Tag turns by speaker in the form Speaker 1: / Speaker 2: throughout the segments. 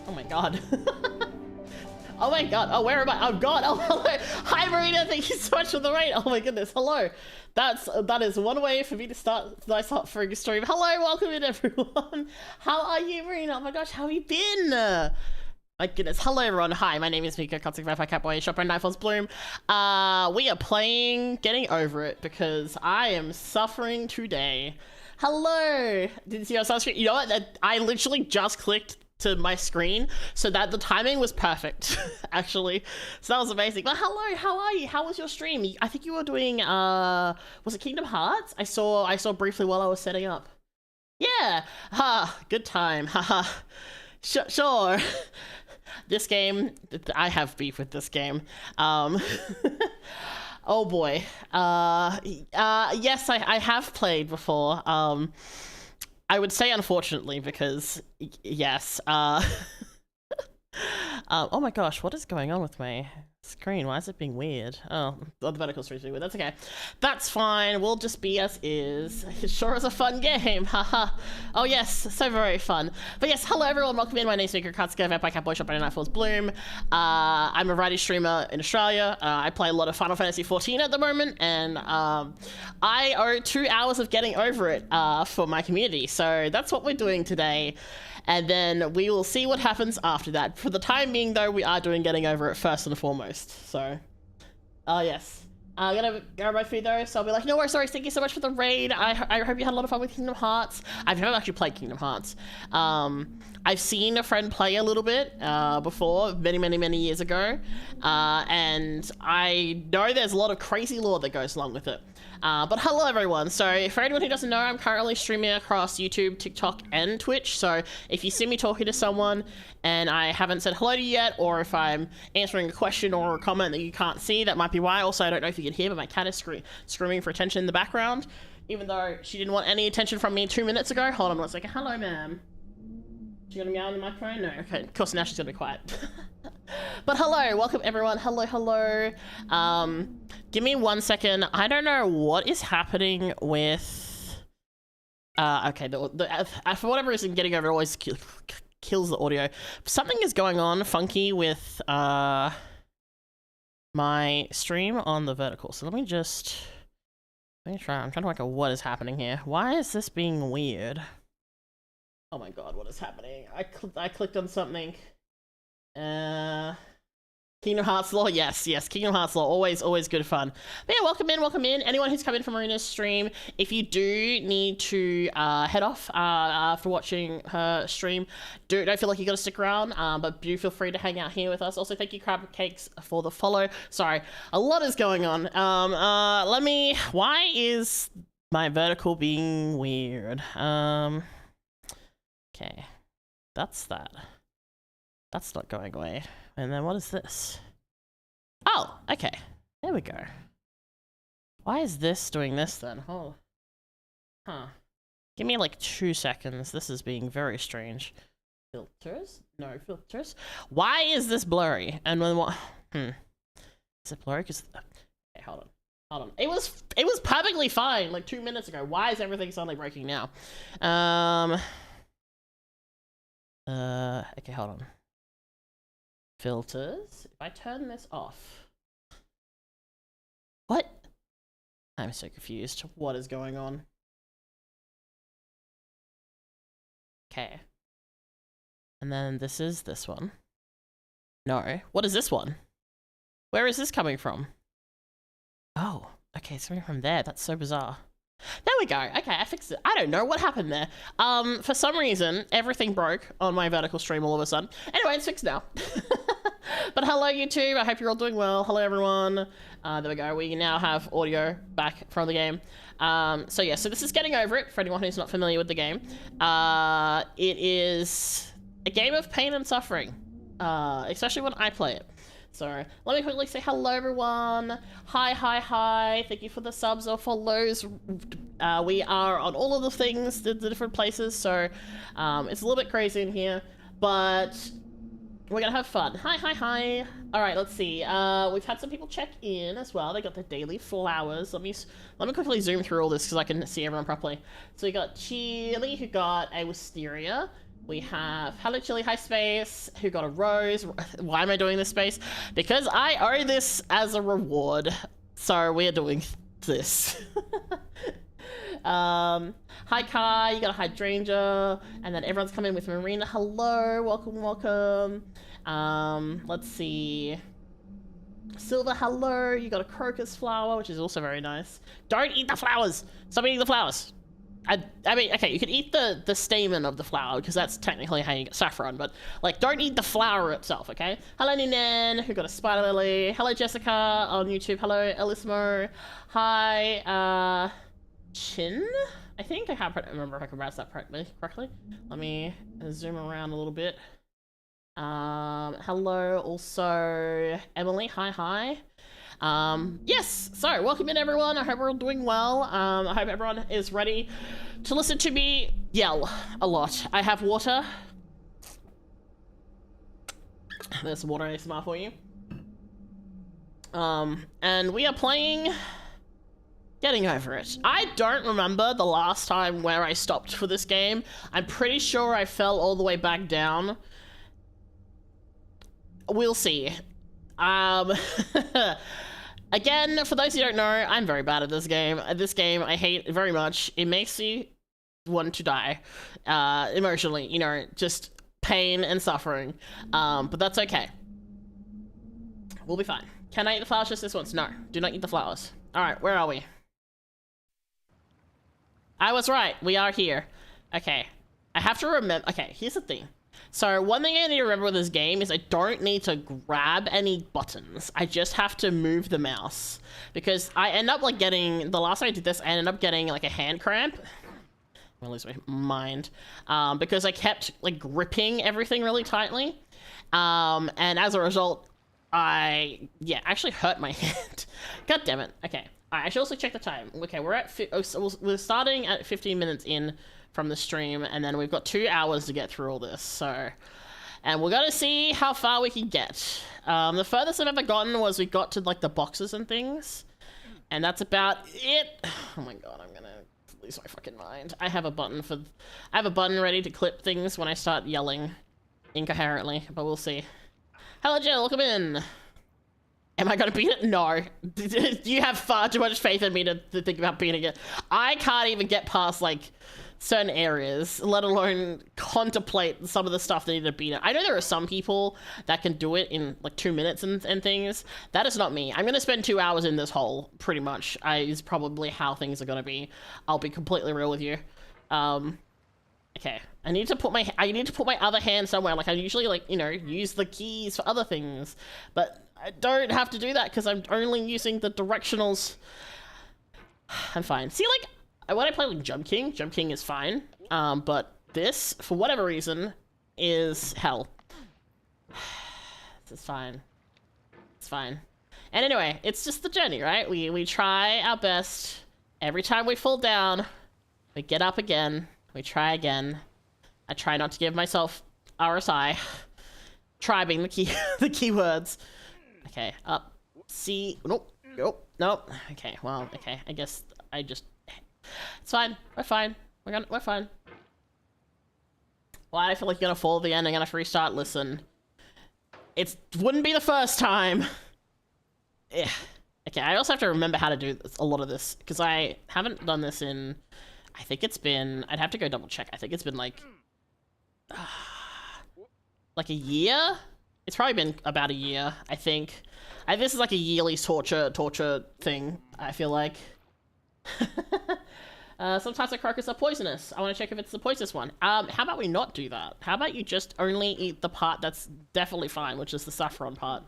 Speaker 1: Oh my god. Oh my god. Oh, where am I? Oh god. Oh, hello. Hi, Marina. Thank you so much for the raid. Oh my goodness. Hello. That is one way for me to start for a stream. Hello. Welcome in, everyone. How are you, Marina? Oh my gosh. How have you been? My goodness. Hello, everyone. Hi, my name is Mika Akatsuka, Catboy, Shopper, and Nightfall's Bloom. We are playing Getting Over It because I am suffering today. Hello. Did you see our sunscreen? You know what? I literally just clicked to my screen so that the timing was perfect, actually. So that was amazing. But hello, how are you? How was your stream? I think you were doing, was it Kingdom Hearts? I saw briefly while I was setting up. Yeah. Ha. Good time. Haha. Sure. This game, I have beef with this game. Oh boy. Yes, I have played before. I would say unfortunately because yes. Oh my gosh, what is going on with my screen? Why is it being weird? Oh, the vertical screen's being weird. That's okay. That's fine. We'll just be as is. It sure is a fun game. Haha. Oh yes, so very fun. But yes, hello everyone. Welcome in. My name's Mika Akatsuka, Vampire Catboy, Shopper, and Nightfall's Bloom. I'm a variety streamer in Australia. I play a lot of Final Fantasy XIV at the moment, and I owe 2 hours of Getting Over It for my community. So that's what we're doing today. And then we will see what happens after that. For the time being, though, we are doing Getting Over It first and foremost. So, yes. I'm gonna grab my food though, so I'll be like, no worries, sorry, thank you so much for the raid. I hope you had a lot of fun with Kingdom Hearts. I've never actually played Kingdom Hearts. I've seen a friend play a little bit before, many years ago. And I know there's a lot of crazy lore that goes along with it. But hello everyone. So for anyone who doesn't know, I'm currently streaming across YouTube, TikTok, and Twitch. So if you see me talking to someone and I haven't said hello to you yet, or if I'm answering a question or a comment that you can't see, that might be why. Also, I don't know if you can hear, but my cat is screaming for attention in the background, even though she didn't want any attention from me 2 minutes ago. Hold on one second. Hello, ma'am. She gonna meow on the microphone? No. Okay. Of course, now she's gonna be quiet. But hello, welcome everyone. Hello. Give me 1 second. I don't know what is happening with. Okay. For whatever reason, Getting Over It always kills the audio. Something is going on funky with my stream on the vertical. So let me try. I'm trying to work out what is happening here. Why is this being weird? Oh my god, what is happening? I clicked on something. Kingdom Hearts lore, yes, Kingdom Hearts lore, always good fun. But yeah, welcome in. Anyone who's come in from Marina's stream, if you do need to head off after watching her stream, don't feel like you gotta stick around, but do feel free to hang out here with us. Also, thank you Crab Cakes for the follow. Sorry, a lot is going on. Why is my vertical being weird? Okay, that's that. That's not going away. And then what is this? Oh, okay. There we go. Why is this doing this then? Oh. Huh. Give me like 2 seconds. This is being very strange. Filters? No filters. Why is this blurry? And when what? Is it blurry? Cause okay, hold on. It was perfectly fine like 2 minutes ago. Why is everything suddenly breaking now? Okay, hold on. Filters. If I turn this off. What? I'm so confused. What is going on? Okay. And then this is this one. No. What is this one? Where is this coming from? Oh, okay, it's coming from there. That's so bizarre. There we go. Okay, I fixed it. I don't know what happened there. For some reason, everything broke on my vertical stream all of a sudden. Anyway, it's fixed now. But hello, YouTube. I hope you're all doing well. Hello, everyone. There we go. We now have audio back from the game. So yeah, so this is Getting Over It, for anyone who's not familiar with the game. It is a game of pain and suffering, especially when I play it. So let me quickly say hello, everyone. Hi. Thank you for the subs or follows. We are on all of the things, the different places. So it's a little bit crazy in here, but we're gonna have fun. Hi. All right, let's see. We've had some people check in as well. They got their daily flowers. Let me quickly zoom through all this because I can see everyone properly. So we got Chili, who got a wisteria. We have Hello Chili High Space, who got a rose. Why am I doing this space? Because I owe this as a reward. So we're doing this. Hi Kai, you got a hydrangea, and then everyone's coming with Marina. Hello, welcome, welcome. Let's see. Silver, hello, you got a crocus flower, which is also very nice. Don't eat the flowers! Stop eating the flowers! I mean, okay, you can eat the stamen of the flower, because that's technically how you get saffron, but, like, don't eat the flower itself, okay? Hello, Ninan, who got a spider lily. Hello, Jessica, on YouTube. Hello, Elismo. Hi, Chin? I think I can't remember if I can pronounce that correctly. Let me zoom around a little bit. Hello, also, Emily. Hi. Yes, so welcome in everyone. I hope we're all doing well. I hope everyone is ready to listen to me yell a lot. I have water. There's some water ASMR for you. And we are playing Getting Over It. I don't remember the last time where I stopped for this game. I'm pretty sure I fell all the way back down. We'll see. Again, for those who don't know, I'm very bad at this game. This game I hate very much. It makes me want to die, emotionally, you know, just pain and suffering. But that's okay. We'll be fine. Can I eat the flowers just this once? No, do not eat the flowers. All right, where are we? I was right, we are here. Okay, I have to remember, okay, here's the thing. So one thing I need to remember with this game is I don't need to grab any buttons. I just have to move the mouse. Because I end up like getting, the last time I did this, I ended up getting like a hand cramp. I'll lose my mind. Because I kept like gripping everything really tightly. And as a result, I actually hurt my hand. God damn it. Okay. I should also check the time. Okay, we're starting at 15 minutes in from the stream, and then we've got 2 hours to get through all this, so... And we're gonna see how far we can get. The furthest I've ever gotten was we got to, like, the boxes and things. And that's about it. Oh my god, I'm gonna lose my fucking mind. I have a button ready to clip things when I start yelling incoherently, but we'll see. Hello, Jill, welcome in. Am I gonna beat it? No. You have far too much faith in me to think about beating it. I can't even get past, like, certain areas, let alone contemplate some of the stuff they need to beat it. I know there are some people that can do it in, like, 2 minutes and things. That is not me. I'm gonna spend 2 hours in this hole, pretty much, is probably how things are gonna be. I'll be completely real with you. Okay. I need to put my other hand somewhere. Like, I usually, like, you know, use the keys for other things, but I don't have to do that because I'm only using the directionals. I'm fine. See, like, when I play like Jump King is fine. But this, for whatever reason, is hell. This is fine. It's fine. And anyway, it's just the journey, right? We try our best. Every time we fall down, we get up again. We try again. I try not to give myself RSI. Try being the key, the keywords. Okay, up. C. Nope. Nope. Okay, well, okay. I guess I just... It's fine. We're fine. We're fine. Why do I feel like you're gonna fall at the end? I'm gonna have to restart. Listen. It wouldn't be the first time. Yeah. Okay, I also have to remember how to do a lot of this, because I haven't done this in... I think it's been... I'd have to go double check. I think it's been like... like a year? It's probably been about a year, I think. This is like a yearly torture thing, I feel like. Sometimes the crocus are poisonous. I want to check if it's the poisonous one. How about we not do that? How about you just only eat the part that's definitely fine, which is the saffron part?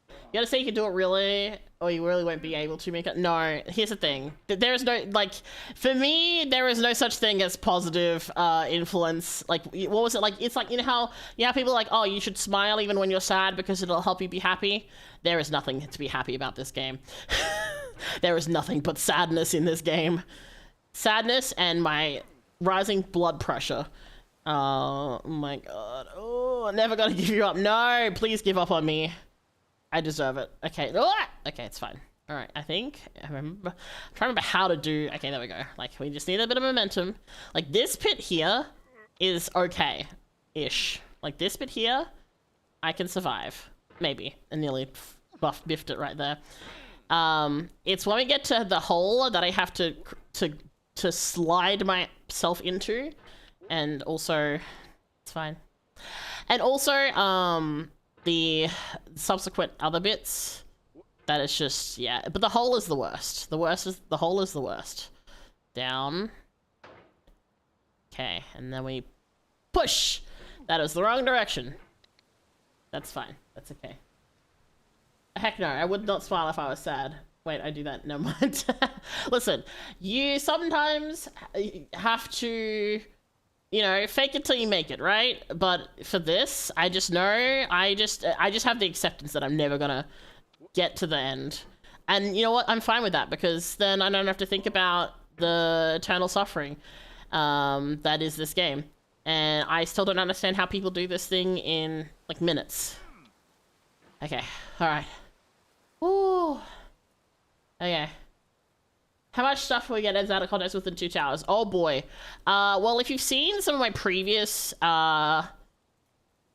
Speaker 1: You gotta say you can do it really, or you really won't be able to make it. No, here's the thing. There is no, like, for me, there is no such thing as positive influence. Like, what was it? Like, it's like, you know how people are like, oh, you should smile even when you're sad because it'll help you be happy? There is nothing to be happy about this game. There is nothing but sadness in this game. Sadness and my rising blood pressure. Oh my god. Oh, I'm never gonna give you up. No, please give up on me. I deserve it. Okay. Okay, it's fine. All right. I think I'm trying to remember how to do. Okay, there we go. Like, we just need a bit of momentum. Like, this pit here is okay-ish. Like this bit here, I can survive. Maybe. I nearly biffed it right there. It's when we get to the hole that I have to slide myself into, and also it's fine. And also the subsequent other bits, that is just, yeah, but the hole is the worst. The hole is the worst. Down. Okay, and then we push. That is the wrong direction. That's fine. That's okay. Heck no, I would not smile if I was sad. Wait, I do that. Never mind. Listen, you sometimes have to, you know, fake it till you make it, right? But for this, I just know, I just have the acceptance that I'm never gonna get to the end. And you know what? I'm fine with that, because then I don't have to think about the eternal suffering that is this game. And I still don't understand how people do this thing in, like, minutes. Okay, alright. Ooh. Okay. How much stuff will we get as out of context within 2 towers? Oh boy. Well, if you've seen some of my previous,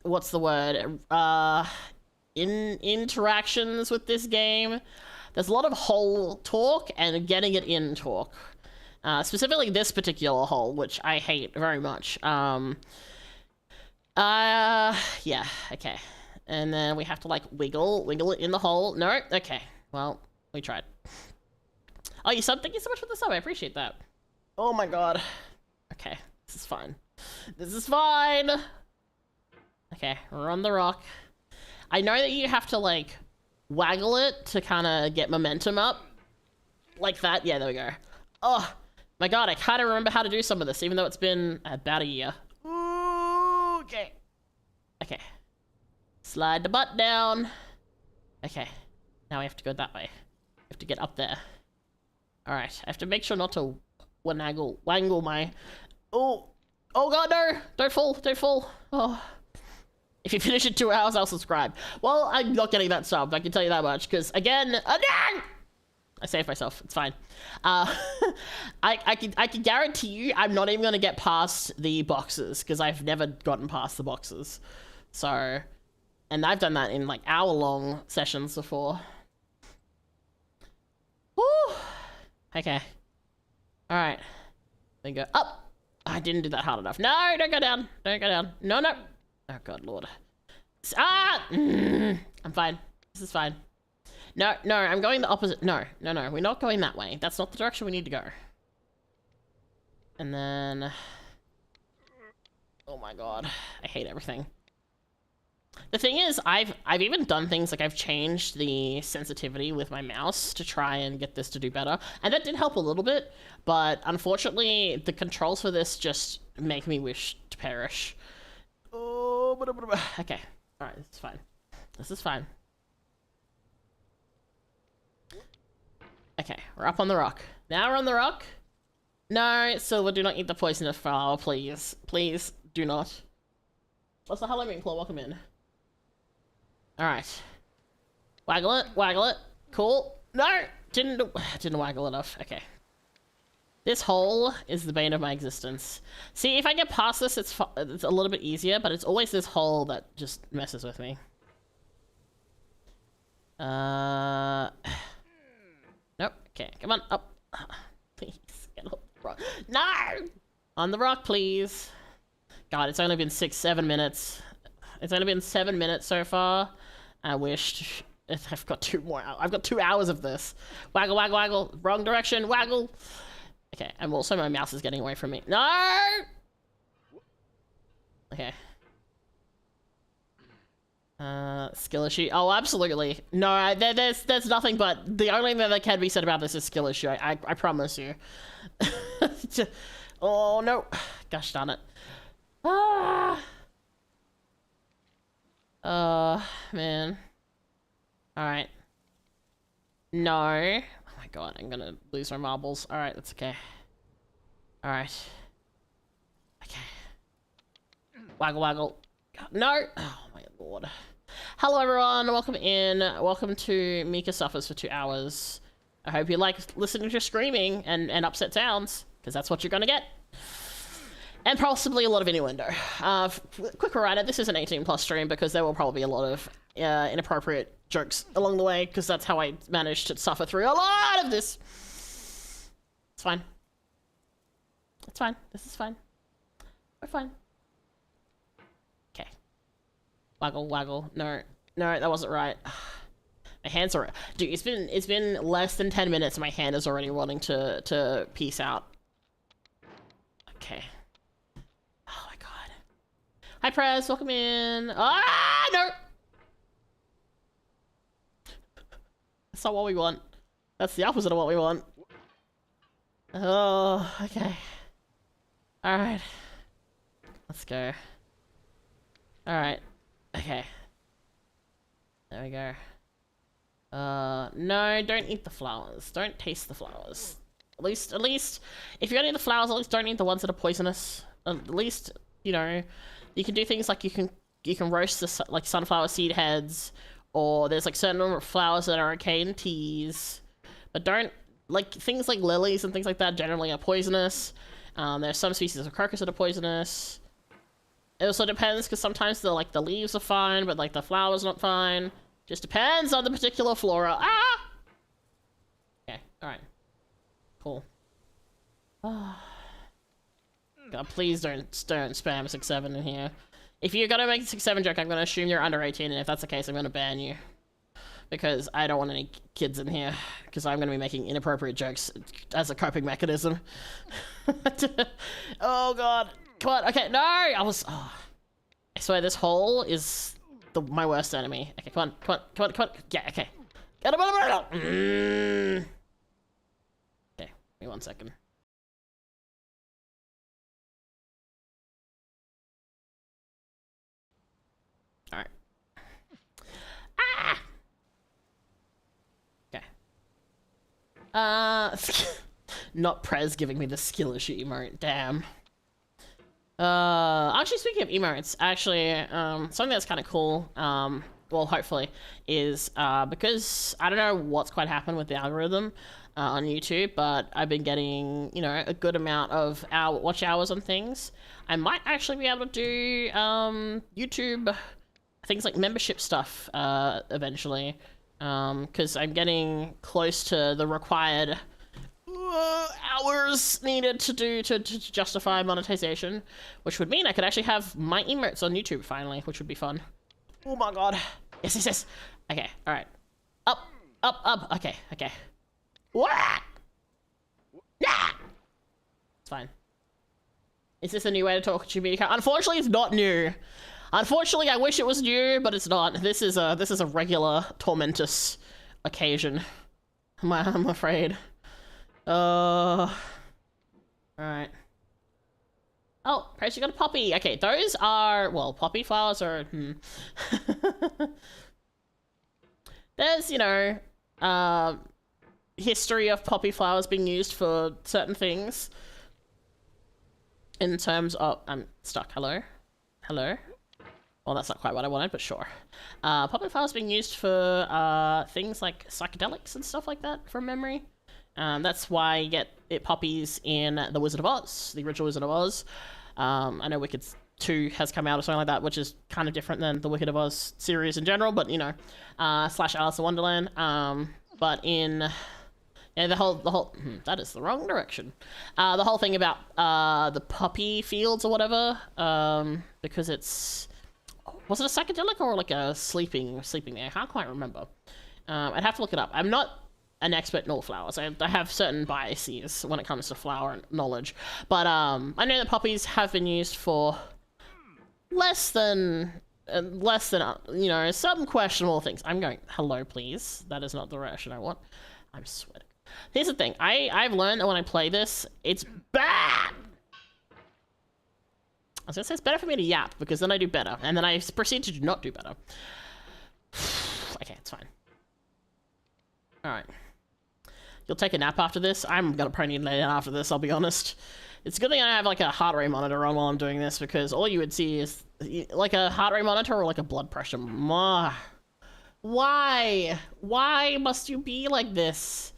Speaker 1: what's the word? Interactions with this game, there's a lot of hole talk and getting it in talk. Specifically this particular hole, which I hate very much. Yeah, okay. And then we have to, like, wiggle it in the hole. No? Okay. Well, we tried. Oh, you sub? Thank you so much for the sub. I appreciate that. Oh my god. Okay. This is fine. This is fine! Okay, we're on the rock. I know that you have to, like, waggle it to kind of get momentum up. Like that. Yeah, there we go. Oh, my god, I kind of remember how to do some of this, even though it's been about a year. Ooh, okay. Okay. Slide the butt down. Okay. Now we have to go that way. We have to get up there. Alright, I have to make sure not to wangle my... Oh! Oh god, no! Don't fall! Oh. If you finish in 2 hours, I'll subscribe. Well, I'm not getting that sub, I can tell you that much, because, again... I saved myself, it's fine. I can guarantee you I'm not even going to get past the boxes, because I've never gotten past the boxes. So... And I've done that in, like, hour-long sessions before. Woo! Okay. Alright. Then go up. I didn't do that hard enough. No, don't go down. Don't go down. No, no. Oh, God, Lord. Ah! I'm fine. This is fine. No, no, I'm going the opposite. No, no, no. We're not going that way. That's not the direction we need to go. And then... Oh, my God. I hate everything. The thing is, I've even done things like I've changed the sensitivity with my mouse to try and get this to do better, and that did help a little bit, but unfortunately the controls for this just make me wish to perish. Oh, okay. Alright, this is fine. This is fine. Okay, we're up on the rock. Now we're on the rock. No, Silver, do not eat the poisonous flower, please. Please, do not. Also, hello, Meatclaw, welcome in. Alright. Waggle it, waggle it. Cool. No! Didn't waggle enough. Okay. This hole is the bane of my existence. See, if I get past this, it's a little bit easier, but it's always this hole that just messes with me. Nope. Okay, come on, up. Please, get up the rock. No! On the rock, please. God, it's only been 6-7 minutes. It's only been 7 minutes so far. I wished. I've got 2 more hours. I've got 2 hours of this. Waggle, waggle, waggle. Wrong direction. Waggle. Okay, and also my mouse is getting away from me. No! Okay. Skill issue. Oh, absolutely. No, there's nothing but... The only thing that can be said about this is skill issue. I promise you. Oh, no. Gosh darn it. Ah! Man. Alright. No. Oh my god, I'm gonna lose my marbles. Alright, that's okay. Alright. Okay. Waggle, waggle. No! Oh my lord. Hello everyone, welcome in. Welcome to Mika Suffers for 2 hours. I hope you like listening to screaming and upset sounds, because that's what you're gonna get. And possibly a lot of innuendo. Quick reminder, this is an 18+ stream because there will probably be a lot of inappropriate jokes along the way, because that's how I managed to suffer through a lot of this. It's fine. It's fine. This is fine. We're fine. Okay. Waggle, waggle. No, that wasn't right. My hands are... Dude, it's been less than 10 minutes and my hand is already wanting to peace out. Okay. Oh my god. Hi, Prez. Welcome in. Ah, no! That's not what we want. That's the opposite of what we want. Oh, okay. Alright. Let's go. Alright. Okay. There we go. No, don't eat the flowers. Don't taste the flowers. At least, if you're gonna eat the flowers, at least don't eat the ones that are poisonous. At least, you know, you can do things like you can roast the, like, sunflower seed heads, or there's, like, certain flowers that are okay in teas. But don't, like, things like lilies and things like that generally are poisonous. There's some species of crocus that are poisonous. It also depends, because sometimes the leaves are fine, but, like, the flower's not fine. Just depends on the particular flora. Ah! Okay, alright. Cool. God, please don't spam 6-7 in here. If you're gonna make a 6-7 joke, I'm gonna assume you're under 18, and if that's the case, I'm gonna ban you. Because I don't want any kids in here, because I'm gonna be making inappropriate jokes as a coping mechanism. Oh god. Come on, okay, no! I swear this hole is my worst enemy. Okay, come on. Yeah, okay. Get him. Okay, give me 1 second. Alright. Ah! Okay. Not Prez giving me the skill issue emote, damn. Actually, speaking of emotes, something that's kind of cool, well, hopefully, is, because I don't know what's quite happened with the algorithm, on YouTube, but I've been getting, you know, a good amount of watch hours on things. I might actually be able to do, YouTube, things like membership stuff, eventually, because I'm getting close to the required hours needed to justify monetization, which would mean I could actually have my emotes on YouTube finally, which would be fun. Oh my god. Yes. Okay, alright. Up. Okay. What? Yeah! It's fine. Is this a new way to talk to Mika? Unfortunately, it's not new. Unfortunately, I wish it was new, but it's not. This is a regular tormentous occasion. I'm afraid. Alright. Oh, Price, you got a poppy. Okay, those are, well, poppy flowers are, There's, you know, history of poppy flowers being used for certain things. In terms of, I'm stuck, hello? Well, that's not quite what I wanted, but sure. Poppy flowers being used for, things like psychedelics and stuff like that, from memory. That's why you get poppies in The Wizard of Oz, the original Wizard of Oz. I know Wicked 2 has come out or something like that, which is kind of different than the Wicked of Oz series in general, but, you know, slash Alice in Wonderland. But in, yeah, the whole, that is the wrong direction. The whole thing about, the poppy fields or whatever, because it's, was it a psychedelic or like a sleeping there? I can't quite remember. I'd have to look it up. I'm not an expert in all flowers. I have certain biases when it comes to flower knowledge, but I know that poppies have been used for less than you know, some questionable things. I'm going, hello please, that is not the direction I want. I'm sweating. Here's the thing, I've learned that when I play this, it's bad. I was gonna say it's better for me to yap, because then I do better, and then I proceed to not do better. Okay, it's fine. Alright. You'll take a nap after this? I'm gonna probably need to lay down after this, I'll be honest. It's a good thing I have like a heart rate monitor on while I'm doing this, because all you would see is like a heart rate monitor or like a blood pressure. Why? Why must you be like this?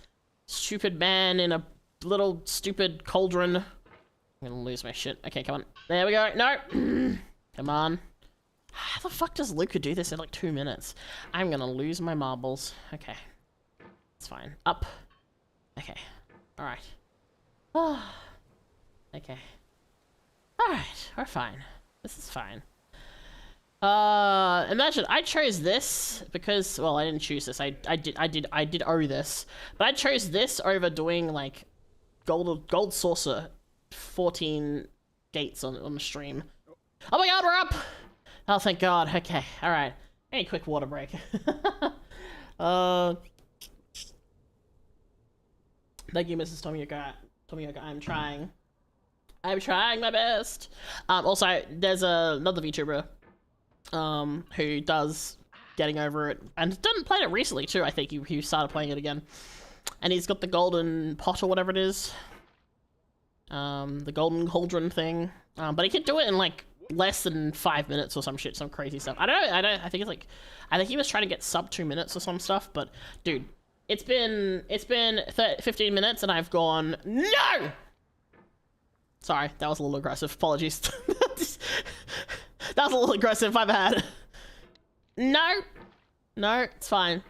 Speaker 1: Stupid man in a little stupid cauldron. I'm gonna lose my shit. Okay, come on. There we go. No! Come on. How the fuck does Luca do this in like 2 minutes? I'm gonna lose my marbles. Okay. It's fine. Up. Okay. Alright. Oh. Okay. Alright. We're fine. This is fine. Imagine I chose this because, well, I didn't choose this. I did owe this. But I chose this over doing like gold saucer 14 gates on the stream. Oh my god, we're up! Oh, thank god. Okay, alright. Any quick water break. Thank you, Mrs. Tomioka. I'm trying. I'm trying my best. Also, there's another VTuber who does getting over it and didn't play it recently too. I think he started playing it again, and he's got the golden pot or whatever it is. The golden cauldron thing, but he could do it in like less than 5 minutes or some shit, some crazy stuff. I think it's like, I think he was trying to get sub 2 minutes or some stuff, but dude, it's been 15 minutes and I've gone, no! Sorry, that was a little aggressive, apologies. That was a little aggressive, my bad. No, it's fine.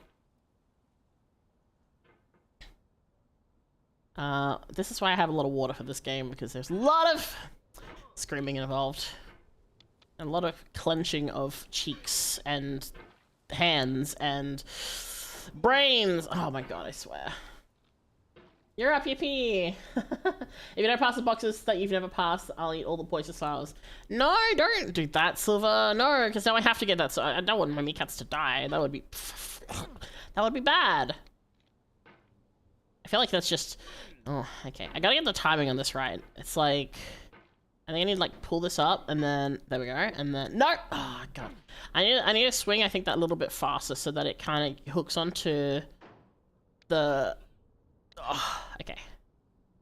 Speaker 1: This is why I have a lot of water for this game, because there's a lot of screaming involved. And a lot of clenching of cheeks and hands and brains. Oh my god, I swear. You're up, yippee! If you don't pass the boxes that you've never passed, I'll eat all the poison stars. No, don't do that, Silver. No, because now I have to get that. So I don't want my Mikats to die. That would be... that would be bad. I feel like that's just... Oh, okay. I gotta get the timing on this right. It's like... I think I need to, like, pull this up, and then... There we go, and then... No! Oh, God. I need to swing, I think, that little bit faster so that it kind of hooks onto the... Oh, okay.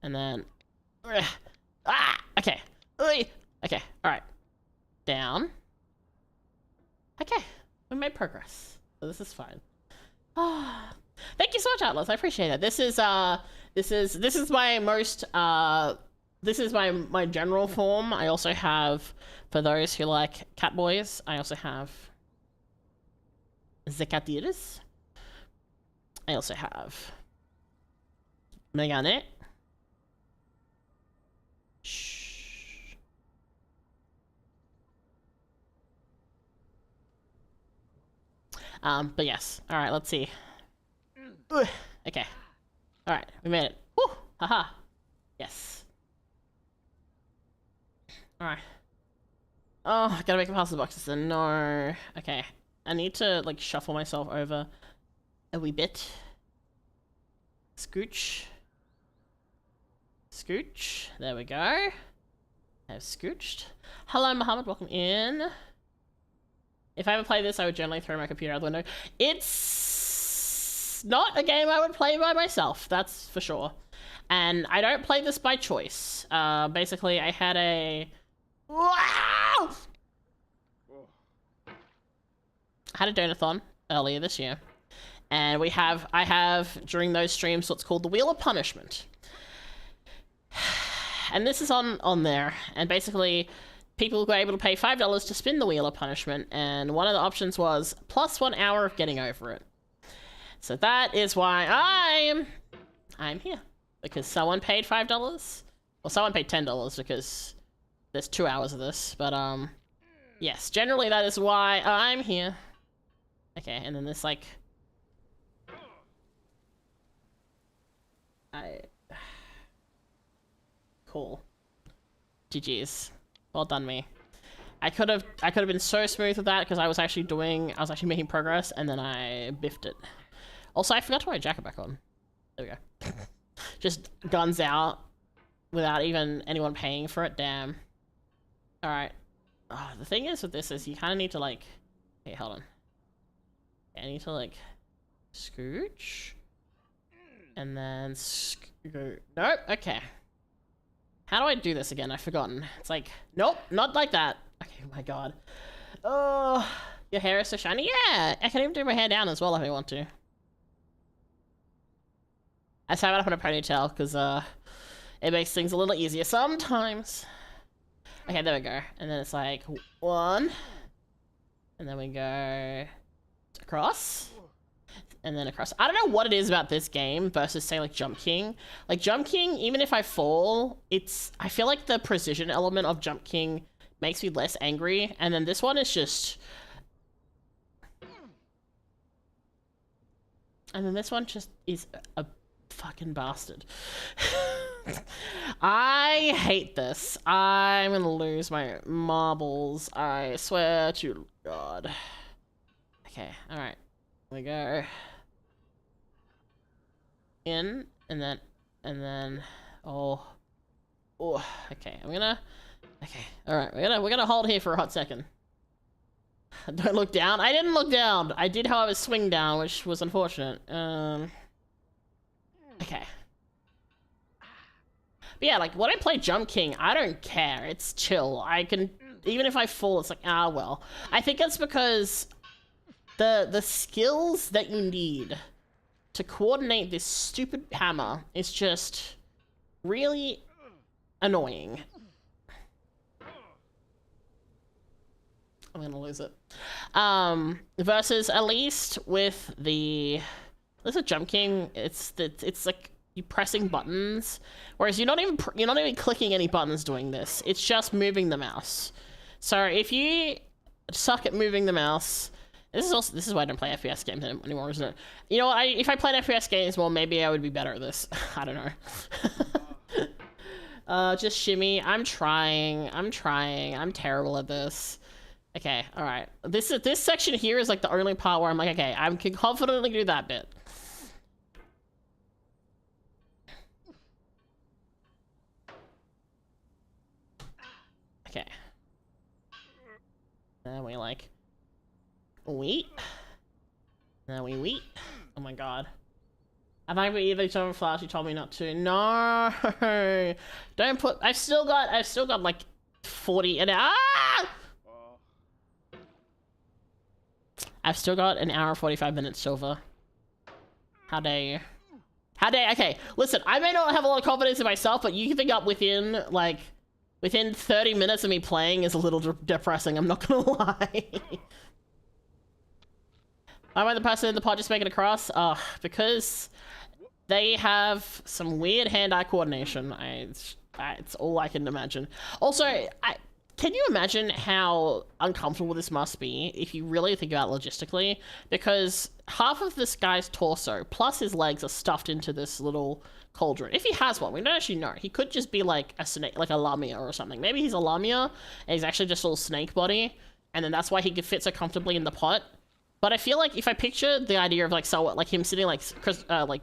Speaker 1: And then... Ah! Okay. Okay, alright. Down. Okay. We made progress. So this is fine. Ah. Thank you so much, Atlas. I appreciate it. This is my most, this is my general form. I also have, for those who like cat boys, I also have Zekatiris. I also have Megane. Shh. But yes. Alright, let's see. Okay. Alright, we made it. Woo! Haha. Yes. Alright. Oh, I gotta make it past the boxes then. No. Okay. I need to, like, shuffle myself over a wee bit. Scooch. Scooch. There we go. I've scooched. Hello, Muhammad. Welcome in. If I ever play this, I would generally throw my computer out the window. It's not a game I would play by myself, that's for sure. And I don't play this by choice. Basically, I had a... Wow! I had a donathon earlier this year. And I have, during those streams, what's called the Wheel of Punishment. And this is on there. And basically... people were able to pay $5 to spin the Wheel of Punishment, and one of the options was plus 1 hour of getting over it. So that is why I'm here. Because someone paid $5. Well, someone paid $10 because there's 2 hours of this, but yes, generally that is why I'm here. Okay, and then this, like... Cool. GG's. Well done, me. I could have been so smooth with that because I was actually making progress, and then I biffed it. Also, I forgot to wear a jacket back on. There we go. Just guns out without even anyone paying for it. Damn. All right. Oh, the thing is with this is you kind of need to like. Okay, hold on. I need to like scooch, and then go. Nope. Okay. How do I do this again? I've forgotten. It's like, nope, not like that. Okay, oh my god. Oh, your hair is so shiny. Yeah, I can even do my hair down as well if I want to. I just have it up in a ponytail because, It makes things a little easier sometimes. Okay, there we go. And then it's like 1. And then we go across. And then across. I don't know what it is about this game versus, say, like Jump King. Like, Jump King, even if I fall, I feel like the precision element of Jump King makes me less angry. And then this one is just... And then this one just is a fucking bastard. I hate this. I'm gonna lose my marbles. I swear to God. Okay, alright. We go in, and then, oh, okay, okay, alright, we're gonna hold here for a hot second. Don't look down. I didn't look down. I did, however, swing down, which was unfortunate. Okay. But yeah, like, when I play Jump King, I don't care. It's chill. I can, even if I fall, it's like, ah, well. I think it's because the skills that you need to coordinate this stupid hammer is just really annoying. I'm gonna lose it. Versus at least with the Jump King, it's like you pressing buttons, whereas you're not even clicking any buttons doing this. It's just moving the mouse. So if you suck at moving the mouse, this is why I don't play FPS games anymore, isn't it? You know what? If I played FPS games more, maybe I would be better at this. I don't know. Just shimmy. I'm trying. I'm terrible at this. Okay, all right. This section here is like the only part where I'm like, okay, I can confidently do that bit. Okay. Then we like wait. Then we wait. Oh my god. I think we either told Flash, you told me not to. No. Don't put. I've still got like 40 and I've still got an hour and 45 minutes, Silver. How dare you? How dare... Okay, listen, I may not have a lot of confidence in myself, but you can think up within 30 minutes of me playing is a little depressing, I'm not gonna lie. Why am I the person in the pod just making it across? Because they have some weird hand-eye coordination. It's all I can imagine. Also, can you imagine how uncomfortable this must be if you really think about it logistically? Because half of this guy's torso plus his legs are stuffed into this little cauldron. If he has one, we don't actually know. He could just be like a snake, like a lamia or something. Maybe he's a lamia and he's actually just a little snake body, and then that's why he could fit so comfortably in the pot. But I feel like if I picture the idea of like him sitting like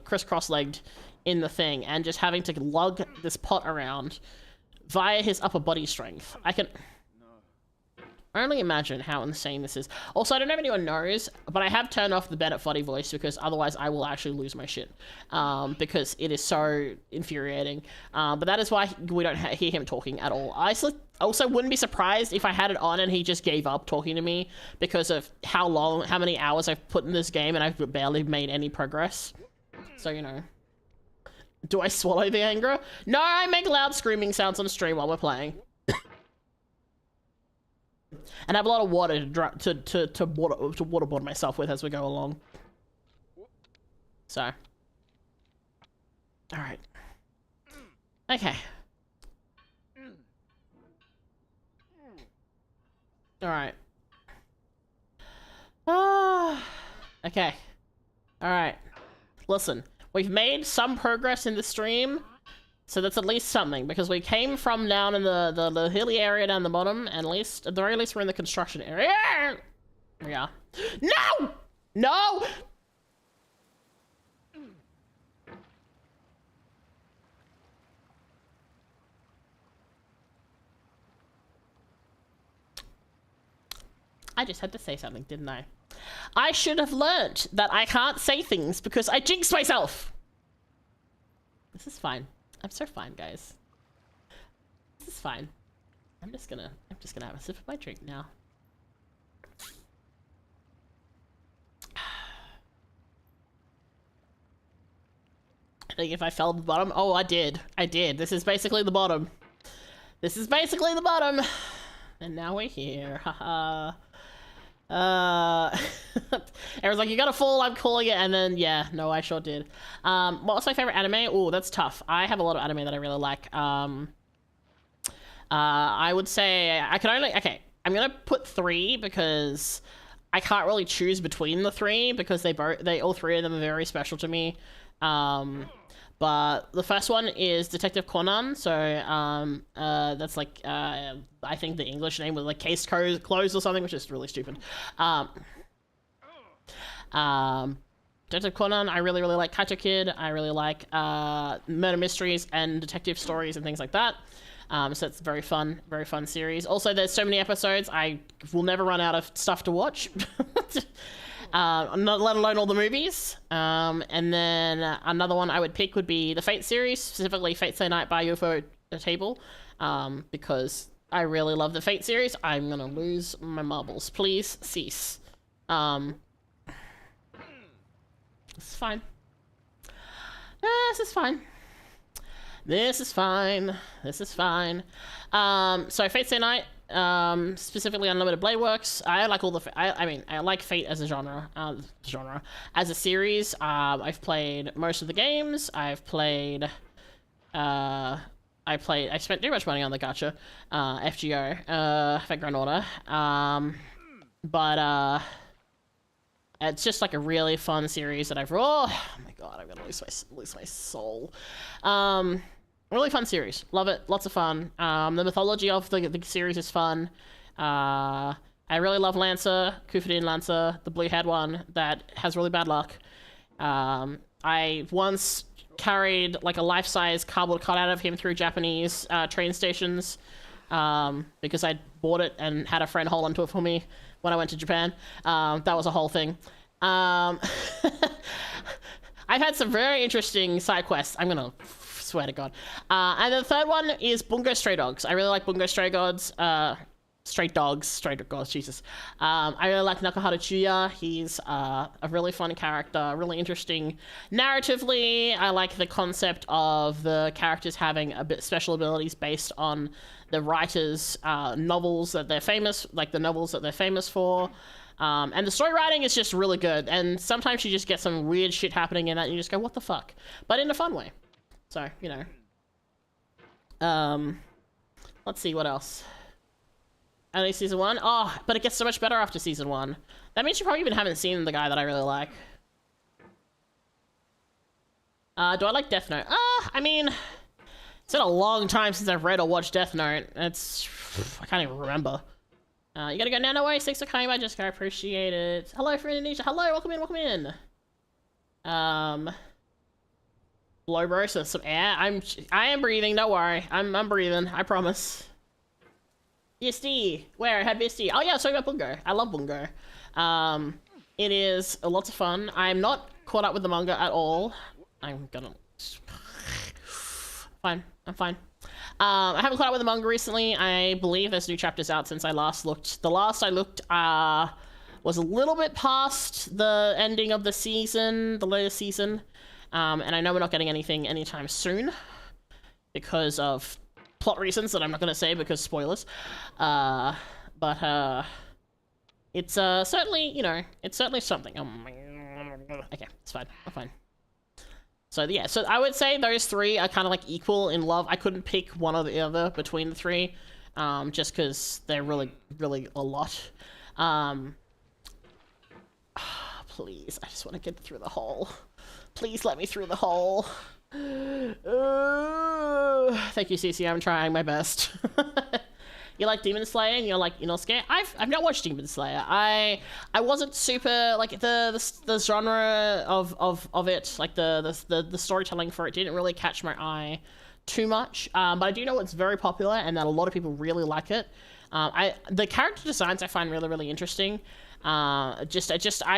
Speaker 1: crisscross-legged in the thing and just having to lug this pot around via his upper body strength, I can only imagine how insane this is. Also, I don't know if anyone knows, but I have turned off the Bennett Foddy voice because otherwise I will actually lose my shit. Because it is so infuriating. But that is why we don't hear him talking at all. I also wouldn't be surprised if I had it on and he just gave up talking to me because of how many hours I've put in this game and I've barely made any progress. So, you know. Do I swallow the anger? No, I make loud screaming sounds on stream while we're playing. And I have a lot of water to waterboard myself with as we go along. So. Alright. Okay. Alright. Okay. Alright. Listen. We've made some progress in the stream, so that's at least something, because we came from down in the hilly area down the bottom, and at the very least we're in the construction area. Yeah. No! No! I just had to say something, didn't I? I should have learnt that I can't say things because I jinxed myself. This is fine. I'm so fine, guys. This is fine. I'm just gonna have a sip of my drink now. I think if I fell to the bottom, oh, I did. This is basically the bottom. This is basically the bottom. And now we're here, haha. Everyone's like, you gotta fall, I'm calling it, and then, yeah, no, I sure did. What was my favorite anime? Oh, that's tough. I have a lot of anime that I really like. I would say, I can only, okay, I'm gonna put 3 because I can't really choose between the 3 because all 3 of them are very special to me. But the first one is Detective Conan, so that's like I think the English name was like Case Closed or something, which is really stupid. Detective Conan, I really like Kaito Kid. I really like murder mysteries and detective stories and things like that. So it's very fun series. Also, there's so many episodes, I will never run out of stuff to watch. Not let alone all the movies. And then another one I would pick would be the Fate series, specifically Fate Stay Night by UFO Table, because I really love the Fate series. I'm gonna lose my marbles. Please cease. This is fine. This is fine. This is fine. This is fine. So Fate Stay Night, specifically Unlimited Blade Works. I like all the, I mean, I like Fate as a genre, as a series. I've played most of the games. I spent too much money on the gacha, FGO, Fate Grand Order. But it's just like a really fun series that oh my god, I'm gonna lose my soul. Really fun series. Love it. Lots of fun. The mythology of the series is fun. I really love Lancer, Kufudin Lancer, the blue-haired one that has really bad luck. I once carried like a life-size cardboard cutout of him through Japanese train stations because I bought it and had a friend hold onto it for me when I went to Japan. That was a whole thing. I've had some very interesting side quests. I'm gonna swear to God. And the third one is Bungo Stray Dogs. I really like Bungo Stray Dogs. Stray Dogs, Jesus. I really like Nakahara Chuya. He's a really fun character, really interesting narratively. I like the concept of the characters having a bit special abilities based on the writers' novels that they're famous, like the novels that they're famous for. And the story writing is just really good. And sometimes you just get some weird shit happening in that and you just go, what the fuck? But in a fun way. So, you know. Let's see what else. Only season 1? Oh, but it gets so much better after season 1. That means you probably even haven't seen the guy that I really like. Do I like Death Note? I mean, it's been a long time since I've read or watched Death Note. I can't even remember. You gotta go now, no way. Thanks for coming by, Jessica. I appreciate it. Hello from Indonesia. Hello, welcome in. Blow bro, so some air. I am breathing, don't worry. I'm breathing, I promise. BSD, where I had BSD. Oh yeah, sorry about Bungo. I love Bungo. It is lots of fun. I'm not caught up with the manga at all. I'm fine. I haven't caught up with the manga recently. I believe there's new chapters out since I last looked. The last I looked was a little bit past the ending of the season, the latest season. And I know we're not getting anything anytime soon because of plot reasons that I'm not going to say because spoilers. But it's certainly, you know, it's certainly something. Okay, it's fine. I'm fine. So yeah, so I would say those 3 are kind of like equal in love. I couldn't pick one or the other between the 3, just because they're really a lot. Please, I just want to get through the hole. Please let me through the hole. Thank you, Cece. I'm trying my best. You like Demon Slayer and you're like Inosuke? I've not watched Demon Slayer. I wasn't super like the genre of it, like the storytelling for it didn't really catch my eye too much. But I do know it's very popular and that a lot of people really like it. The character designs I find really interesting. I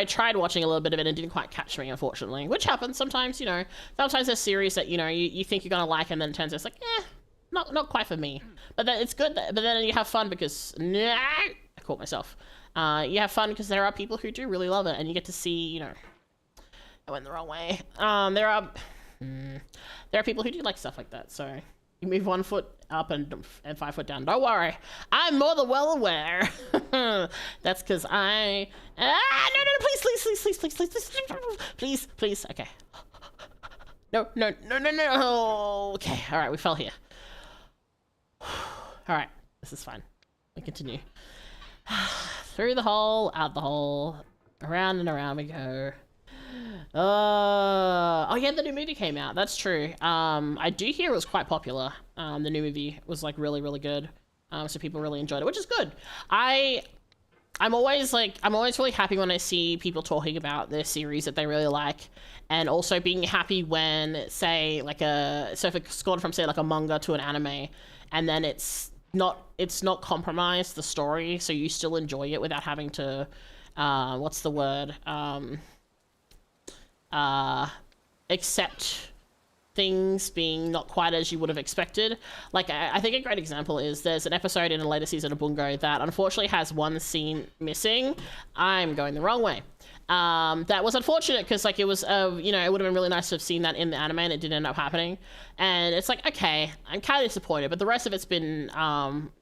Speaker 1: tried watching a little bit of it and it didn't quite catch me, unfortunately, which happens sometimes. You know, sometimes there's series that, you know, you think you're gonna like and then it turns out it's like, not quite for me. But then it's good, but then you have fun because, I caught myself. You have fun because there are people who do really love it and you get to see, you know, I went the wrong way. There are people who do like stuff like that, so you move 1 foot up and 5 foot down. Don't worry, I'm more than well aware. That's because I... no, please. Okay. No. Okay, all right, we fell here. All right, this is fine. We continue. Through the hole, out the hole, around and around we go. Oh yeah, the new movie came out. That's true. I do hear it was quite popular. The new movie was like really, really good. So people really enjoyed it, which is good. I'm always really happy when I see people talking about their series that they really like, and also being happy when, say, like so if it's gone from, say, like a manga to an anime, and then it's not compromised the story, so you still enjoy it without having to, what's the word? Accept things being not quite as you would have expected. Like, I think a great example is there's an episode in a later season of Bungo that unfortunately has one scene missing. I'm going the wrong way. That was unfortunate because, like, it was, you know, it would have been really nice to have seen that in the anime, and it didn't end up happening. And it's like, okay, I'm kind of disappointed, but the rest of it's been,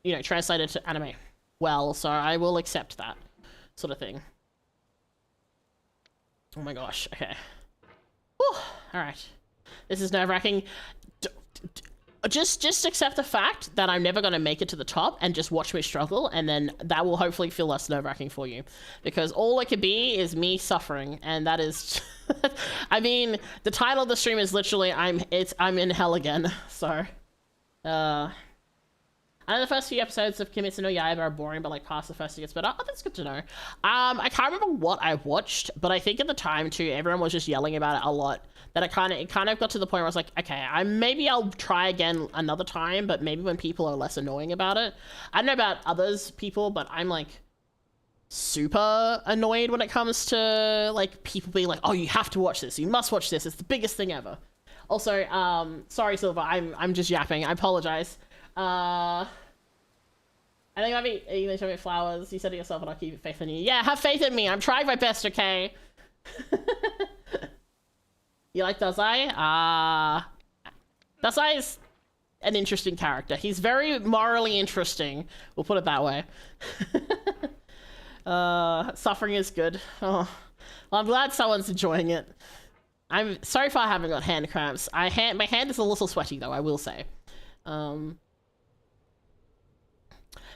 Speaker 1: you know, translated to anime well, so I will accept that sort of thing. Oh my gosh, okay. Whew, all right. This is nerve-wracking. Just accept the fact that I'm never going to make it to the top and just watch me struggle, and then that will hopefully feel less nerve-wracking for you. Because all it could be is me suffering, and that is... I mean, the title of the stream is literally, I'm in hell again, so... I know the first few episodes of Kimetsu no Yaiba are boring, but like past the first it gets better. Oh, that's good to know. I can't remember what I watched, but I think at the time too, everyone was just yelling about it a lot. That it kind of got to the point where I was like, okay, maybe I'll try again another time, but maybe when people are less annoying about it. I don't know about others people, but I'm like super annoyed when it comes to like people being like, oh, you have to watch this, you must watch this, it's the biggest thing ever. Also, sorry Silver, I'm just yapping, I apologize. I think I'll be eating the flowers. You said it yourself, and I'll keep faith in you. Yeah, have faith in me. I'm trying my best, okay? You like Dazai? Dazai is an interesting character. He's very morally interesting. We'll put it that way. Suffering is good. Oh, well, I'm glad someone's enjoying it. I'm so far I haven't got hand cramps. My hand is a little sweaty though, I will say.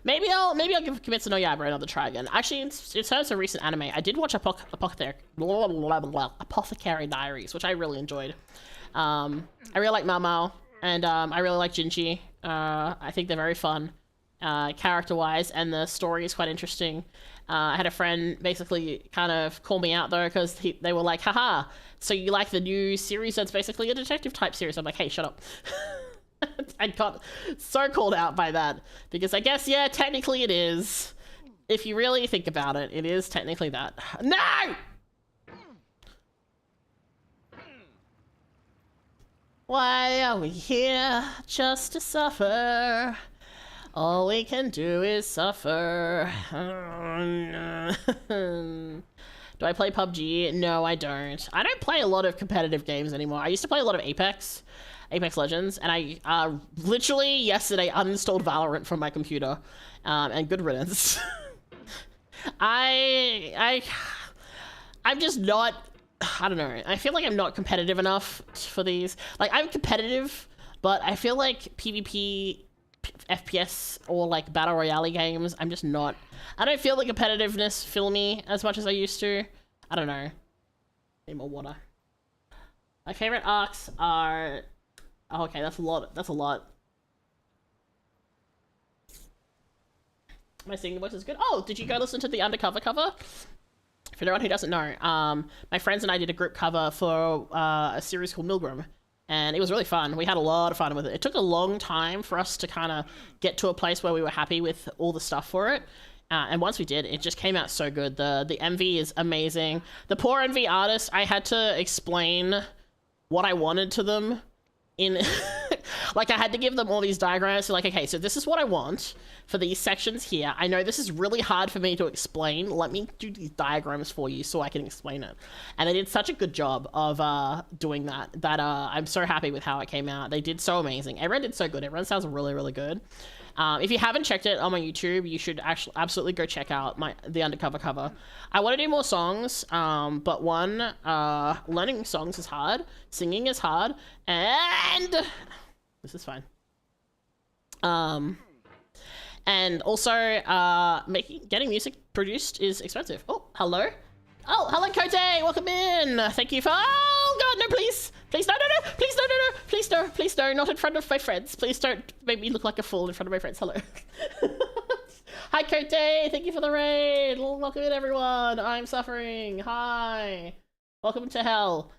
Speaker 1: Maybe I'll give Kimetsu no Yaiba another try again. Actually, in terms of recent anime, I did watch Apothecary Diaries, which I really enjoyed. I really like Mao, and I really like Jinji. I think they're very fun, character-wise, and the story is quite interesting. I had a friend basically kind of call me out though, because they were like, haha, so you like the new series that's basically a detective type series? I'm like, hey, shut up. I got so called out by that, because I guess, yeah, technically it is. If you really think about it, it is technically that. No! Why are we here just to suffer? All we can do is suffer. Do I play PUBG? No, I don't. I don't play a lot of competitive games anymore. I used to play a lot of Apex Legends, and I literally yesterday uninstalled Valorant from my computer, and good riddance. I'm just not, I don't know, I feel like I'm not competitive enough for these. Like, I'm competitive, but I feel like PvP, FPS, or like Battle Royale games, I'm just not, I don't feel the competitiveness fill me as much as I used to. I don't know. Need more water. My favorite arcs are... Oh, okay, that's a lot. That's a lot. My singing voice is good. Oh, did you go listen to the Undercover cover? For anyone who doesn't know, my friends and I did a group cover for a series called Milgram, and it was really fun. We had a lot of fun with it. It took a long time for us to kind of get to a place where we were happy with all the stuff for it. And once we did, it just came out so good. The MV is amazing. The poor MV artist, I had to explain what I wanted to them. Like, I had to give them all these diagrams. So like, okay, so this is what I want for these sections here. I know this is really hard for me to explain. Let me do these diagrams for you so I can explain it. And they did such a good job of doing that, I'm so happy with how it came out. They did so amazing. Everyone did so good. Everyone sounds really, really good. If you haven't checked it on my YouTube, you should actually absolutely go check out the undercover cover. I want to do more songs, but one, learning songs is hard, singing is hard, and this is fine. And also, getting music produced is expensive. Oh, hello. Oh, hello, Kote. Welcome in. Thank you for. Oh God, no, please. Please, no, please, no, please, no, please, no, not in front of my friends. Please don't make me look like a fool in front of my friends. Hello. Hi, Kote, thank you for the raid. Welcome in, everyone. I'm suffering. Hi. Welcome to hell.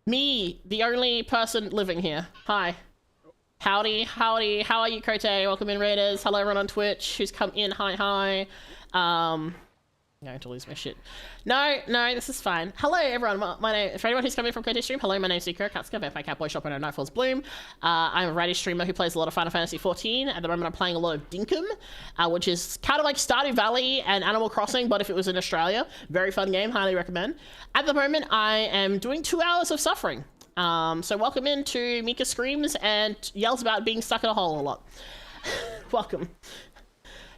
Speaker 1: Me, the only person living here. Hi. Howdy. How are you, Kote? Welcome in, raiders. Hello, everyone on Twitch who's come in. Hi. I'm going to lose my shit. No, this is fine. Hello, everyone. My name, for anyone who's coming from Kote stream, hello, my name's Mika Akatsuka, Vampire Catboy, Shopper, and Nightfall's Bloom. I'm a writing streamer who plays a lot of Final Fantasy XIV. At the moment, I'm playing a lot of Dinkum, which is kind of like Stardew Valley and Animal Crossing, but if it was in Australia. Very fun game, highly recommend. At the moment, I am doing 2 hours of suffering. So welcome into Mika Screams and yells about being stuck in a hole a lot. Welcome.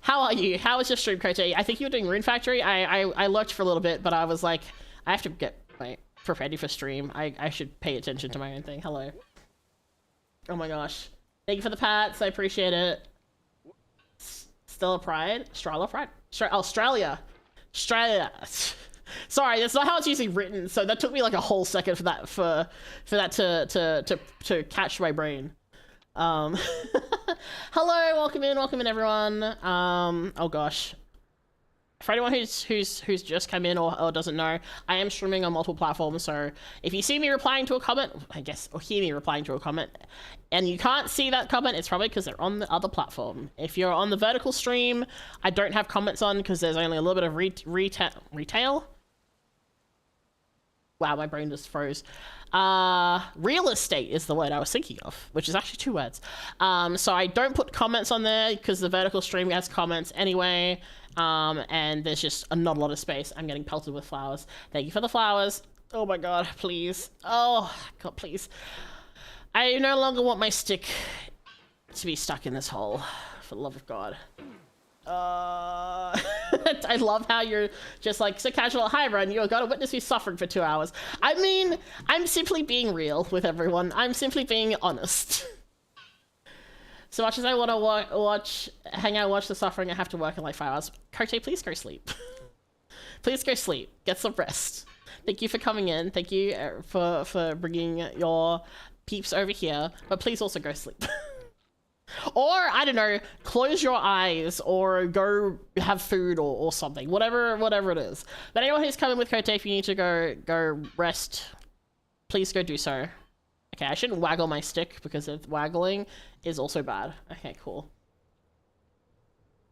Speaker 1: How are you? How was your stream, Kote? I think you were doing Rune Factory. I lurked for a little bit, but I was like, I have to get prepared for stream. I should pay attention to my own thing. Hello. Oh my gosh. Thank you for the pats. I appreciate it. Stella Pride? Australia Pride? Australia. Sorry, that's not how it's usually written. So that took me like a whole second for that to catch my brain. Hello, welcome in everyone. Oh gosh, for anyone who's just come in or doesn't know, I am streaming on multiple platforms, so if you see me replying to a comment, I guess, or hear me replying to a comment, and you can't see that comment, it's probably because they're on the other platform. If you're on the vertical stream, I don't have comments on because there's only a little bit of retail. Wow, my brain just froze. Real estate is the word I was thinking of, which is actually 2 words. So I don't put comments on there because the vertical stream has comments anyway. And there's just not a lot of space. I'm getting pelted with flowers. Thank you for the flowers. Oh my God, please. Oh God, please. I no longer want my stick to be stuck in this hole, for the love of God. I love how you're just like so casual. Hi everyone, you're gonna witness me suffering for 2 hours. I mean, I'm simply being real with everyone. I'm simply being honest. So much as I want to hang out, watch the suffering, I have to work in like 5 hours. Kote, please go sleep. Please go sleep. Get some rest. Thank you for coming in. Thank you for bringing your peeps over here. But please also go sleep. Or, I don't know, close your eyes or go have food or something. Whatever it is. But anyone who's coming with Kote, if you need to go rest, please go do so. Okay, I shouldn't waggle my stick because waggling is also bad. Okay, cool.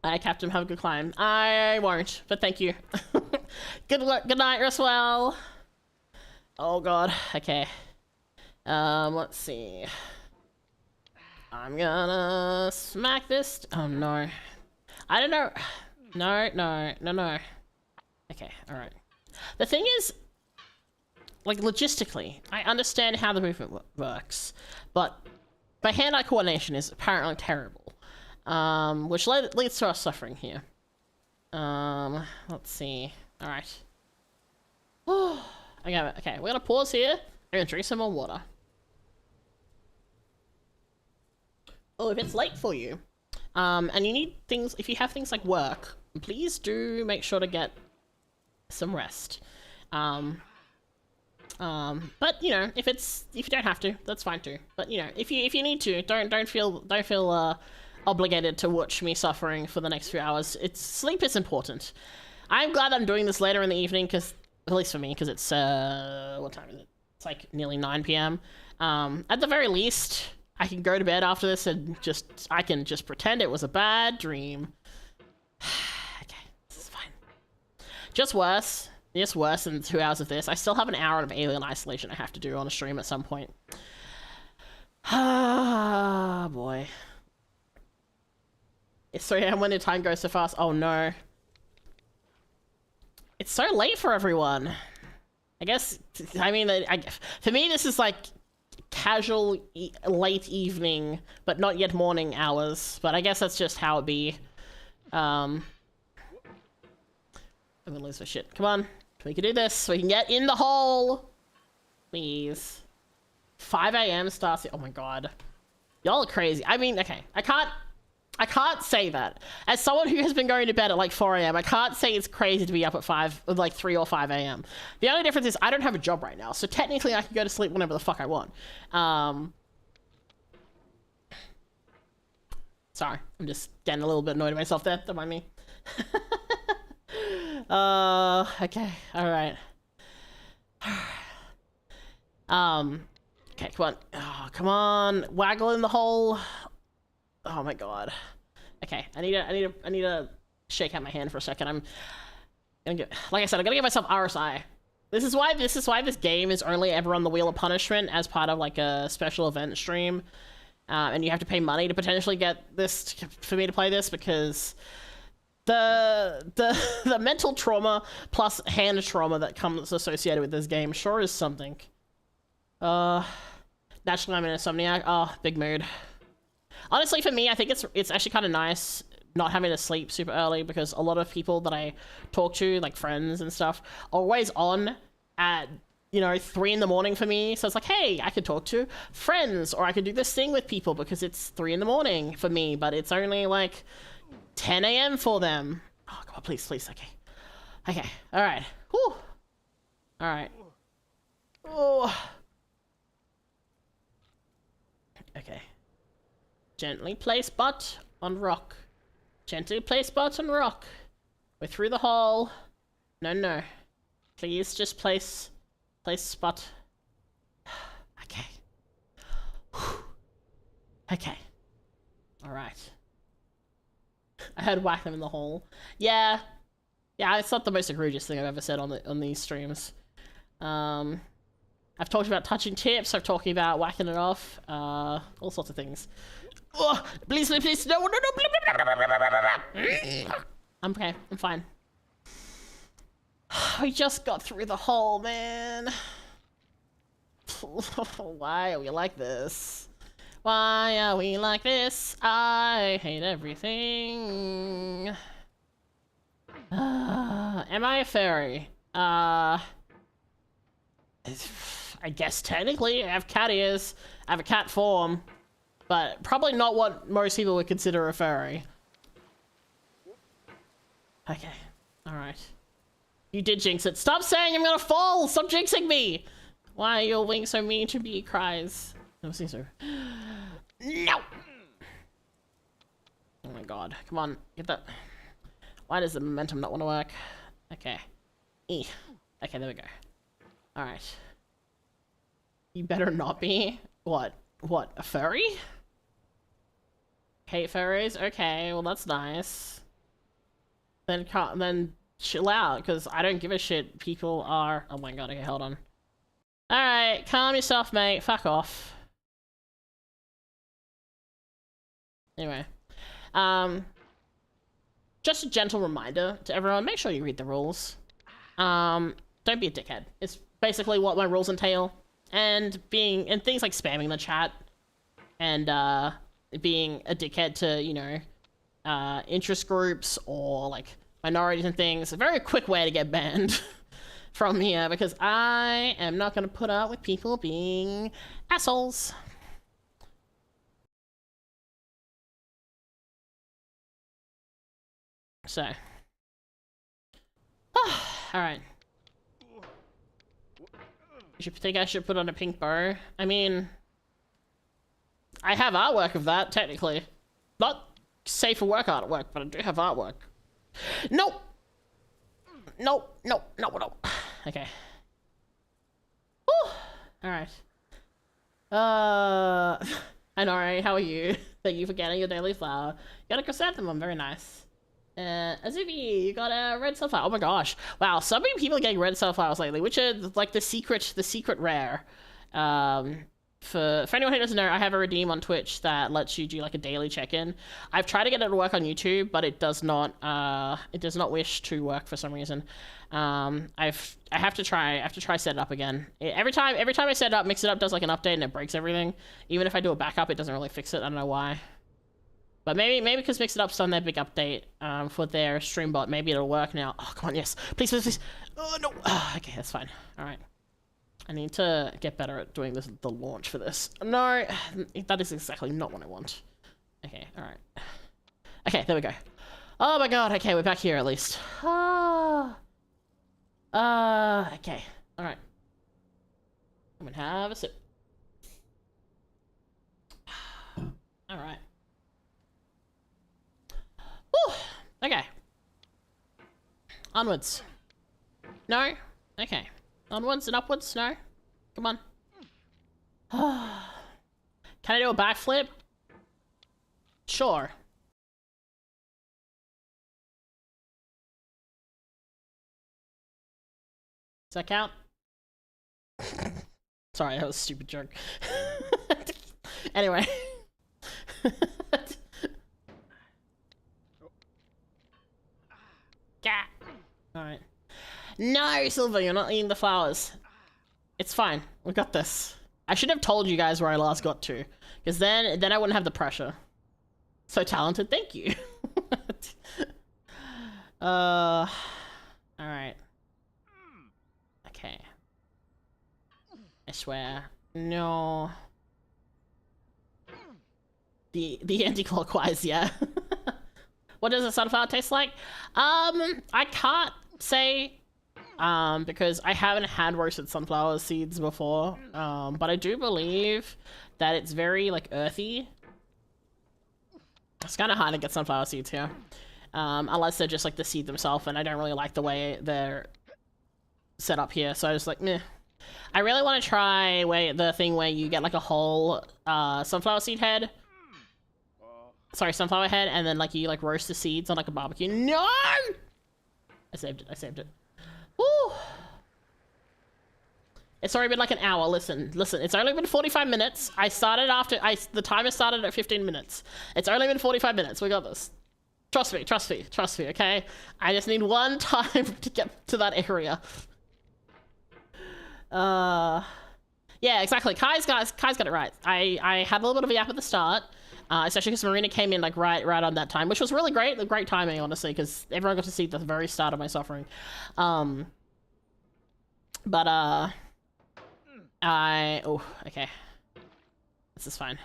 Speaker 1: Alright, Captain, have a good climb. I won't, but thank you. Good night, rest well. Oh God, okay. Let's see. I'm gonna smack this. Oh no. I don't know. No. Okay, alright. The thing is, like logistically, I understand how the movement works, but my hand-eye coordination is apparently terrible. Which leads to us suffering here. Let's see. Alright. Okay, we're gonna pause here. I'm gonna drink some more water. Oh, if it's late for you, and you need things, if you have things like work, please do make sure to get some rest. But you know, if you don't have to, that's fine too. But you know, if you need to, don't feel obligated to watch me suffering for the next few hours. Sleep is important. I'm glad I'm doing this later in the evening, because at least for me, because it's what time is it? It's like nearly 9 p.m. At the very least, I can go to bed after this and I can just pretend it was a bad dream. Okay, this is fine. Just worse than 2 hours of this. I still have an hour of Alien Isolation I have to do on a stream at some point. Ah, boy. It's 3 a.m. when the time goes so fast. Oh no. It's so late for everyone. I guess, I mean, for me, this is like casual late evening, but not yet morning hours. But I guess that's just how it be. I'm gonna lose my shit. Come on. We can do this. We can get in the hole. Please. 5 a.m. starts. Oh my god. Y'all are crazy. I mean, okay. I can't say that. As someone who has been going to bed at like 4 a.m., I can't say it's crazy to be up at like 3 or 5 a.m. The only difference is I don't have a job right now, so technically I can go to sleep whenever the fuck I want. Sorry, I'm just getting a little bit annoyed at myself there. Don't mind me. Okay, alright. Okay, come on. Oh, come on. Waggle in the hole. Oh my god. Okay, I need to shake out my hand for a second. I'm gonna get, like I said, I'm gonna give myself RSI. This is why this game is only ever on the Wheel of Punishment as part of like a special event stream. And you have to pay money to potentially get this for me to play this, because the mental trauma plus hand trauma that comes associated with this game sure is something. Naturally I'm an insomniac. Oh, big mood. Honestly, for me, I think it's actually kind of nice not having to sleep super early, because a lot of people that I talk to, like friends and stuff, are always on at, you know, 3 in the morning for me. So it's like, hey, I could talk to friends, or I could do this thing with people because it's 3 in the morning for me, but it's only like 10 a.m. for them. Oh, come on, please, please. Okay. Okay. All right. Whew. All right. Oh. Okay. Gently place butt on rock. Gently place butt on rock. We're through the hole. No, no. Please just place spot. Okay. Okay. Alright. I heard whack them in the hole. Yeah. Yeah, it's not the most egregious thing I've ever said on these streams. I've talked about touching tips, I've talked about whacking it off, all sorts of things. Oh, please, please, please, no, no, no. I'm okay, I'm fine. We just got through the hole, man. Why are we like this? Why are we like this? I hate everything. Am I a fairy? I guess technically I have cat ears, I have a cat form, but probably not what most people would consider a fairy. Okay, alright. You did jinx it. Stop saying I'm gonna fall! Stop jinxing me! Why are your wings so mean to me? Cries. No, so. No! Oh my god. Come on, get that. Why does the momentum not want to work? Okay. Okay, there we go. Alright. You better not be. What? What? A furry? Hate furries? Okay, well that's nice. Then chill out, because I don't give a shit. People are. Oh my god. Okay, hold on. All right, calm yourself, mate. Fuck off. Anyway, just a gentle reminder to everyone: make sure you read the rules. Don't be a dickhead. It's basically what my rules entail. And things like spamming the chat and being a dickhead to, you know, interest groups or like minorities and things. A very quick way to get banned from here, because I am not going to put up with people being assholes. So, all right. You think I should put on a pink bow? I mean, I have artwork of that, technically. Not safe for work artwork, but I do have artwork. Nope! Nope, nope, nope, nope. Okay. Whew. Alright. I know, right? How are you? Thank you for getting your daily flower. You got a chrysanthemum, very nice. Azubi, you got a red sunflower. Oh my gosh. Wow, so many people are getting red sunflowers lately, which are like the secret rare. for anyone who doesn't know, I have a redeem on Twitch that lets you do like a daily check-in. I've tried to get it to work on YouTube, but it does not wish to work for some reason. I have to try set it up again. Every time I set it up, Mix It Up does like an update and it breaks everything. Even if I do a backup, it doesn't really fix it. I don't know why. But maybe because Mix It Up's done their big update for their stream bot, maybe it'll work now. Oh, come on, yes. Please, please, please. Oh, no. Oh, okay, that's fine. All right. I need to get better at doing the launch for this. No, that is exactly not what I want. Okay, all right. Okay, there we go. Oh my god, okay, we're back here at least. Okay, all right. I'm gonna have a sip. All right. Whew, okay. Onwards. No? Okay. Onwards and upwards? No? Come on. Can I do a backflip? Sure. Does that count? Sorry, that was a stupid joke. Anyway. Alright. No, Silver, you're not eating the flowers. It's fine. We got this. I should have told you guys where I last got to, because then I wouldn't have the pressure. So talented, thank you. Alright. Okay. I swear. No. The anti-clockwise, yeah. What does a sunflower taste like? I can't say, because I haven't had roasted sunflower seeds before, but I do believe that it's very, like, earthy. It's kind of hard to get sunflower seeds here, unless they're just, like, the seed themselves, and I don't really like the way they're set up here, so I was like, meh. I really want to try the thing where you get, like, a whole, sunflower seed head. Sorry, sunflower head, and then, like, you, like, roast the seeds on, like, a barbecue. No! I saved it. Woo! It's already been, like, an hour. Listen, it's only been 45 minutes. I started the timer started at 15 minutes. It's only been 45 minutes. We got this. Trust me, okay? I just need one time to get to that area. Yeah, exactly. Kai's got it right. I had a little bit of a yap at the start. Especially because Marina came in like right on that time, which was really great. The great timing, honestly, because everyone got to see the very start of my suffering. Okay. This is fine.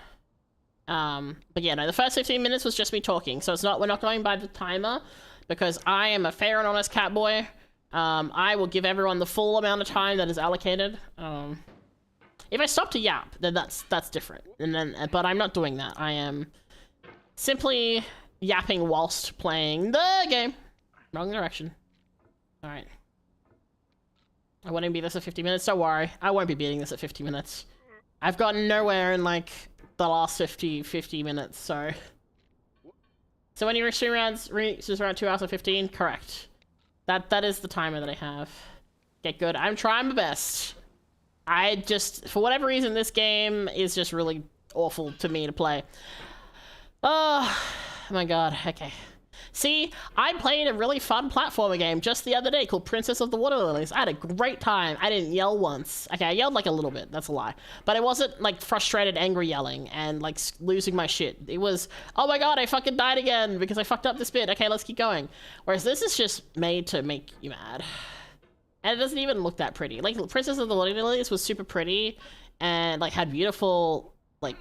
Speaker 1: But yeah, no, the first 15 minutes was just me talking, so we're not going by the timer, because I am a fair and honest cat boy. I will give everyone the full amount of time that is allocated. If I stop to yap, then that's different. But I'm not doing that. I am simply yapping whilst playing the game. Wrong direction. All right. I won't even beat this at 50 minutes. Don't worry. I won't be beating this at 50 minutes. I've gotten nowhere in like the last 50 minutes. So when your stream rounds reaches around 2 hours and 15, correct. That is the timer that I have. Get good. I'm trying my best. I just, for whatever reason, this game is just really awful to me to play. Oh my god, okay. See, I played a really fun platformer game just the other day called Princess of the Water Lilies. I had a great time. I didn't yell once. Okay, I yelled like a little bit, that's a lie. But it wasn't like frustrated, angry yelling and like losing my shit. It was, oh my god, I fucking died again because I fucked up this bit. Okay, let's keep going. Whereas this is just made to make you mad. And it doesn't even look that pretty. Like, Princess of the Water Lilies was super pretty and, like, had beautiful, like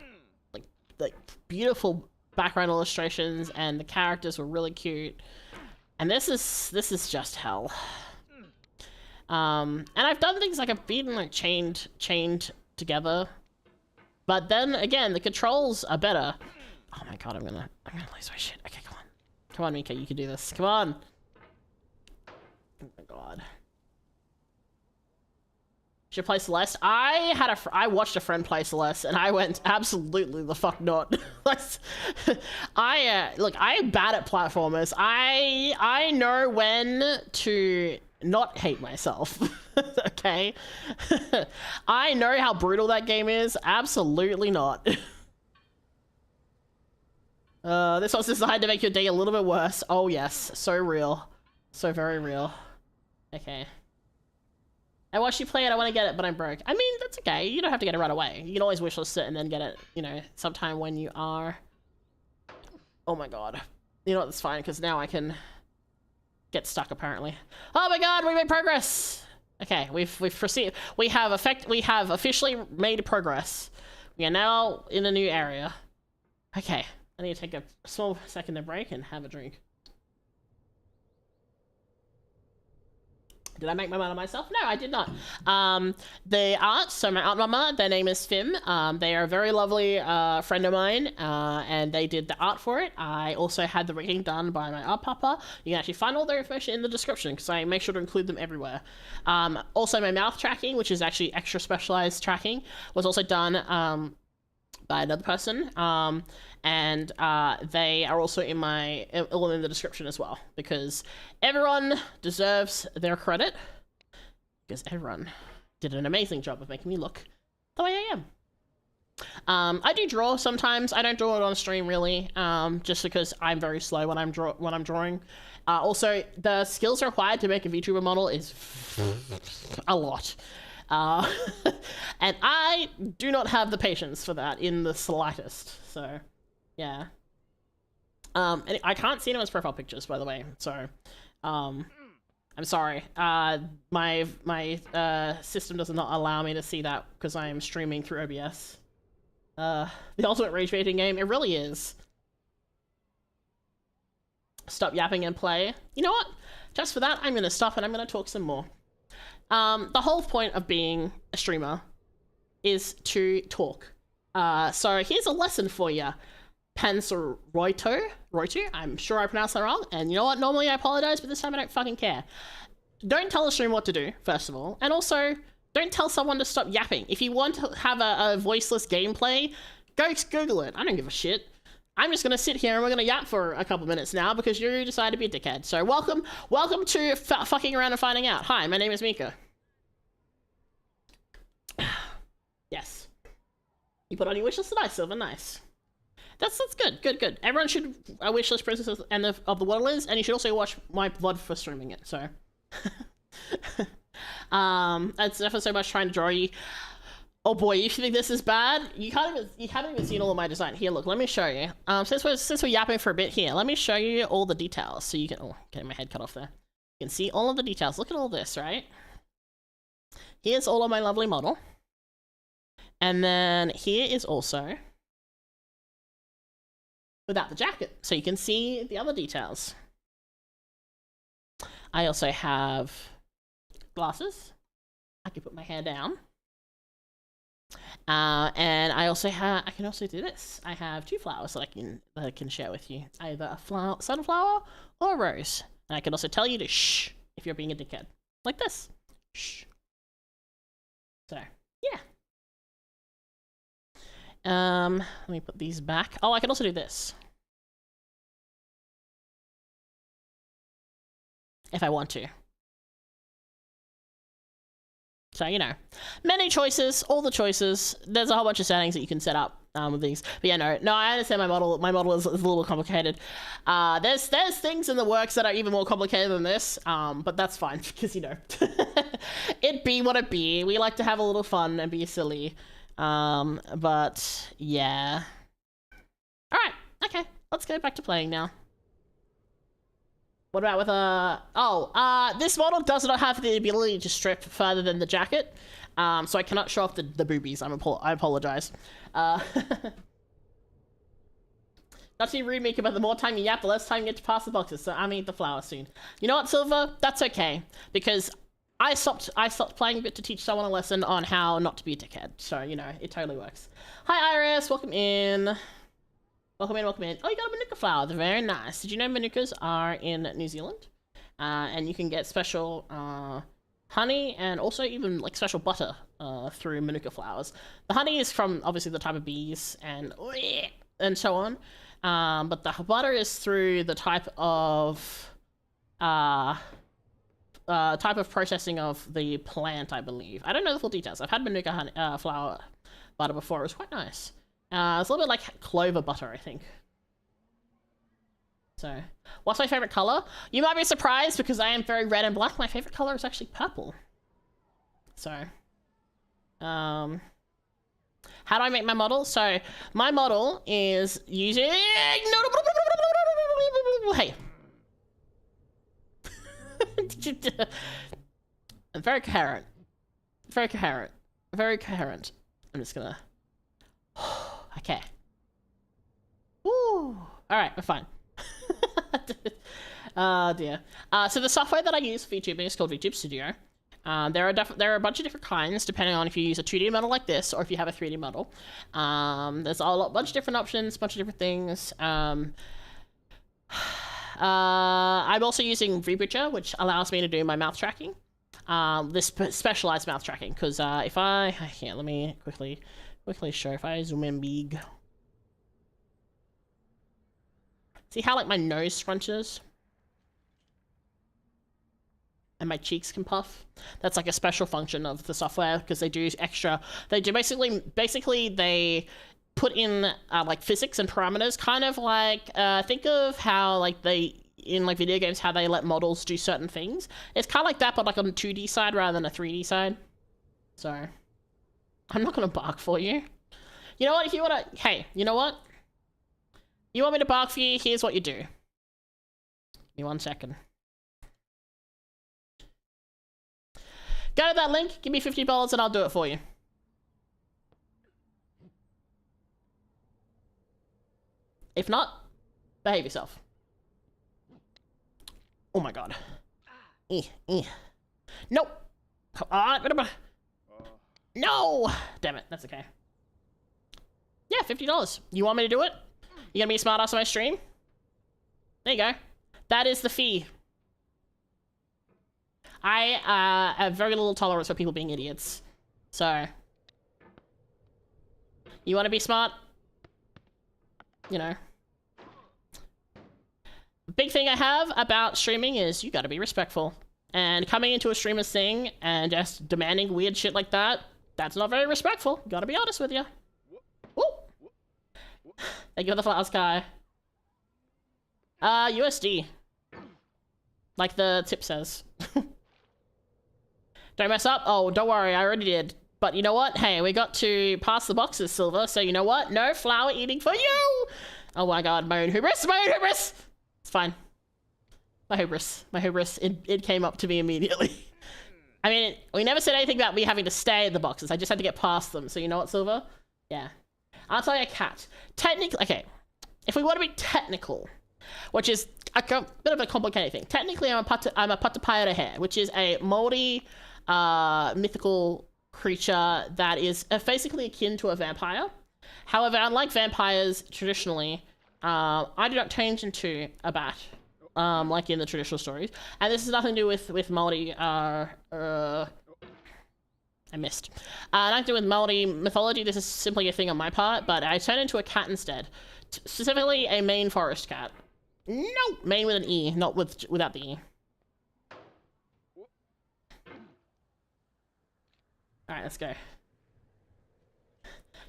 Speaker 1: beautiful background illustrations, and the characters were really cute. And this is just hell. And I've done things like I've been, like, chained together. But then, again, the controls are better. Oh my god, I'm gonna lose my shit. Okay, come on. Come on, Mika, you can do this. Come on. Oh my god. Should play Celeste. I watched a friend play Celeste, and I went, absolutely the fuck not. Look, I am bad at platformers. I know when to not hate myself. Okay? I know how brutal that game is. Absolutely not. This one's designed to make your day a little bit worse. Oh yes, so real. So very real. Okay. I watched you play it, I want to get it, but I'm broke. I mean, that's okay. You don't have to get it right away. You can always wishlist it and then get it, you know, sometime when you are... Oh my god. You know what, that's fine, because now I can get stuck, apparently. Oh my god, we made progress! Okay, we've proceeded. We have officially made progress. We are now in a new area. Okay, I need to take a small second to break and have a drink. Did I make my mind on myself? No, I did not. The art, so my art mama, their name is Fim. They are a very lovely friend of mine, and they did the art for it. I also had the reading done by my art papa. You can actually find all their information in the description, because I make sure to include them everywhere. Also, my mouth tracking, which is actually extra specialized tracking, was also done by another person. And they are also in the description as well, because everyone deserves their credit, because everyone did an amazing job of making me look the way I am. I do draw sometimes. I don't draw it on stream really, just because I'm very slow when I'm drawing. Also, the skills required to make a VTuber model is a lot. And I do not have the patience for that in the slightest, so... Yeah. And I can't see anyone's profile pictures, by the way, so, I'm sorry. My system does not allow me to see that because I am streaming through OBS. The ultimate rage baiting game, it really is. Stop yapping and play. You know what? Just for that, I'm gonna stop and I'm gonna talk some more. The whole point of being a streamer is to talk. So here's a lesson for you. Panzeroito, I'm sure I pronounced that wrong, and you know what, normally I apologize, but this time I don't fucking care. Don't tell a streamer what to do, first of all, and also, don't tell someone to stop yapping. If you want to have a voiceless gameplay, go Google it, I don't give a shit. I'm just gonna sit here and we're gonna yap for a couple minutes now, because you decided to be a dickhead. So welcome to fucking around and finding out. Hi, my name is Mika. Yes. You put on your wishlist tonight, Silver, nice. That's good. Everyone should wishlist Princess of the Waterlands, and you should also watch my VOD for streaming it, so. That's definitely so much trying to draw you. Oh boy, if you think this is bad, you haven't even seen all of my design. Here, look, let me show you. Since we're yapping for a bit here, let me show you all the details, so you can, oh, getting my head cut off there. You can see all of the details. Look at all this, right? Here's all of my lovely model. And then here is also without the jacket, so you can see the other details. I also have glasses. I can put my hair down. And I can also do this. I have two flowers that I can share with you. Either a sunflower or a rose. And I can also tell you to shh if you're being a dickhead. Like this. Shh. So, yeah. Let me put these back. Oh, I can also do this. If I want to. So, you know, many choices, all the choices. There's a whole bunch of settings that you can set up with these. But yeah, no, I understand my model is a little complicated. There's things in the works that are even more complicated than this, but that's fine, because, you know, it be what it be. We like to have a little fun and be silly. But, yeah. Alright, okay, let's go back to playing now. What about with this model does not have the ability to strip further than the jacket, so I cannot show off the boobies. I apologize. Not to be rude, Mika, but the more time you yap, the less time you get to pass the boxes, so I'm gonna eat the flower soon. You know what, Silver? That's okay, because I stopped playing a bit to teach someone a lesson on how not to be a dickhead, so, you know, it totally works. Hi, Iris, welcome in. Welcome in. Oh, you got a Manuka flower. They're very nice. Did you know Manukas are in New Zealand? And you can get special honey and also even like special butter through Manuka flowers. The honey is from obviously the type of bees and so on. But the butter is through the type of type of processing of the plant, I believe. I don't know the full details. I've had Manuka honey, flower butter before. It was quite nice. It's a little bit like clover butter, I think. So, what's my favorite color? You might be surprised because I am very red and black. My favorite color is actually purple. So, how do I make my model? So, my model is using... Hey. I'm very coherent. Very coherent. Very coherent. I'm just gonna... Okay. Woo. Alright, we're fine. Oh dear. So the software that I use for VTubing is called VTube Studio. There are a bunch of different kinds depending on if you use a 2D model like this or if you have a 3D model. There's a bunch of different options, a bunch of different things. I'm also using VButcher, which allows me to do my mouth tracking. This specialized mouth tracking, because if I can't, let me quickly show. If I zoom in big, see how like my nose scrunches and my cheeks can puff? That's like a special function of the software because they do extra. They do basically they put in like physics and parameters, kind of like think of how like they in like video games how they let models do certain things. It's kind of like that, but like on the 2D side rather than a 3D side. So I'm not gonna bark for you. You know what? If you wanna, hey, you know what? You want me to bark for you? Here's what you do. Give me 1 second. Go to that link, give me $50 and I'll do it for you. If not, behave yourself. Oh my god. Nope. No! Damn it, that's okay. Yeah, $50. You want me to do it? You gonna be a smart ass on my stream? There you go. That is the fee. I have very little tolerance for people being idiots. So, you want to be smart? You know. Big thing I have about streaming is you gotta be respectful. And coming into a streamer's thing and just demanding weird shit like that, that's not very respectful. Gotta be honest with you. Woo! Thank you for the flowers, Kai. USD. Like the tip says. Don't mess up? Oh, don't worry, I already did. But you know what? Hey, we got to pass the boxes, Silver, so you know what? No flower eating for you! Oh my god, my own hubris, my own hubris! It's fine. My hubris, it came up to me immediately. I mean, we never said anything about me having to stay in the boxes, I just had to get past them, so you know what, Silver? Yeah. I'll tell you a cat. Technically, okay, if we want to be technical, which is a bit of a complicated thing. Technically, I'm a Patapayara hare, which is a moldy, mythical creature that is basically akin to a vampire. However, unlike vampires traditionally, I do not change into a bat, like in the traditional stories. And this has nothing to do with moldy, I missed. Nothing to do with moldy mythology. This is simply a thing on my part, but I turn into a cat instead. Specifically, a Maine forest cat. No, Maine with an E, not without the E. Alright, let's go.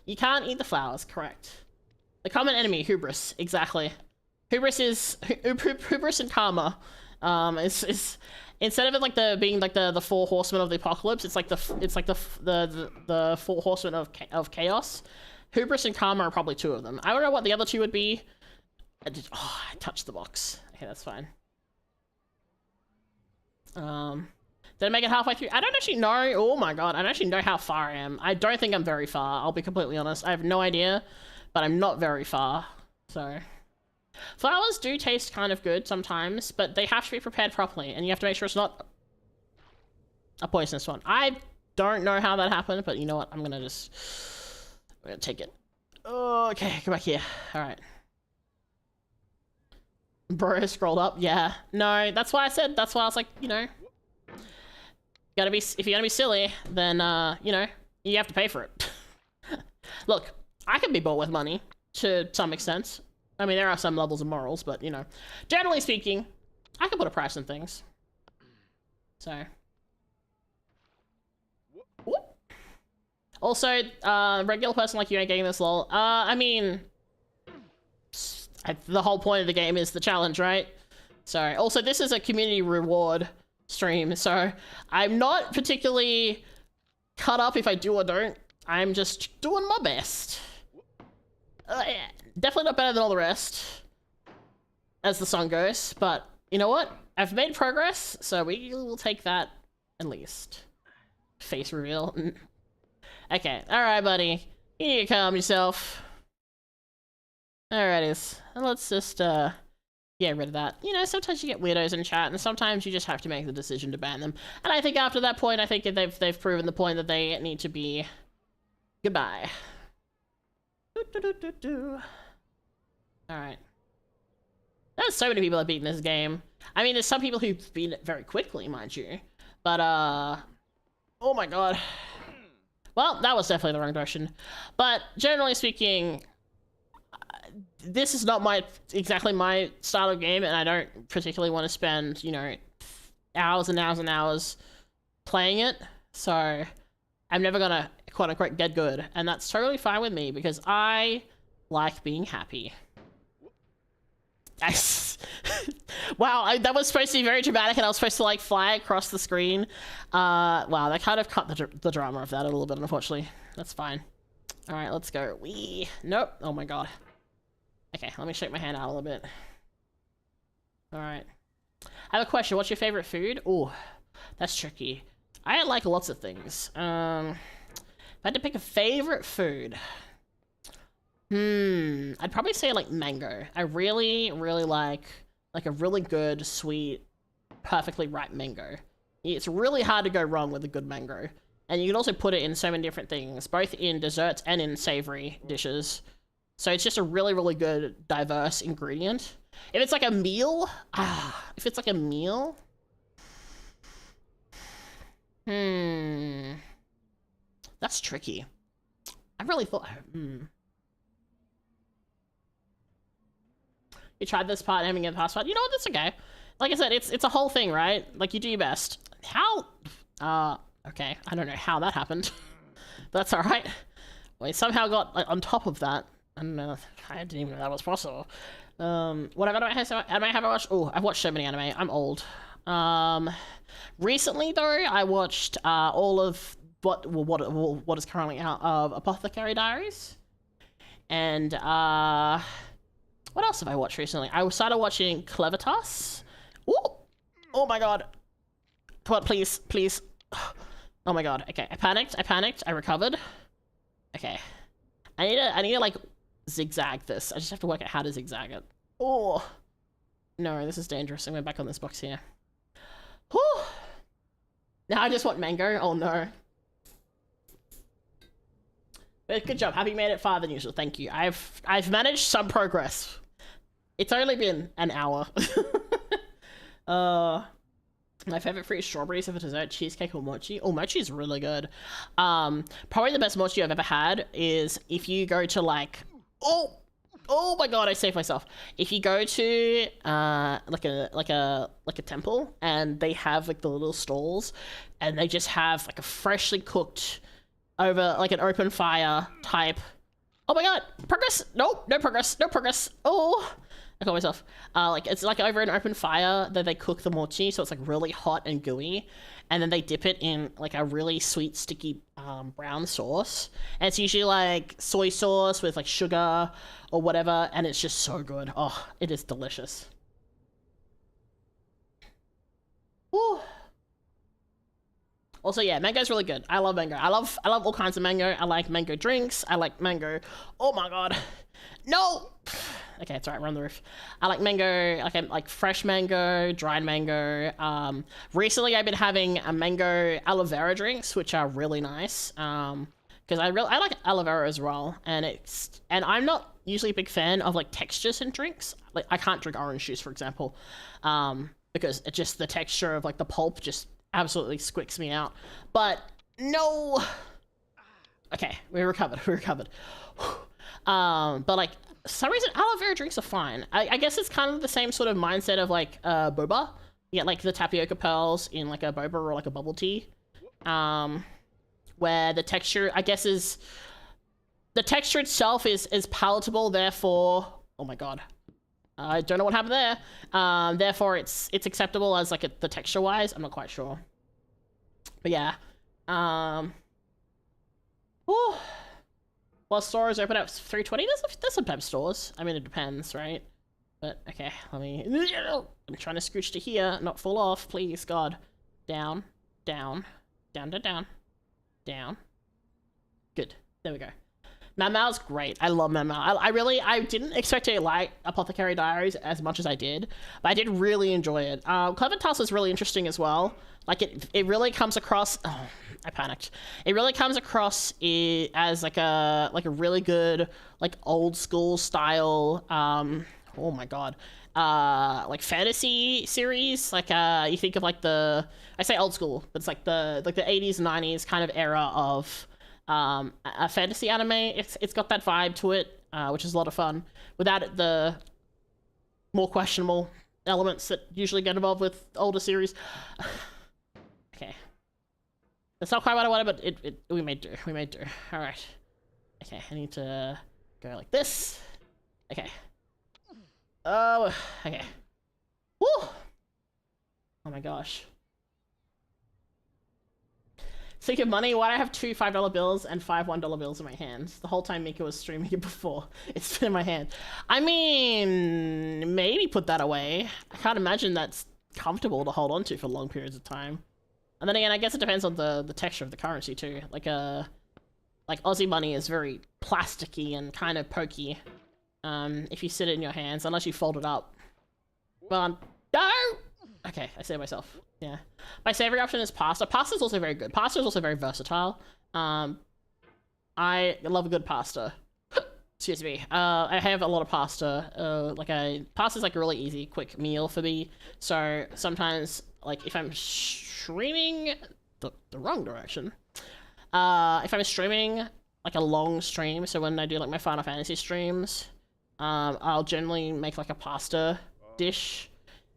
Speaker 1: You can't eat the flowers, correct. The common enemy, hubris, exactly. Hubris is hubris and karma. It's instead of it like being like the 4 horsemen of the apocalypse, it's like the 4 horsemen of chaos. Hubris and karma are probably 2 of them. I don't know what the other 2 would be. I touched the box. Okay, that's fine. Did I make it halfway through? I don't actually know. Oh my god, I don't actually know how far I am. I don't think I'm very far. I'll be completely honest. I have no idea, but I'm not very far. So, flowers do taste kind of good sometimes, but they have to be prepared properly, and you have to make sure it's not a poisonous one. I don't know how that happened, but you know what? I'm gonna take it. Okay, come back here. All right. Bro scrolled up. Yeah. No, that's why I said. That's why I was like, you know. If you're gonna be silly, then, you know, you have to pay for it. Look, I can be bought with money, to some extent. I mean, there are some levels of morals, but, you know. Generally speaking, I can put a price on things. So. Whoop. Also, regular person like you ain't getting this, lol. I mean, the whole point of the game is the challenge, right? So, also, this is a community reward stream, so I'm not particularly cut up if I do or don't. I'm just doing my best. Yeah, definitely not better than all the rest, as the song goes, but you know what? I've made progress, so we will take that at least. Face reveal. Okay, alright, buddy. You need to calm yourself. Alrighties. Let's just, get rid of that. You know, sometimes you get weirdos in chat, and sometimes you just have to make the decision to ban them. And I think after that point, I think they've proven the point that they need to be... Goodbye. Alright. There's so many people that have beaten this game. I mean, there's some people who've beaten it very quickly, mind you. But, oh my god. Well, that was definitely the wrong direction. But, generally speaking, this is not exactly my style of game, and I don't particularly want to spend, you know, hours and hours and hours playing it. So, I'm never gonna, quote-unquote, get good. And that's totally fine with me, because I like being happy. Wow, that was supposed to be very dramatic, and I was supposed to, like, fly across the screen. Wow, that kind of cut the drama of that a little bit, unfortunately. That's fine. Alright, let's go. Nope. Oh my god. Okay, let me shake my hand out a little bit. Alright. I have a question. What's your favorite food? Ooh, that's tricky. I like lots of things. If I had to pick a favorite food... I'd probably say, like, mango. I really, really like a really good, sweet, perfectly ripe mango. It's really hard to go wrong with a good mango. And you can also put it in so many different things, both in desserts and in savory dishes. So it's just a really, really good, diverse ingredient. If it's like a meal, that's tricky. I really thought, You tried this part, having a past part. You know what? That's okay. Like I said, it's a whole thing, right? Like, you do your best. How? Okay. I don't know how that happened. But that's alright. We somehow got, like, on top of that. And, I didn't even know that was possible. What anime have I watched? Oh, I've watched so many anime. I'm old. Recently, though, I watched, all of what is currently out of Apothecary Diaries. And, what else have I watched recently? I started watching Clevitas. Ooh! Oh my god. What, please, please. Oh my god. Okay, I panicked, I recovered. Okay. I need to, like, zigzag this. I just have to work out how to zigzag it. Oh! No, this is dangerous. I'm going back on this box here. Whew! Now I just want mango. Oh no. But good job. Have you made it farther than usual? Thank you. I've managed some progress. It's only been an hour. My favorite fruit is strawberries for dessert, cheesecake or mochi. Oh, mochi is really good. Probably the best mochi I've ever had is if you go to, like, oh my god, I saved myself. If you go to like a temple and they have, like, the little stalls and they just have, like, a freshly cooked over, like, an open fire type. Oh my god, progress. No progress. Oh, I caught myself. Like, it's like over an open fire that they cook the mochi, so it's, like, really hot and gooey, and then they dip it in, like, a really sweet, sticky brown sauce, and it's usually, like, soy sauce with, like, sugar or whatever, and it's just so good. Oh, it is delicious. Woo. Also, yeah, mango's really good. I love mango. I love all kinds of mango. I like mango drinks. I like mango. Oh my god. No! Okay, it's alright, we're on the roof. I like mango, like fresh mango, dried mango. Recently I've been having a mango aloe vera drinks, which are really nice. Because I like aloe vera as well, and I'm not usually a big fan of, like, textures in drinks. Like, I can't drink orange juice, for example, because it just, the texture of, like, the pulp just absolutely squicks me out. But no. Okay, we recovered. But, like, for some reason aloe vera drinks are fine. I guess it's kind of the same sort of mindset of, like, boba, You get like the tapioca pearls in like a boba or like a bubble tea, where the texture, I guess, is the texture itself is palatable. Therefore, oh my god, I don't know what happened there. Therefore, it's acceptable as like the texture wise. I'm not quite sure, but yeah. Whew. Well, stores open at 3:20. There's sometimes stores. I mean, it depends, right? But okay, I'm trying to scooch to here, not fall off, please, God. Down, down, down, down, down, down. Good. There we go. Mao's great. I love Mao. I didn't expect to like Apothecary Diaries as much as I did, but I did really enjoy it. Clever Task was really interesting as well. Like it really comes across. Oh, I panicked. It really comes across as like a really good like old school style. Oh my god. Like fantasy series. Like you think of like I say old school, but it's like the 80s 90s kind of era of a fantasy anime. It's got that vibe to it, which is a lot of fun, without the more questionable elements that usually get involved with older series. Okay, that's not quite what I wanted, but we made do. All right. Okay, I need to go like this. Okay. Oh, okay. Woo! Oh my gosh. Speaking of money, why do I have 2 $5 bills and 5 $1 bills in my hands? The whole time Mika was streaming it before. It's been in my hand. I mean, maybe put that away. I can't imagine that's comfortable to hold on to for long periods of time. And then again, I guess it depends on the texture of the currency too. Like Aussie money is very plasticky and kind of pokey. If you sit it in your hands, unless you fold it up. But no! Okay, I saved myself. Yeah. My favorite option is pasta. Pasta is also very good. Pasta is also very versatile. I love a good pasta. Excuse me. I have a lot of pasta. Pasta's like a really easy, quick meal for me. So sometimes, like, if I'm streaming the wrong direction, if I'm streaming like a long stream, so when I do like my Final Fantasy streams, I'll generally make like a pasta dish.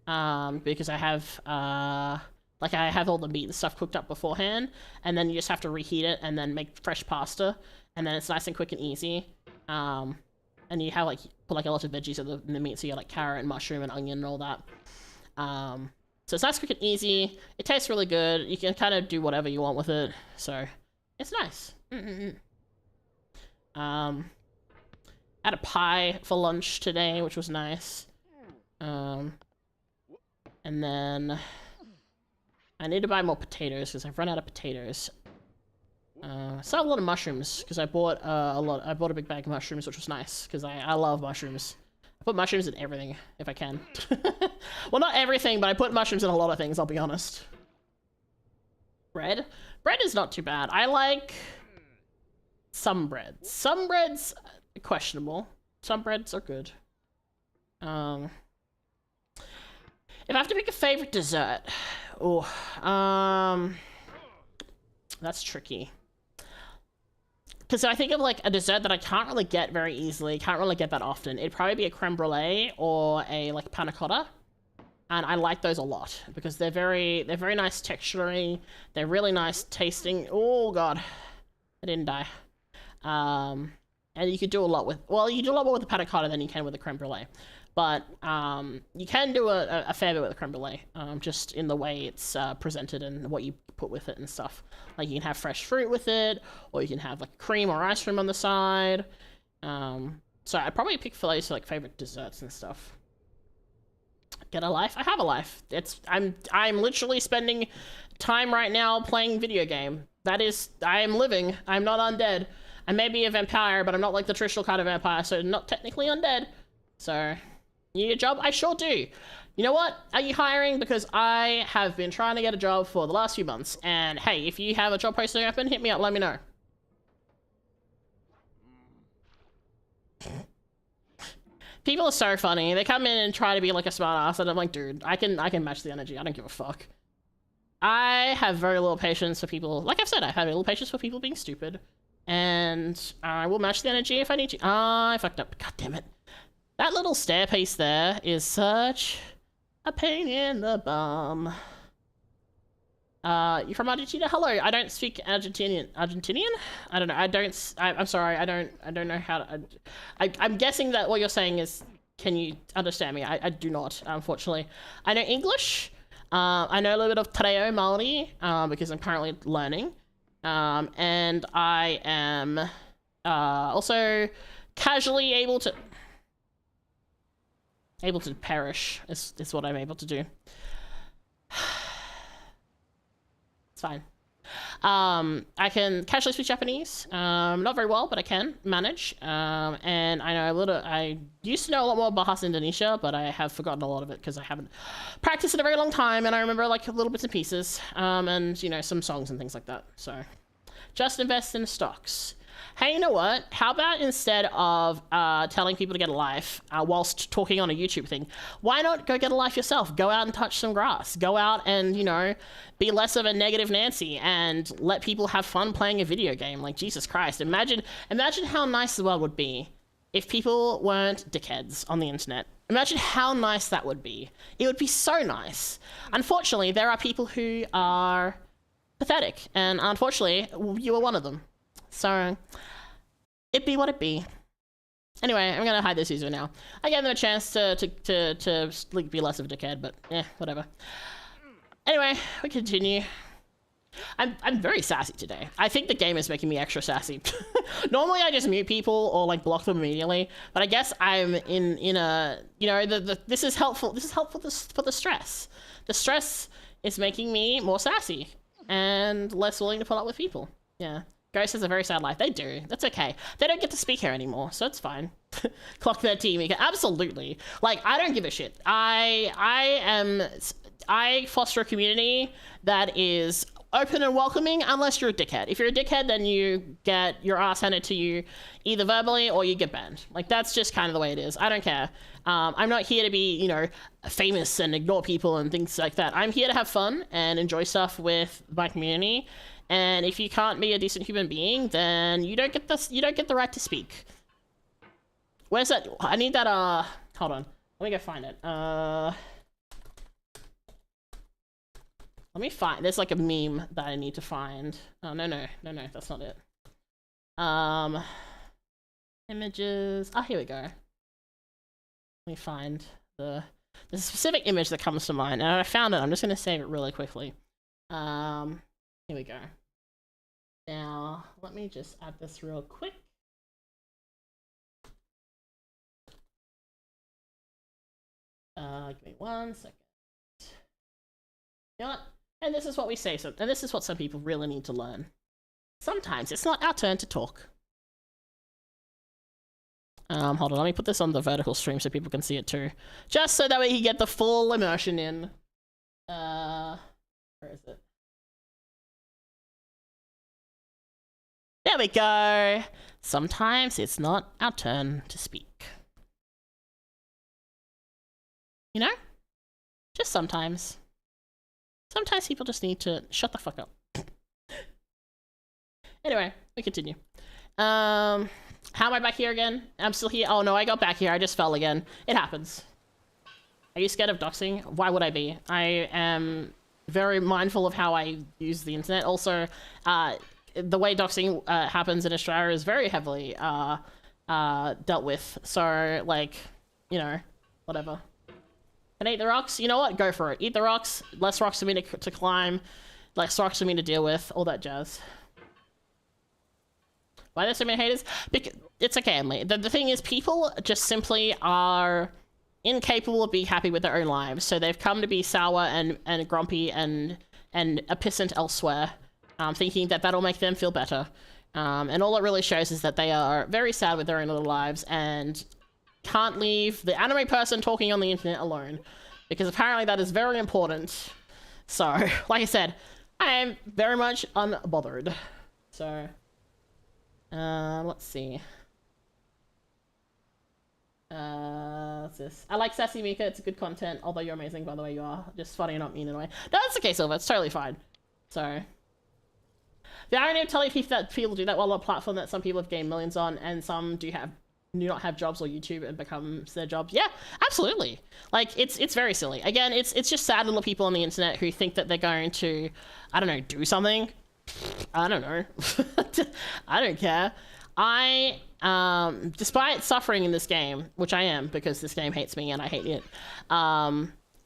Speaker 1: Because I have all the meat and stuff cooked up beforehand, and then you just have to reheat it and then make fresh pasta, and then it's nice and quick and easy. And you have put like a lot of veggies in the meat, so you have like carrot and mushroom and onion and all that. So it's nice, quick and easy. It tastes really good. You can kind of do whatever you want with it, so it's nice. I had a pie for lunch today, which was nice. And then I need to buy more potatoes because I've run out of potatoes. I still have a lot of mushrooms because I bought I bought a big bag of mushrooms, which was nice because I love mushrooms. I put mushrooms in everything if I can. Well, not everything, but I put mushrooms in a lot of things, I'll be honest. Bread is not too bad. I like some breads. Some breads are questionable. Some breads are good. If I have to pick a favorite dessert, that's tricky. Because I think of like a dessert that I can't really get very easily, can't really get that often. It'd probably be a creme brulee or a like panna cotta, and I like those a lot because they're very nice texturing. They're really nice tasting. Oh god, I didn't die. And you could do a lot with. Well, you do a lot more with the panna cotta than you can with the creme brulee. But you can do a fair bit with the creme brulee, just in the way it's presented and what you put with it and stuff. Like you can have fresh fruit with it, or you can have like cream or ice cream on the side. So I'd probably pick fillets for like favorite desserts and stuff. Get a life? I have a life. I'm literally spending time right now playing video game. I am living. I'm not undead. I may be a vampire, but I'm not like the traditional kind of vampire, so not technically undead. So. You need a job? I sure do. You know what? Are you hiring? Because I have been trying to get a job for the last few months. And hey, if you have a job posting open, hit me up, let me know. People are so funny. They come in and try to be like a smart ass, and I'm like, dude, I can match the energy. I don't give a fuck. I have very little patience for people. Like I've said, I've had little patience for people being stupid. And I will match the energy if I need to. I fucked up. God damn it. That little stairpiece there is such A pain in the bum. You from Argentina? Hello, I don't speak Argentinian. Argentinian? I don't know. I'm sorry. I don't know how to. I'm guessing that what you're saying is, can you understand me? I do not, unfortunately. I know English. I know a little bit of Tareo Maori, because I'm currently learning. And I am, also casually able to perish is what I'm able to do. It's fine. I can casually speak Japanese. Not very well, but I can manage. And I know a little. I used to know a lot more Bahasa Indonesia, but I have forgotten a lot of it because I haven't practiced in a very long time. And I remember like little bits and pieces, and you know, some songs and things like that. So, just invest in stocks. Hey, you know what? How about instead of telling people to get a life whilst talking on a YouTube thing, why not go get a life yourself? Go out and touch some grass. Go out and, you know, be less of a negative Nancy and let people have fun playing a video game. Like, Jesus Christ. Imagine how nice the world would be if people weren't dickheads on the internet. Imagine how nice that would be. It would be so nice. Unfortunately, there are people who are pathetic, and unfortunately, you are one of them. So, it be what it be. Anyway, I'm gonna hide this user now. I gave them a chance to like, be less of a dickhead, but whatever. Anyway, we continue. I'm very sassy today. I think the game is making me extra sassy. Normally I just mute people or like block them immediately, but I guess I'm in a, you know, this is helpful. This is helpful for the stress. The stress is making me more sassy and less willing to put up with people. Yeah. Ghost has a very sad life. They do. That's okay. They don't get to speak here anymore, so it's fine. Clock 13, Mika. Absolutely. Like, I don't give a shit. I foster a community that is open and welcoming unless you're a dickhead. If you're a dickhead, then you get your ass handed to you either verbally or you get banned. Like, that's just kind of the way it is. I don't care. I'm not here to be, you know, famous and ignore people and things like that. I'm here to have fun and enjoy stuff with my community. And if you can't be a decent human being, then you don't get this. You don't get the right to speak. Where's that? I need that. Hold on. Let me go find it. Let me find. There's like a meme that I need to find. Oh no, that's not it. Images. Oh, here we go. Let me find the specific image that comes to mind. And I found it. I'm just gonna save it really quickly. Here we go. Now, let me just add this real quick. Give me 1 second. You know what? And this is what we say, and this is what some people really need to learn. Sometimes it's not our turn to talk. Hold on, let me put this on the vertical stream so people can see it too. Just so that we can get the full immersion in. Where is it? There we go. Sometimes it's not our turn to speak. You know? Just sometimes. Sometimes people just need to shut the fuck up. Anyway, we continue. How am I back here again? I'm still here. Oh no, I got back here. I just fell again. It happens. Are you scared of doxing? Why would I be? I am very mindful of how I use the internet. Also, the way doxing happens in Australia is very heavily dealt with. So, like, you know, whatever. Can I eat the rocks? You know what? Go for it. Eat the rocks. Less rocks for me to climb. Less rocks for me to deal with. All that jazz. Why are there so many haters? Because it's okay, Emily. The thing is, people just simply are incapable of being happy with their own lives. So they've come to be sour and grumpy and epissant elsewhere. Thinking that that'll make them feel better. And all it really shows is that they are very sad with their own little lives and can't leave the anime person talking on the internet alone. Because apparently that is very important. So, like I said, I am very much unbothered. So, let's see. What's this? I like Sassy Mika, it's good content, although you're amazing, by the way you are. Just funny and not mean in a way. No, that's okay, Silver, it's totally fine. So, the irony of telling people that people do that while on a platform that some people have gained millions on, and some do have do not have jobs or YouTube and becomes their jobs. Yeah, absolutely. Like it's very silly. Again, it's just sad little people on the internet who think that they're going to, I don't know, do something. I don't know. I don't care. I despite suffering in this game, which I am because this game hates me and I hate it,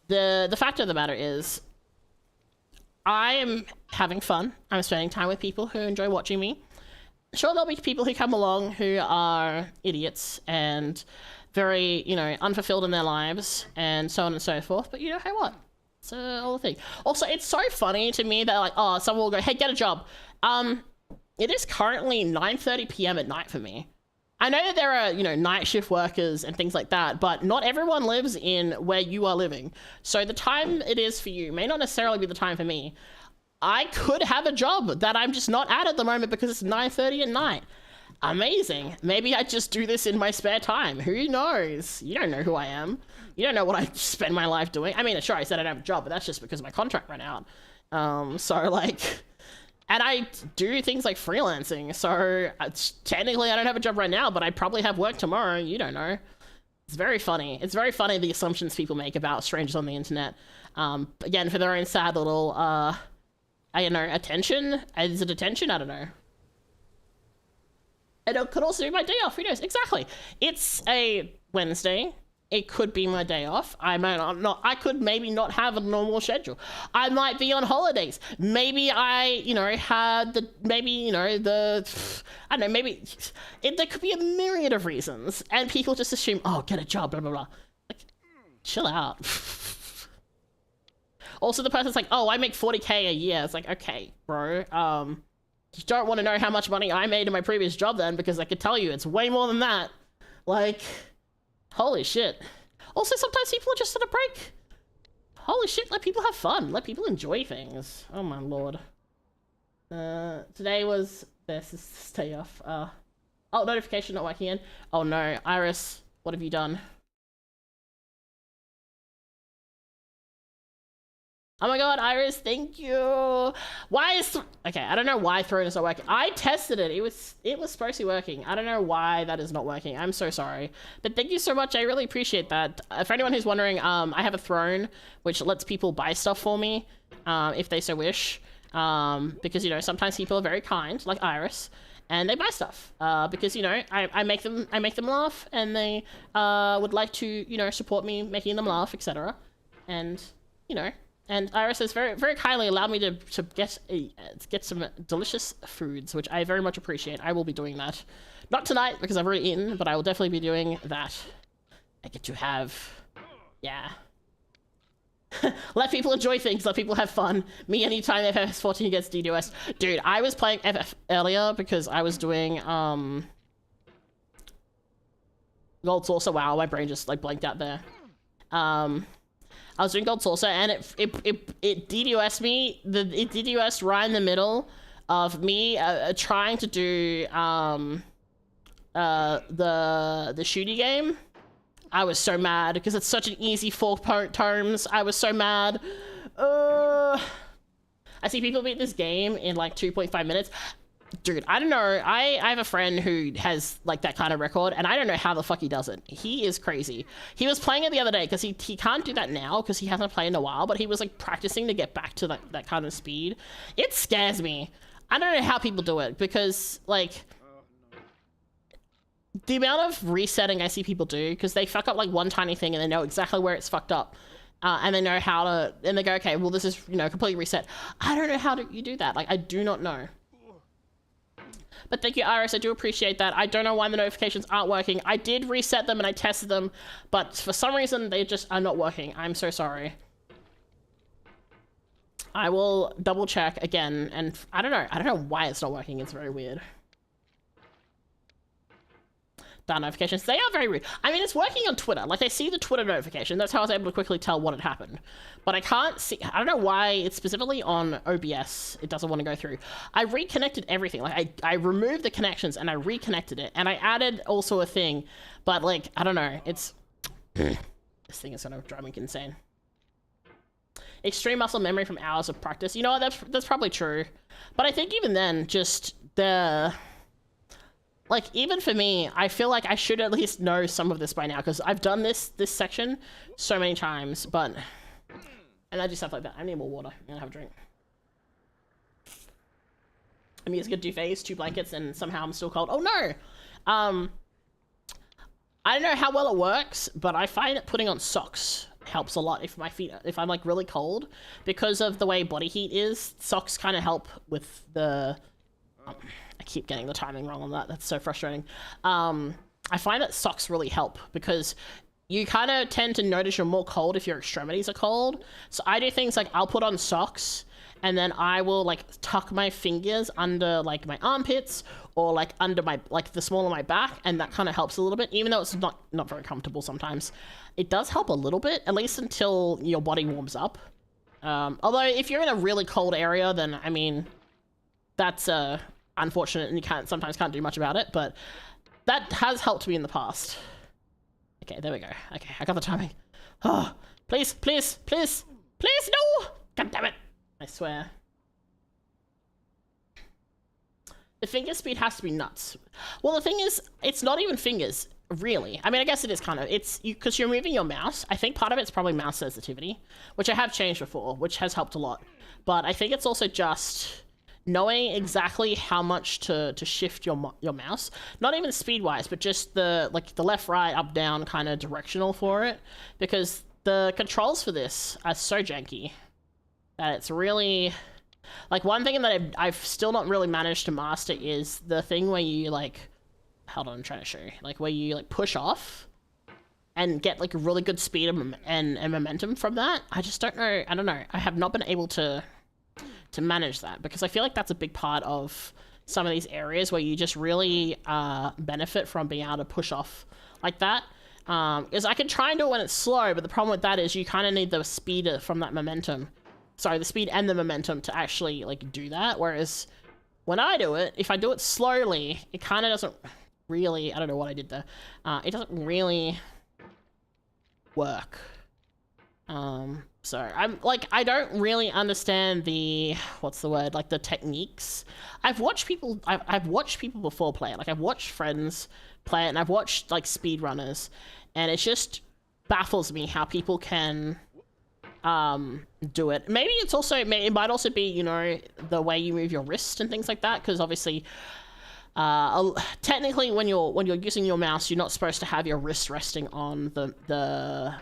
Speaker 1: the fact of the matter is I am having fun. I'm spending time with people who enjoy watching me. Sure, there'll be people who come along who are idiots and very, you know, unfulfilled in their lives and so on and so forth. But you know, hey, what? It's a whole thing. Also, it's so funny to me that like, oh, someone will go, hey, get a job. It is currently 9:30 p.m. at night for me. I know that there are, you know, night shift workers and things like that, but not everyone lives in where you are living. So the time it is for you may not necessarily be the time for me. I could have a job that I'm just not at the moment because it's 9:30 at night. Amazing. Maybe I just do this in my spare time. Who knows? You don't know who I am. You don't know what I spend my life doing. I mean, sure, I said I don't have a job, but that's just because my contract ran out. So like, and I do things like freelancing. So technically I don't have a job right now, but I probably have work tomorrow. You don't know. It's very funny. It's very funny the assumptions people make about strangers on the internet. Again, for their own sad little, I don't know, attention? Is it attention? I don't know. And it could also be my day off. Who knows? Exactly. It's a Wednesday. It could be my day off. I might not. I could maybe not have a normal schedule. I might be on holidays. Maybe I, you know, had the, maybe, you know, the, I don't know, maybe, there could be a myriad of reasons. And people just assume, oh, get a job, blah, blah, blah. Like, chill out. Also, the person's like, oh, I make 40K a year. It's like, okay, bro. You don't want to know how much money I made in my previous job then, because I could tell you it's way more than that. Like, holy shit. Also, sometimes people are just on a break. Holy shit, let people have fun. Let people enjoy things. Oh my lord. Today was, this is day off. Oh, notification not working in. Oh no, Iris, what have you done? Oh my god, Iris, thank you. Why is... Okay, I don't know why Throne is not working. I tested it. It was supposed to be working. I don't know why that is not working. I'm so sorry. But thank you so much. I really appreciate that. For anyone who's wondering, I have a Throne, which lets people buy stuff for me, if they so wish. Because, you know, sometimes people are very kind, like Iris, and they buy stuff. Because, you know, I make them laugh, and they would like to, you know, support me making them laugh, etc. And, you know... And Iris has very, very kindly allowed me to get some delicious foods, which I very much appreciate. I will be doing that. Not tonight, because I've already eaten, but I will definitely be doing that. I get to have... Yeah. Let people enjoy things, let people have fun. Me, anytime FF14 gets DDoS. Dude, I was playing FF earlier because I was doing, Gold Saucer. Wow, my brain just, like, blanked out there. I was doing Gold Saucer, and it DDoS'd me. It DDoS'd right in the middle of me trying to do the shooty game. I was so mad because it's such an easy 4 terms. I was so mad. I see people beat this game in like 2.5 minutes. Dude, I don't know. I have a friend who has like that kind of record, and I don't know how the fuck he does it. He is crazy. He was playing it the other day because he can't do that now because he hasn't played in a while, but he was like practicing to get back to that kind of speed. It scares me. I don't know how people do it because like the amount of resetting I see people do, because they fuck up like one tiny thing and they know exactly where it's fucked up. And they know how to, and they go, okay, well this is, you know, completely reset. I don't know how you do that. Like, I do not know. But thank you, Iris. I do appreciate that. I don't know why the notifications aren't working. I did reset them and I tested them, but for some reason they just are not working. I'm so sorry. I will double check again, and I don't know. I don't know why it's not working. It's very weird. Darn notifications. They are very rude. I mean, it's working on Twitter. Like, I see the Twitter notification. That's how I was able to quickly tell what had happened. But I can't see... I don't know why it's specifically on OBS. It doesn't want to go through. I reconnected everything. Like, I removed the connections and I reconnected it. And I added also a thing. But, like, I don't know. It's... This thing is going to drive me insane. Extreme muscle memory from hours of practice. You know what? That's probably true. But I think even then, just the... like, even for me, I feel like I should at least know some of this by now, because I've done this section so many times, but... And I do stuff like that. I need more water. I'm gonna have a drink. I'm using a duvet, 2 blankets, and somehow I'm still cold. Oh no! I don't know how well it works, but I find that putting on socks helps a lot if I'm like really cold. Because of the way body heat is, socks kind of help with the... I keep getting the timing wrong on that. That's so frustrating. I find that socks really help because you kind of tend to notice you're more cold if your extremities are cold. So I do things like I'll put on socks and then I will like tuck my fingers under like my armpits or like under my, like the small of my back, and that kind of helps a little bit, even though it's not very comfortable sometimes. It does help a little bit, at least until your body warms up. Although if you're in a really cold area, then I mean, that's unfortunate and you sometimes can't do much about it, but that has helped me in the past. Okay, there we go. Okay, I got the timing. Oh, please, please, please, please, no! God damn it. I swear. The finger speed has to be nuts. Well, the thing is, it's not even fingers, really. I mean, I guess it is kind of. It's because you're moving your mouse. I think part of it's probably mouse sensitivity, which I have changed before, which has helped a lot. But I think it's also just knowing exactly how much to shift your mouse. Not even speed-wise, but just the left, right, up, down kind of directional for it. Because the controls for this are so janky that it's really... Like, one thing that I've still not really managed to master is the thing where you, like... Hold on, I'm trying to show you. Like, where you, like, push off and get, like, a really good speed and momentum from that. I just don't know. I don't know. I have not been able to manage that, because I feel like that's a big part of some of these areas where you just really benefit from being able to push off like that. Because I can try and do it when it's slow, but the problem with that is you kind of need the speed from that momentum. Sorry, the speed and the momentum to actually, like, do that. Whereas when I do it, if I do it slowly, it kind of doesn't really... I don't know what I did there. It doesn't really work. So I'm like, I don't really understand the, what's the word, like the techniques. I've watched people before play it. Like, I've watched friends play it, and I've watched like speedrunners, and it just baffles me how people can do it. Maybe it's also, it might also be, you know, the way you move your wrist and things like that, because obviously technically when you're using your mouse, you're not supposed to have your wrist resting on the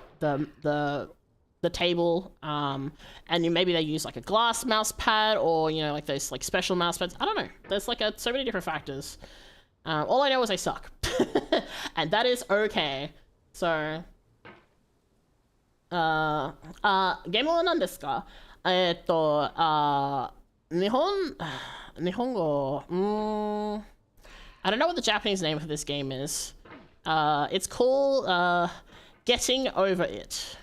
Speaker 1: table, and maybe they use like a glass mouse pad, or, you know, like those like special mouse pads. I don't know, there's like so many different factors. All I know is I suck. And that is okay. So ゲームは何ですか？日本語、I don't know what the Japanese name of this game is. It's called Getting Over It.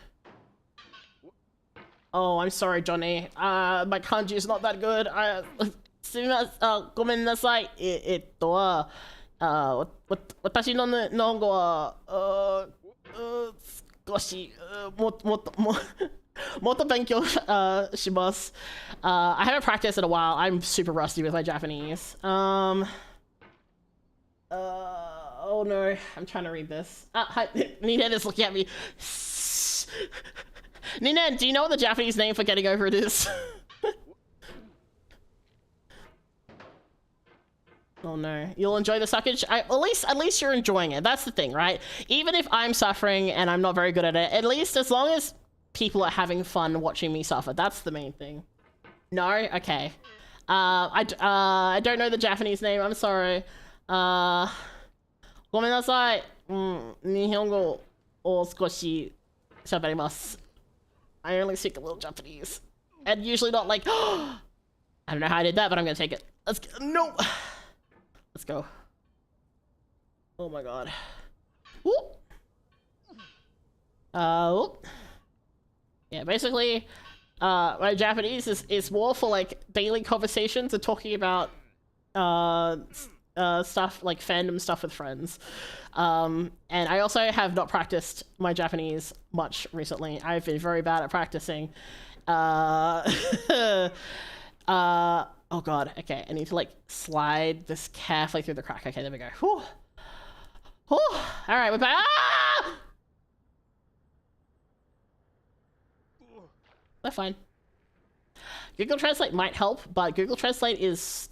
Speaker 1: Oh, I'm sorry, Johnny. My kanji is not that good. すみません、ごめんなさい。私の日本語は少しもっと勉強します。I haven't practiced in a while. I'm super rusty with my Japanese. Oh no, I'm trying to read this. Hi, Nina is looking at me. Nina, do you know what the Japanese name for getting over it is? Oh no, you'll enjoy the suckage. At least you're enjoying it. That's the thing, right? Even if I'm suffering and I'm not very good at it, at least as long as people are having fun watching me suffer, that's the main thing. No? Okay. I don't know the Japanese name. I'm sorry. ごめんなさい。日本語を少し喋ります。I only speak a little Japanese. And usually not like, I don't know how I did that, but I'm gonna take it. Let's go. No! Let's go. Oh my god. Whoop! Whoop. Yeah, basically, my Japanese is more for like daily conversations and talking about stuff like fandom stuff with friends. And I also have not practiced my Japanese much recently. I've been very bad at practicing. Oh god, okay, I need to like slide this carefully through the crack. Okay, there we go. Whew. Whew. Alright, we're back. Ah! They're fine. Google Translate might help, but Google Translate is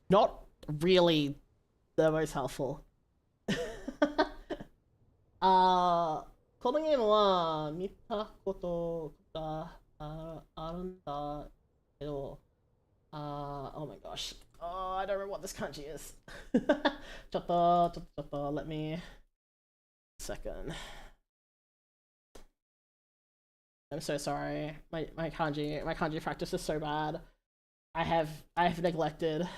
Speaker 1: not really the most helpful. このゲームは見たことがあるんだけど、oh my gosh. Oh, I don't remember what this kanji is. ちょっと、let me second. I'm so sorry. My kanji practice is so bad. I have neglected.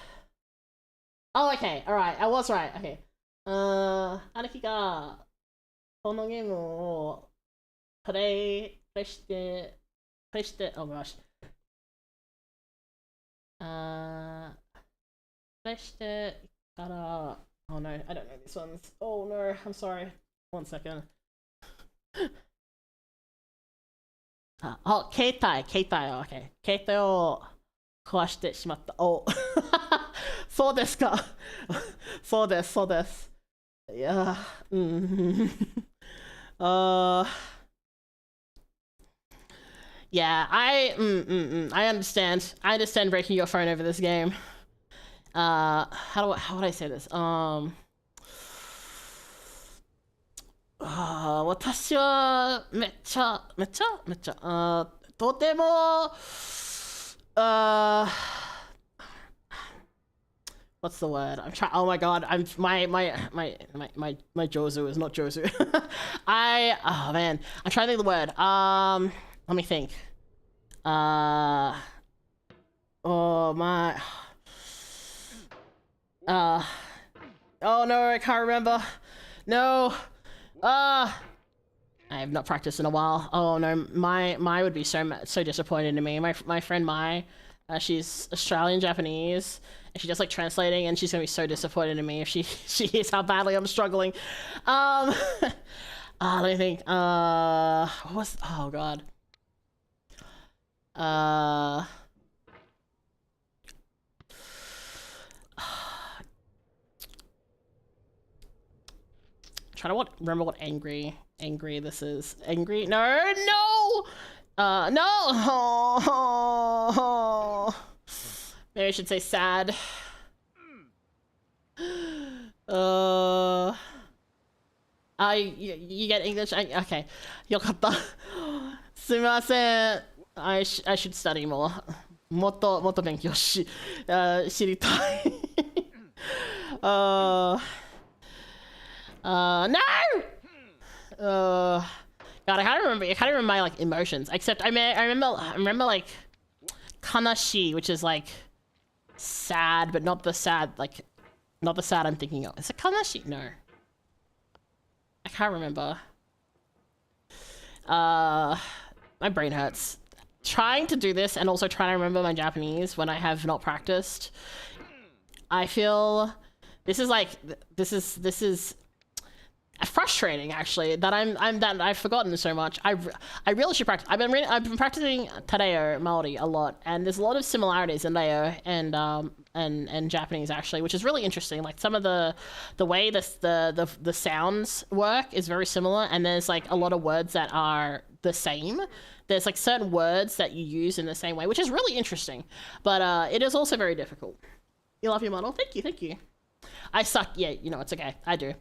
Speaker 1: Oh, okay. All right. I was right. Okay. 兄貴がこのゲームをプレイして、oh my gosh. プレイしてから、oh no, I don't know these ones. Oh no, I'm sorry. 1 second. 携帯、OK。携帯を壊してしまった。おそうですか。そうです。いや、yeah, I understand. I understand breaking your phone over this game. How would I say this? 私はめっちゃとてもwhat's the word? I'm trying. Oh my god! My Jozu is not Jozu. Oh man, I'm trying to think of the word. Let me think. Oh my. Oh no, I can't remember. No. I have not practiced in a while. Oh no, Mai would be so disappointed in me. My friend Mai, she's Australian Japanese, and she does like translating, and she's gonna be so disappointed in me if she hears how badly I'm struggling. Let me think. Oh god. Trying to remember what angry this is. Angry? No. No. Maybe I should say sad. You get English? Okay. よかった。すみません。I should study more. もっと勉強知りたい。No! God, I can't remember my like emotions. Except I remember like kanashi, which is like sad, but not the sad I'm thinking of. Is it kanashi? No. I can't remember. My brain hurts. Trying to do this and also trying to remember my Japanese when I have not practiced. I feel this is frustrating actually that I've forgotten so much. I really should practice. I've been practicing Tadeo Maori a lot, and there's a lot of similarities in Reo and Japanese actually, which is really interesting. Like some of the way the sounds work is very similar, and there's like a lot of words that are the same. There's like certain words that you use in the same way, which is really interesting, but it is also very difficult. You love your model? Thank you. I suck. Yeah, you know, it's okay. I do.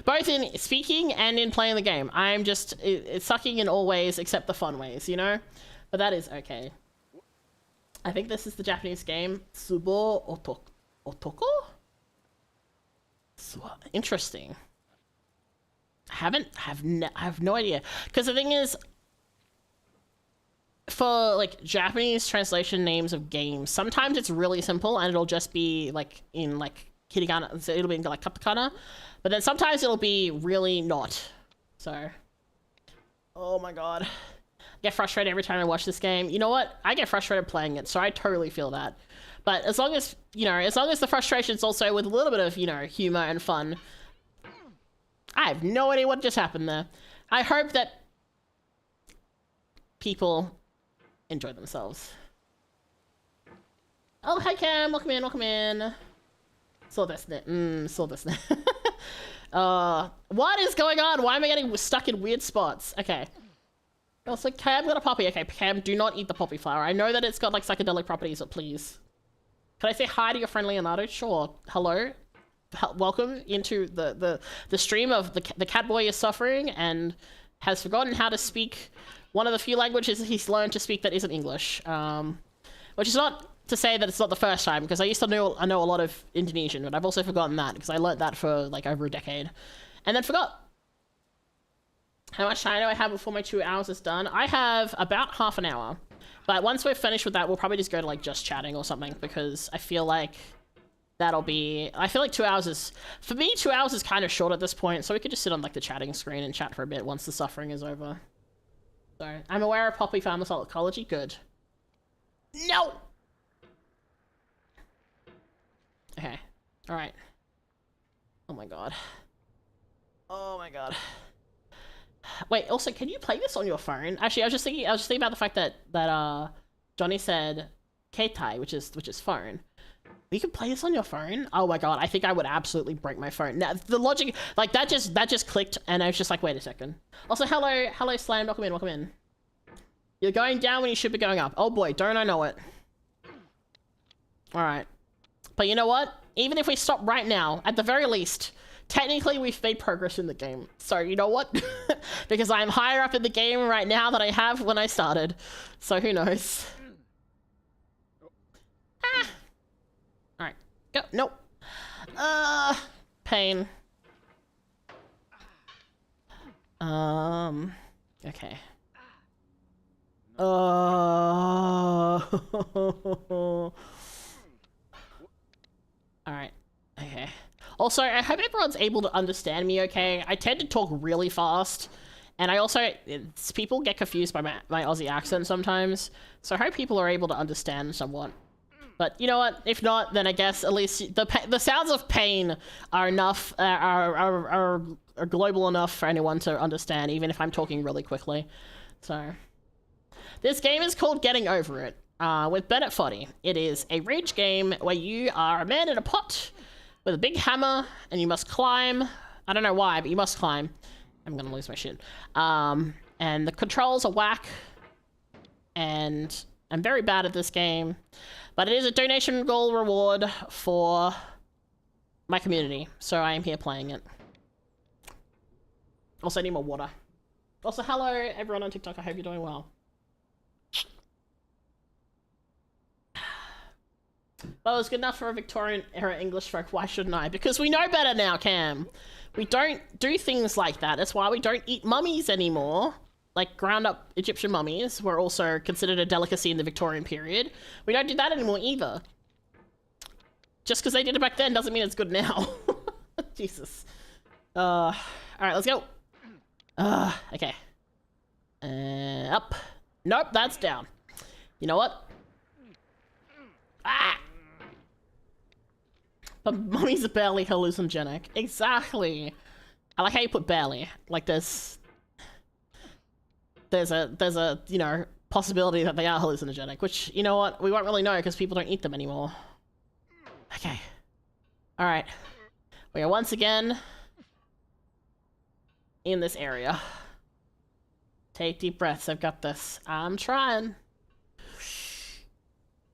Speaker 1: Both in speaking and in playing the game. I'm just it's sucking in all ways except the fun ways, you know? But that is okay. I think this is the Japanese game. Tsubo Otoko? Interesting. I have no idea. Because the thing is, for like Japanese translation names of games, sometimes it's really simple and it'll just be like in like hiragana, so it'll be in like katakana, but then sometimes it'll be really not. So, oh my god, I get frustrated every time I watch this game. You know what? I get frustrated playing it, so I totally feel that. But as long as, you know, as long as the frustration's also with a little bit of, you know, humor and fun. I have no idea what just happened there. I hope that people enjoy themselves. Oh, hi Cam, welcome in, welcome in. Saw this net. Saw this net. What is going on? Why am I getting stuck in weird spots? Okay. Also, Cam got a poppy. Okay, Cam, do not eat the poppy flower. I know that it's got like psychedelic properties, but please. Can I say hi to your friend Leonardo? Sure. Hello. Welcome into the stream of the Catboy is suffering and has forgotten how to speak one of the few languages he's learned to speak that isn't English. Which is not to say that it's not the first time, because I know a lot of Indonesian, but I've also forgotten that because I learnt that for like over a decade and then forgot. How much time do I have before my 2 hours is done? I have about half an hour, but once we're finished with that, we'll probably just go to like just chatting or something, because I feel like that'll be, I feel like 2 hours is, for me, 2 hours is kind of short at this point, so we could just sit on like the chatting screen and chat for a bit once the suffering is over. So, I'm aware of poppy pharmacology. Good. No! Okay. Alright. Oh my god. Oh my god. Wait, also, can you play this on your phone? Actually, I was just thinking about the fact that Johnny said Keitai, which is phone. You can play this on your phone? Oh my god, I think I would absolutely break my phone. Now, the logic, like, that just clicked, and I was just like, wait a second. Also, hello, Slam, welcome in. You're going down when you should be going up. Oh boy, don't I know it. Alright. But you know what? Even if we stop right now, at the very least, technically we've made progress in the game. So, you know what? Because I'm higher up in the game right now than I have when I started. So, who knows? Ah! Alright. Go. Nope. Pain. Okay. Alright. Okay. Also, I hope everyone's able to understand me okay. I tend to talk really fast. And I also, people get confused by my Aussie accent sometimes. So I hope people are able to understand somewhat. But you know what? If not, then I guess at least the sounds of pain are enough, are global enough for anyone to understand, even if I'm talking really quickly. So, this game is called Getting Over It, with Bennett Foddy. It is a rage game where you are a man in a pot with a big hammer, and you must climb. I don't know why, but you must climb. I'm gonna lose my shit. And the controls are whack, and I'm very bad at this game. But it is a donation goal reward for my community, so I am here playing it. Also, I need more water. Also, hello everyone on TikTok, I hope you're doing well. Well, it's good enough for a Victorian era English folk, why shouldn't I? Because we know better now, Cam. We don't do things like that, that's why we don't eat mummies anymore. Like, ground-up Egyptian mummies were also considered a delicacy in the Victorian period. We don't do that anymore either. Just because they did it back then doesn't mean it's good now. Jesus. Alright, let's go. Okay. Up. Nope, that's down. You know what? Ah! But mummies are barely hallucinogenic. Exactly. I like how you put barely. Like, there's a, you know, possibility that they are hallucinogenic, which, you know what, we won't really know because people don't eat them anymore. Okay. Alright. We are once again in this area. Take deep breaths, I've got this. I'm trying.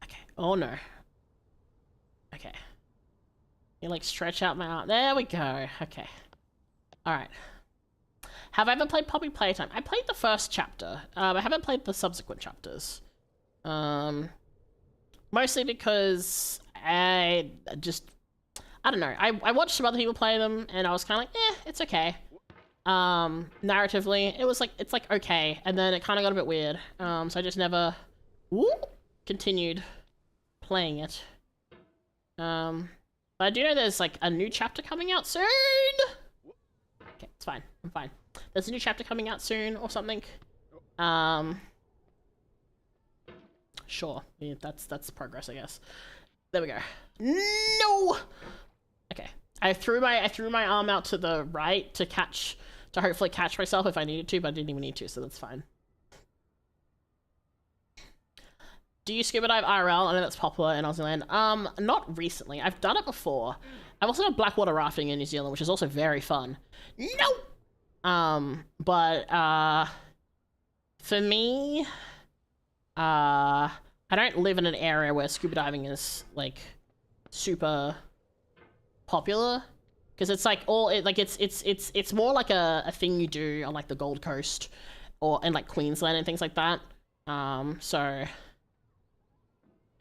Speaker 1: Okay. Oh no. Okay. You like stretch out my arm. There we go. Okay. Alright. Have I ever played Poppy Playtime? I played the first chapter. I haven't played the subsequent chapters. Mostly because I don't know. I watched some other people play them, and I was kind of like, it's okay. Narratively, it's like okay, and then it kind of got a bit weird. So I just never continued playing it. But I do know there's like a new chapter coming out soon. Okay, it's fine. I'm fine. There's a new chapter coming out soon or something. Sure. Yeah, that's progress, I guess. There we go. No. Okay. I threw my arm out to the right to hopefully catch myself if I needed to, but I didn't even need to, so that's fine. Do you scuba dive IRL? I know that's popular in Aussie land. Not recently. I've done it before. I've also done blackwater rafting in New Zealand, which is also very fun. No! But, for me, I don't live in an area where scuba diving is, like, super popular. Because it's like it's more like a thing you do on like the Gold Coast or in like Queensland and things like that. So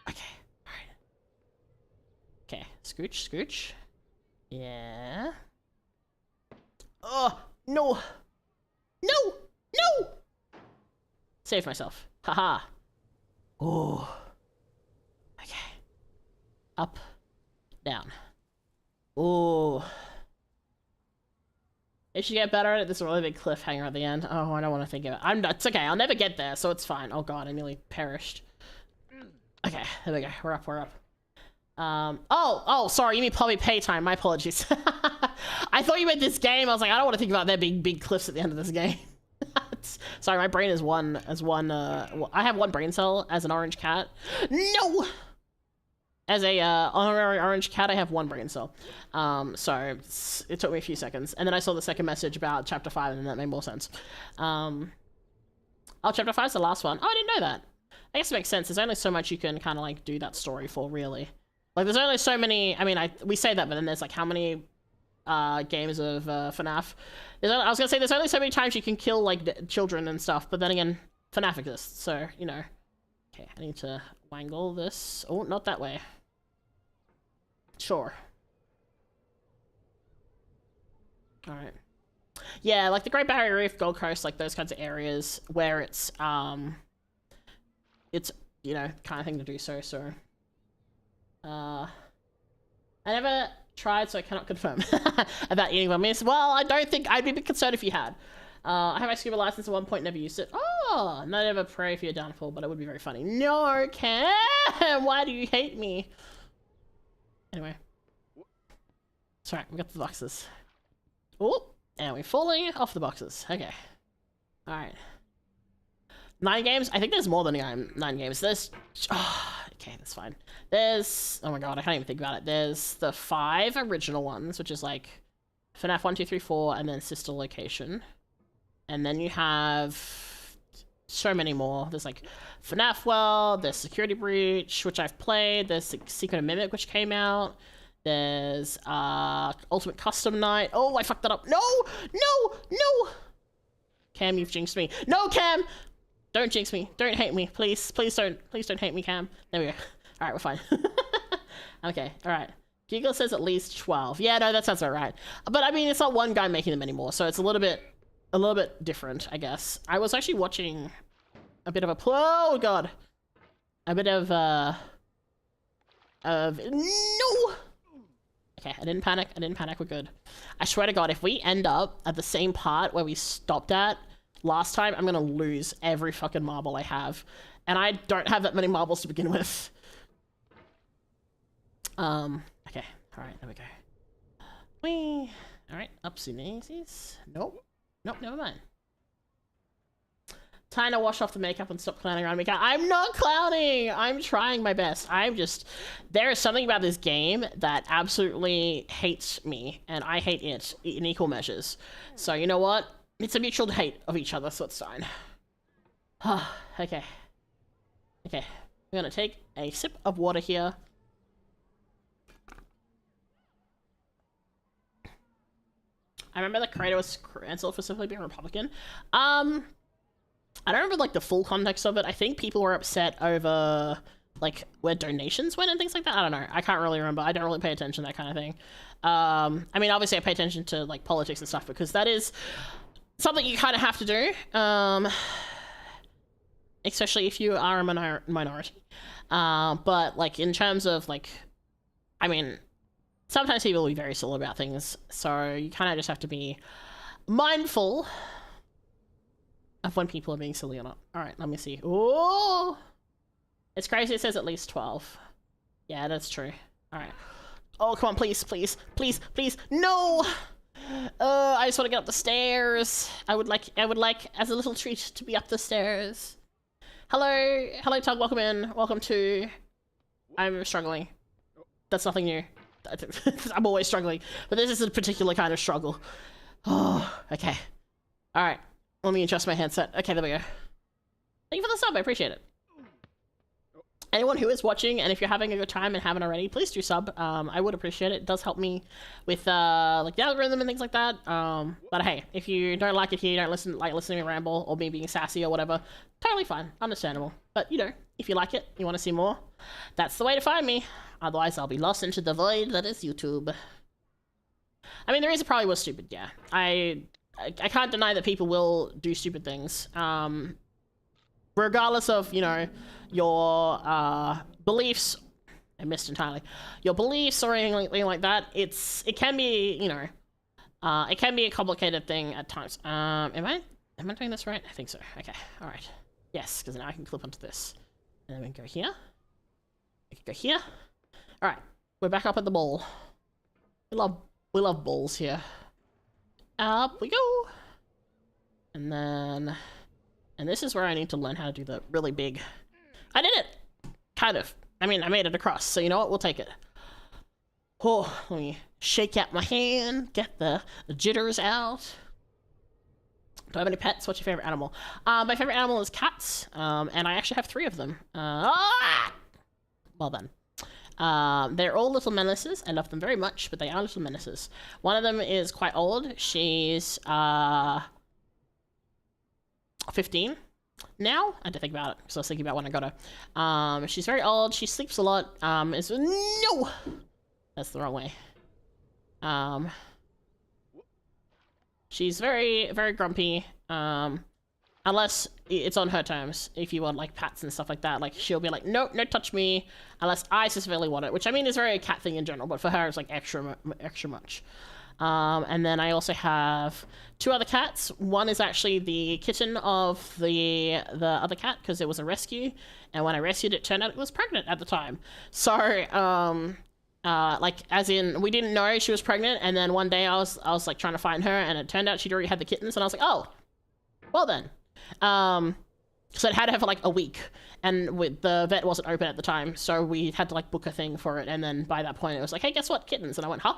Speaker 1: okay, alright. Okay, scooch. Yeah. Oh no! No! Save myself. Haha. Oh. Okay. Up. Down. Oh. It should get better at it. There's a really big cliffhanger at the end. Oh, I don't want to think of it. It's okay. I'll never get there, so it's fine. Oh god, I nearly perished. Okay, there we go. We're up. Oh, sorry. You mean probably pay time. My apologies. I thought you meant this game. I was like, I don't want to think about there being big cliffs at the end of this game. Sorry, my brain is one. I have one brain cell as an orange cat. No! As a honorary orange cat, I have one brain cell. So it took me a few seconds. And then I saw the second message about chapter 5, and that made more sense. Oh, chapter 5 is the last one. Oh, I didn't know that. I guess it makes sense. There's only so much you can kind of like do that story for, really. Like, there's only so many. I mean, we say that, but then there's like how many games of FNAF? I was gonna say there's only so many times you can kill like children and stuff, but then again, FNAF exists, so you know. Okay, I need to wangle this. Oh, not that way. Sure. Alright. Yeah, like the Great Barrier Reef, Gold Coast, like those kinds of areas where it's, you know, kind of thing to do so. I never tried, so I cannot confirm about eating one miss. Well, I don't think I'd be a bit concerned if you had. I have my scuba license at one point, never used it. Oh, not ever pray for your downfall, but it would be very funny. No, Cam! Why do you hate me? Anyway. Sorry, we got the boxes. Oh, and we're falling off the boxes. Okay. Alright. 9 games? I think there's more than 9 games. There's... Oh, okay, that's fine. There's... Oh my god, I can't even think about it. There's the 5 original ones, which is like FNAF 1, 2, 3, 4, and then Sister Location. And then you have so many more. There's like FNAF World, there's Security Breach, which I've played, there's Secret of Mimic, which came out, there's Ultimate Custom Night. Oh, I fucked that up. No! Cam, you've jinxed me. No, Cam! Don't jinx me. Don't hate me. Please don't hate me, Cam. There we go. Alright, we're fine. Okay, alright. Giggle says at least 12. Yeah, no, that sounds about right. But I mean, it's not one guy making them anymore, so it's a little bit different, I guess. I was actually watching a bit of a oh god, a bit of no. Okay, I didn't panic. We're good. I swear to god, if we end up at the same part where we stopped at last time, I'm gonna lose every fucking marble I have, and I don't have that many marbles to begin with. Okay, all right, there we go. Whee. All right, upsy daisies. Nope, never mind. Time to wash off the makeup and stop clowning around Mika. I'm not clowning! I'm trying my best. There is something about this game that absolutely hates me, and I hate it in equal measures. So, you know what? It's a mutual hate of each other, so it's fine. Okay. Okay. We're gonna take a sip of water here. I remember the creator was cancelled for simply being Republican. I don't remember, like, the full context of it. I think people were upset over, like, where donations went and things like that. I don't know. I can't really remember. I don't really pay attention to that kind of thing. I mean, obviously I pay attention to, like, politics and stuff because that is something you kind of have to do. Especially if you are a minority. But, like, in terms of, like, I mean, sometimes people will be very silly about things. So you kind of just have to be mindful of when people are being silly or not. Alright, let me see. Oh! It's crazy it says at least 12. Yeah, that's true. Alright. Oh, come on, please. No! I just want to get up the stairs. I would like, as a little treat, to be up the stairs. Hello, Tug. Welcome in. Welcome to. I'm struggling. That's nothing new. I'm always struggling, but this is a particular kind of struggle. Oh, okay. All right. Let me adjust my headset. Okay, there we go. Thank you for the sub. I appreciate it. Anyone who is watching, and if you're having a good time and haven't already, please do sub. I would appreciate it. It does help me with like the algorithm and things like that. But hey, if you don't like it here, you don't like listening to me ramble or me being sassy or whatever, totally fine, understandable. But you know, if you like it, you want to see more, that's the way to find me. Otherwise, I'll be lost into the void that is YouTube. I mean, the reason probably was stupid. Yeah, I can't deny that people will do stupid things. Regardless of, you know, your beliefs, I missed entirely, your beliefs or anything like that, it can be, you know, it can be a complicated thing at times. Am I doing this right? I think so. Okay, all right. Yes, because now I can clip onto this. And then we can go here. We can go here. All right, we're back up at the ball. We love balls here. Up we go. And then... And this is where I need to learn how to do the really big... I did it! Kind of. I mean, I made it across, so you know what? We'll take it. Oh, let me shake out my hand, get the jitters out. Do I have any pets? What's your favorite animal? My favorite animal is cats, and I actually have 3 of them. Well then. They're all little menaces. I love them very much, but they are little menaces. One of them is quite old. She's, 15 now. I had to think about it because I was thinking about when I got her. She's very old. She sleeps a lot. No, that's the wrong way. She's very, very grumpy. Unless it's on her terms. If you want like pats and stuff like that, like she'll be like, no, no, touch me, unless I specifically want it. Which I mean is very a cat thing in general, but for her it's like extra much. And then I also have 2 other cats. One is actually the kitten of the other cat because it was a rescue, and when I rescued it, turned out it was pregnant at the time. So, like as in we didn't know she was pregnant, and then one day I was like trying to find her, and it turned out she'd already had the kittens, and I was like, oh, well then, so it had her for like a week. And the vet wasn't open at the time, so we had to like book a thing for it. And then by that point, it was like, hey, guess what? Kittens. And I went, huh?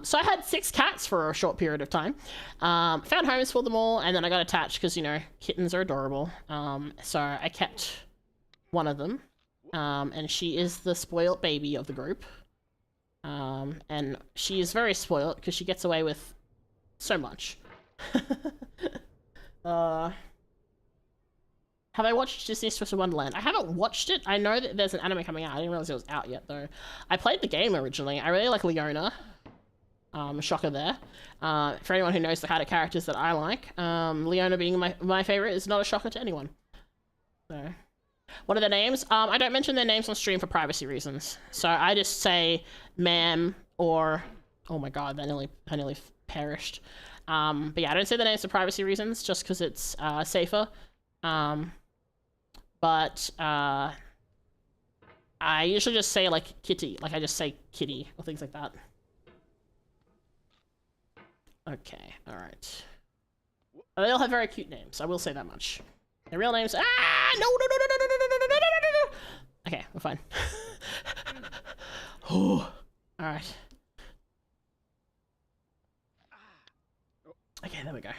Speaker 1: So I had 6 cats for a short period of time. Found homes for them all, and then I got attached because, you know, kittens are adorable. So I kept one of them, and she is the spoiled baby of the group. And she is very spoiled because she gets away with so much. Have I watched Disney's Twisted Wonderland? I haven't watched it. I know that there's an anime coming out. I didn't realize it was out yet, though. I played the game originally. I really like Leona. Shocker there. For anyone who knows the kind of characters that I like, Leona being my favorite is not a shocker to anyone. So, what are their names? I don't mention their names on stream for privacy reasons. So I just say ma'am or... Oh my god, I nearly perished. But yeah, I don't say the names for privacy reasons, just because it's safer. But I usually just say like kitty, like I just say kitty or things like that. Okay, all right. They all have very cute names. I will say that much. Their real names. Ah, no. Okay, we're fine. Oh, all right. Okay, there we go.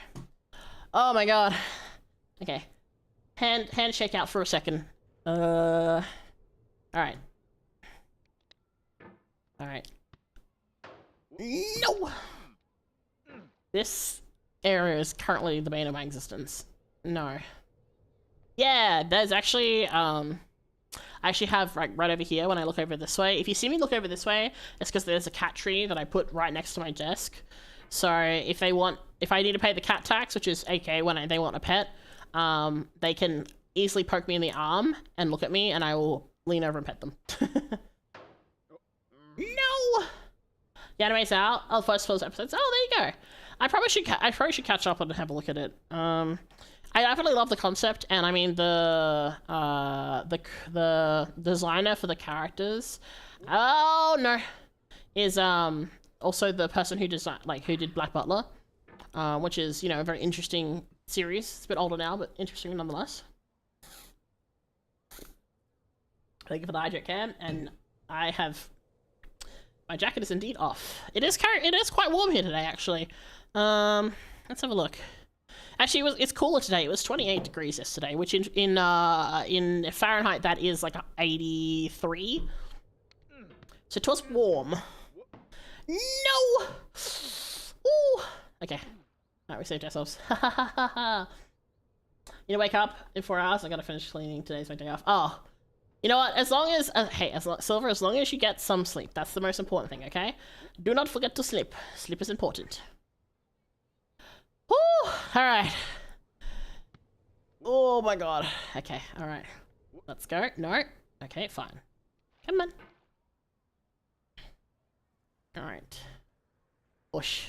Speaker 1: Oh my god. Okay. Handshake out for a second. Alright. Alright. No! This area is currently the bane of my existence. No. Yeah, there's actually, I actually have right over here when I look over this way. If you see me look over this way, it's because there's a cat tree that I put right next to my desk. So if I need to pay the cat tax, which is okay when they want a pet, they can easily poke me in the arm and look at me, and I will lean over and pet them. No! The anime's out. Oh, first episodes. Oh, there you go. I probably should catch up and have a look at it. I definitely love the concept, and I mean the designer for the characters. Oh no, is also the person who did Black Butler, which is, you know, a very interesting series. It's a bit older now, but interesting nonetheless. Thank you for the hydrate cam, and I have... My jacket is indeed off. It is quite warm here today, actually. Let's have a look. Actually, it's cooler today. It was 28 degrees yesterday, which in Fahrenheit that is like 83. So it was warm. No. Ooh. Okay. Alright, we saved ourselves. You know, wake up in 4 hours. I gotta finish cleaning. Today's my day off. Oh. You know what? As long as Silver, as long as you get some sleep, that's the most important thing. Okay. Do not forget to sleep. Sleep is important. Woo! All right. Oh my god. Okay. All right. Let's go. No. Okay. Fine. Come on. All right. Whoosh.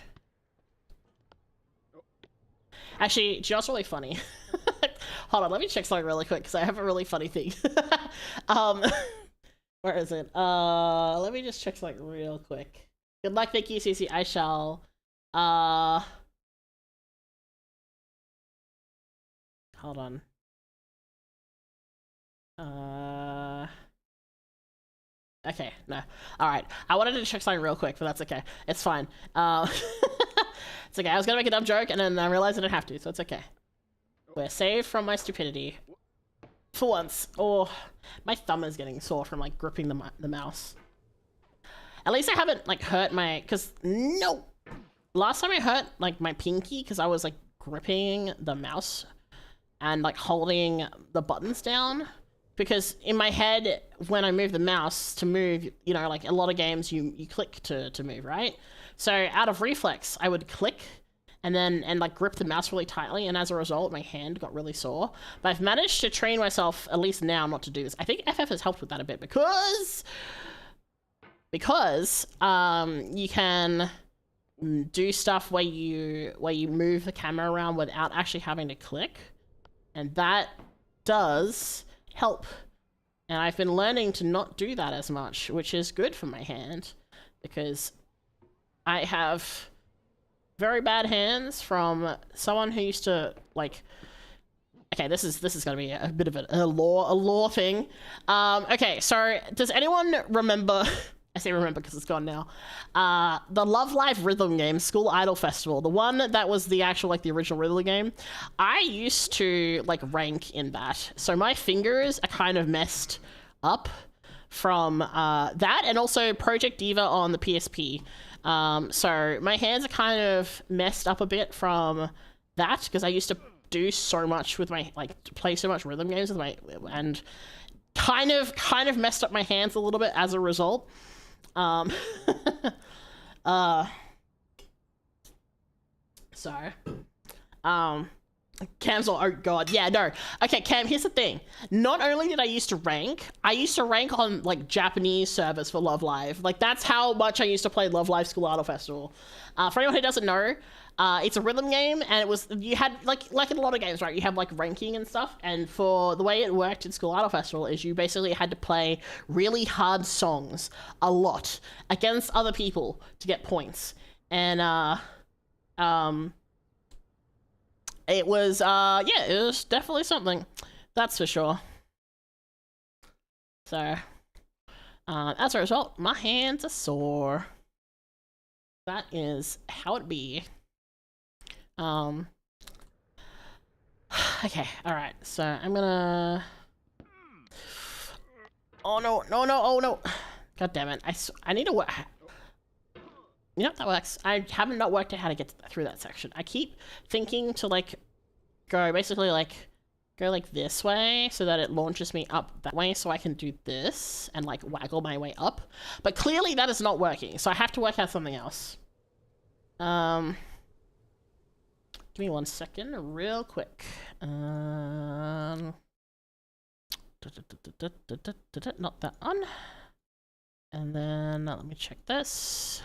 Speaker 1: Actually, do you know what's really funny? Hold on, let me check something really quick because I have a really funny thing. Where is it? Let me just check something real quick. Good luck, thank you, Cece. I shall. Hold on. Okay, no. Alright. I wanted to check something real quick, but that's okay. It's fine. It's okay. I was gonna make a dumb joke, and then I realized I didn't have to, so it's okay. We're saved from my stupidity. For once. Oh, my thumb is getting sore from, like, gripping the mouse. At least I haven't, like, hurt my... Because, no! Last time I hurt, like, my pinky, because I was, like, gripping the mouse and, like, holding the buttons down. Because in my head, when I move the mouse to move, you know, like, a lot of games, you click to move, right? So, out of reflex, I would click and like grip the mouse really tightly, and as a result my hand got really sore. But I've managed to train myself, at least now, not to do this. I think FF has helped with that a bit because you can do stuff where you move the camera around without actually having to click, and that does help. And I've been learning to not do that as much, which is good for my hand, because I have very bad hands from someone who used to, like... Okay, this is gonna be a bit of a lore thing. Okay, so does anyone remember... I say remember because it's gone now. The Love Live rhythm game, School Idol Festival, the one that was the actual, like, the original rhythm game. I used to, like, rank in that. So my fingers are kind of messed up from that, and also Project Diva on the PSP. So my hands are kind of messed up a bit from that, because I used to do so much with my, like, play so much rhythm games with my, and kind of messed up my hands a little bit as a result. Cam's all, oh god, yeah, no. Okay, Cam, here's the thing. Not only did I used to rank on, like, Japanese servers for Love Live. Like, that's how much I used to play Love Live School Idol Festival. For anyone who doesn't know, it's a rhythm game, and you had, like in a lot of games, right, you have, like, ranking and stuff, and for the way it worked in School Idol Festival is you basically had to play really hard songs a lot against other people to get points. And, it was, yeah, it was definitely something. That's for sure. So, as a result, my hands are sore. That is how it be. Okay, alright, so I'm gonna... Oh no, no, no, oh no! God damn it, I need to work... You know, that works. I haven't not worked out how to get through that section. I keep thinking to, like, go like this way so that it launches me up that way so I can do this and, like, waggle my way up. But clearly that is not working, so I have to work out something else. Give me 1 second, real quick. Not that one. And then, let me check this.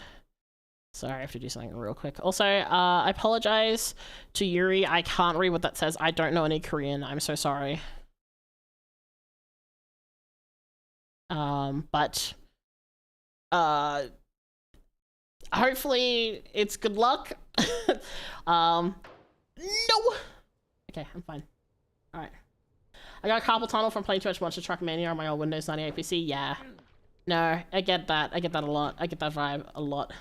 Speaker 1: Sorry, I have to do something real quick. Also, I apologize to Yuri. I can't read what that says. I don't know any Korean. I'm so sorry. But hopefully it's good luck. No! Okay, I'm fine. Alright. I got carpal tunnel from playing too much Monster Truck Mania on my old Windows 98 PC. Yeah. No, I get that. I get that a lot. I get that vibe a lot.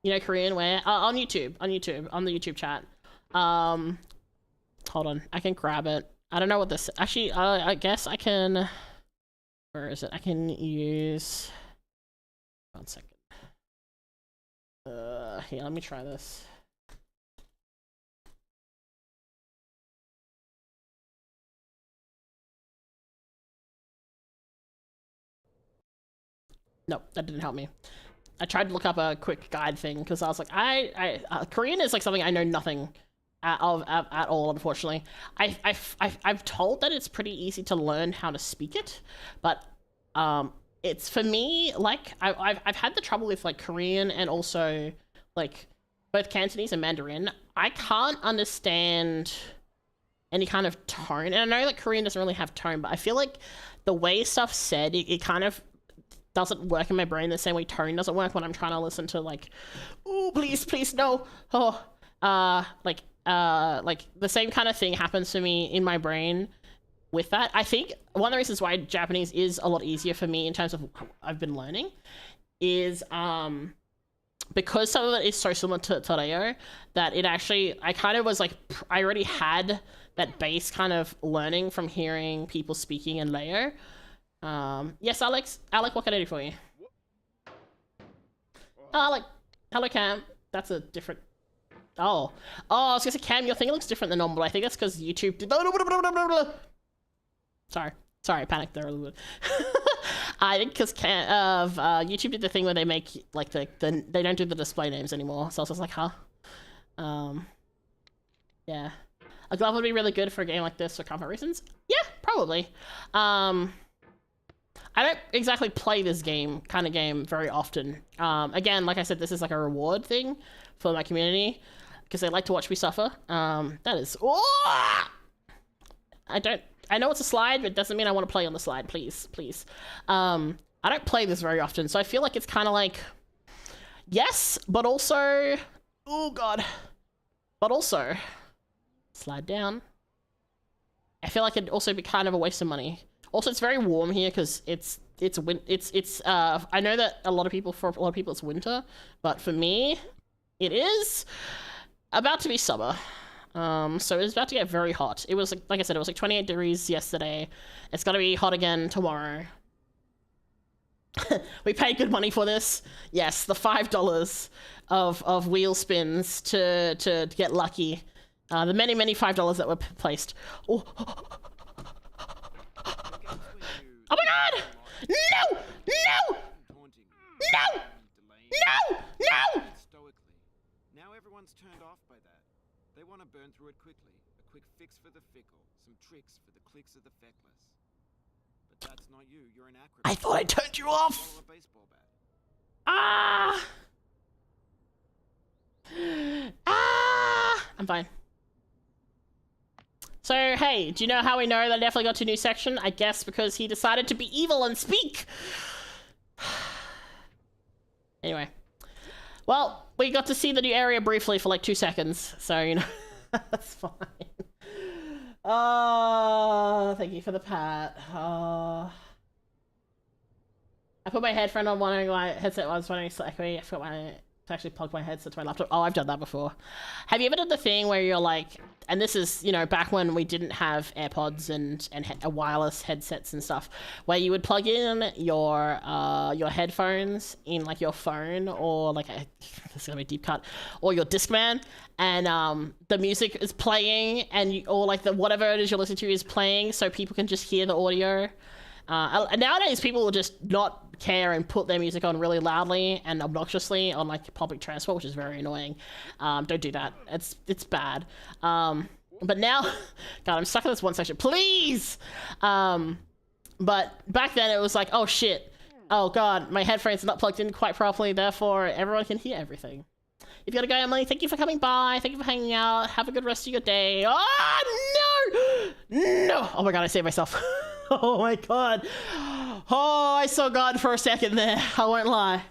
Speaker 1: You know Korean where? On YouTube. On the YouTube chat. Hold on. I can grab it. I don't know what this... Actually, I guess I can... Where is it? I can use... 1 second. Here, let me try this. Nope, that didn't help me. I tried to look up a quick guide thing because I was like, Korean is like something I know nothing at all, unfortunately. I've told that it's pretty easy to learn how to speak it, but it's for me like I've had the trouble with like Korean and also like both Cantonese and Mandarin. I can't understand any kind of tone, and I know that Korean doesn't really have tone, but I feel like the way stuff's said, it kind of doesn't work in my brain the same way tone doesn't work when I'm trying to listen to like, oh please no, like the same kind of thing happens to me in my brain with that. I think one of the reasons why Japanese is a lot easier for me in terms of I've been learning is because some of it is so similar to Toreo that it actually, I kind of was like, I already had that base kind of learning from hearing people speaking in Leo. Yes, Alex, what can I do for you? Hello Cam, that's a different, oh, I was gonna say, Cam, your thing looks different than normal, but I think that's because YouTube did, sorry, I panicked there a little bit. I think because YouTube did the thing where they make, like, they don't do the display names anymore, so I was just like, huh? Yeah. A glove would be really good for a game like this for comfort reasons? Yeah, probably. I don't exactly play this kind of game very often. Again, like I said, this is like a reward thing for my community because they like to watch me suffer. That is... Oh! I know it's a slide, but it doesn't mean I want to play on the slide, please. I don't play this very often, so I feel like it's kind of like... Yes, but also... Oh, God. But also... Slide down. I feel like it'd also be kind of a waste of money. Also, it's very warm here because I know that for a lot of people it's winter, but for me, it is about to be summer. So it's about to get very hot. It was like I said, it was like 28 degrees yesterday. It's gonna be hot again tomorrow. We paid good money for this. Yes, the $5 of wheel spins to get lucky. The many $5 that were placed. Oh. Oh my God! No!
Speaker 2: Now everyone's turned off by that. They want to burn through it quickly. A quick fix for the fickle. Some tricks for the clicks of the feckless. But that's not you. You're an acrobat.
Speaker 1: I thought I turned you off!
Speaker 2: A baseball bat.
Speaker 1: I'm fine. So, hey, do you know how we know that I definitely got to a new section? I guess because he decided to be evil and speak. Anyway. Well, we got to see the new area briefly for like 2 seconds, so, you know, that's fine. Oh, thank you for the pat. Oh. I put my headphone on wondering why headset was wondering slightly. I forgot to actually plug my headset to my laptop. Oh, I've done that before. Have you ever done the thing where you're like, and this is, you know, back when we didn't have AirPods and wireless headsets and stuff, where you would plug in your headphones in like your phone or like this is gonna be a deep cut, or your Discman, and the music is playing and or like the whatever it is you're listening to is playing, so people can just hear the audio. Nowadays people will just not care and put their music on really loudly and obnoxiously on like public transport, which is very annoying. Don't do that. It's bad. But now, God, I'm stuck in this one section. Please! But back then it was like, oh shit. Oh God, my headphones are not plugged in quite properly, therefore everyone can hear everything. If you gotta go, Emily, thank you for coming by. Thank you for hanging out. Have a good rest of your day. Oh, no! No! Oh my God, I saved myself. Oh my God. Oh, I saw God for a second there. I won't lie.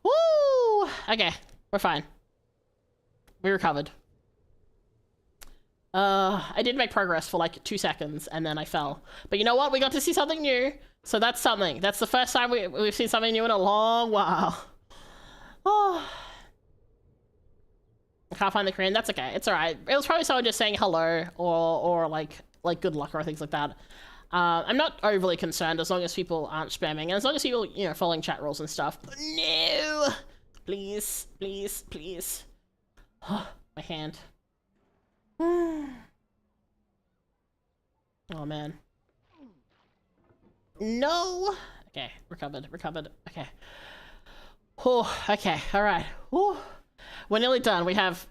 Speaker 1: Woo! Okay, we're fine. We recovered. I did make progress for like 2 seconds and then I fell. But you know what? We got to see something new. So that's something. That's the first time we've seen something new in a long while. Oh. I can't find the Korean. That's okay. It's alright. It was probably someone just saying hello or like good luck or things like that. I'm not overly concerned as long as people aren't spamming and as long as people, you know, following chat rules and stuff. No! Please, please, please. My hand. Oh man. No! Okay, recovered. Okay. Oh, okay, alright. We're nearly done. We have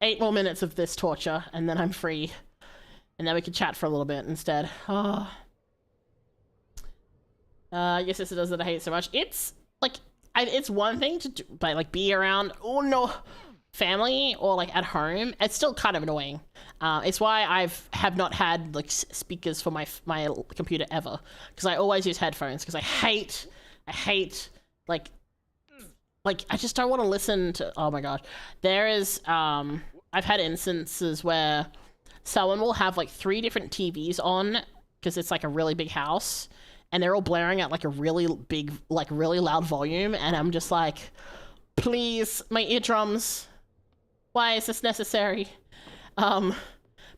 Speaker 1: 8 more minutes of this torture, and then I'm free. And then we can chat for a little bit instead. Oh. Your sister does that I hate so much. It's, like, it's one thing to do, but, like, be around, oh no, family or, like, at home. It's still kind of annoying. It's why have not had, like, speakers for my computer ever. Because I always use headphones, because I hate, like, I just don't want to listen to, oh my god. There is, I've had instances where someone will have like 3 different TVs on, because it's like a really big house, and they're all blaring at like a really big, like really loud volume, and I'm just like, please, my eardrums, why is this necessary? But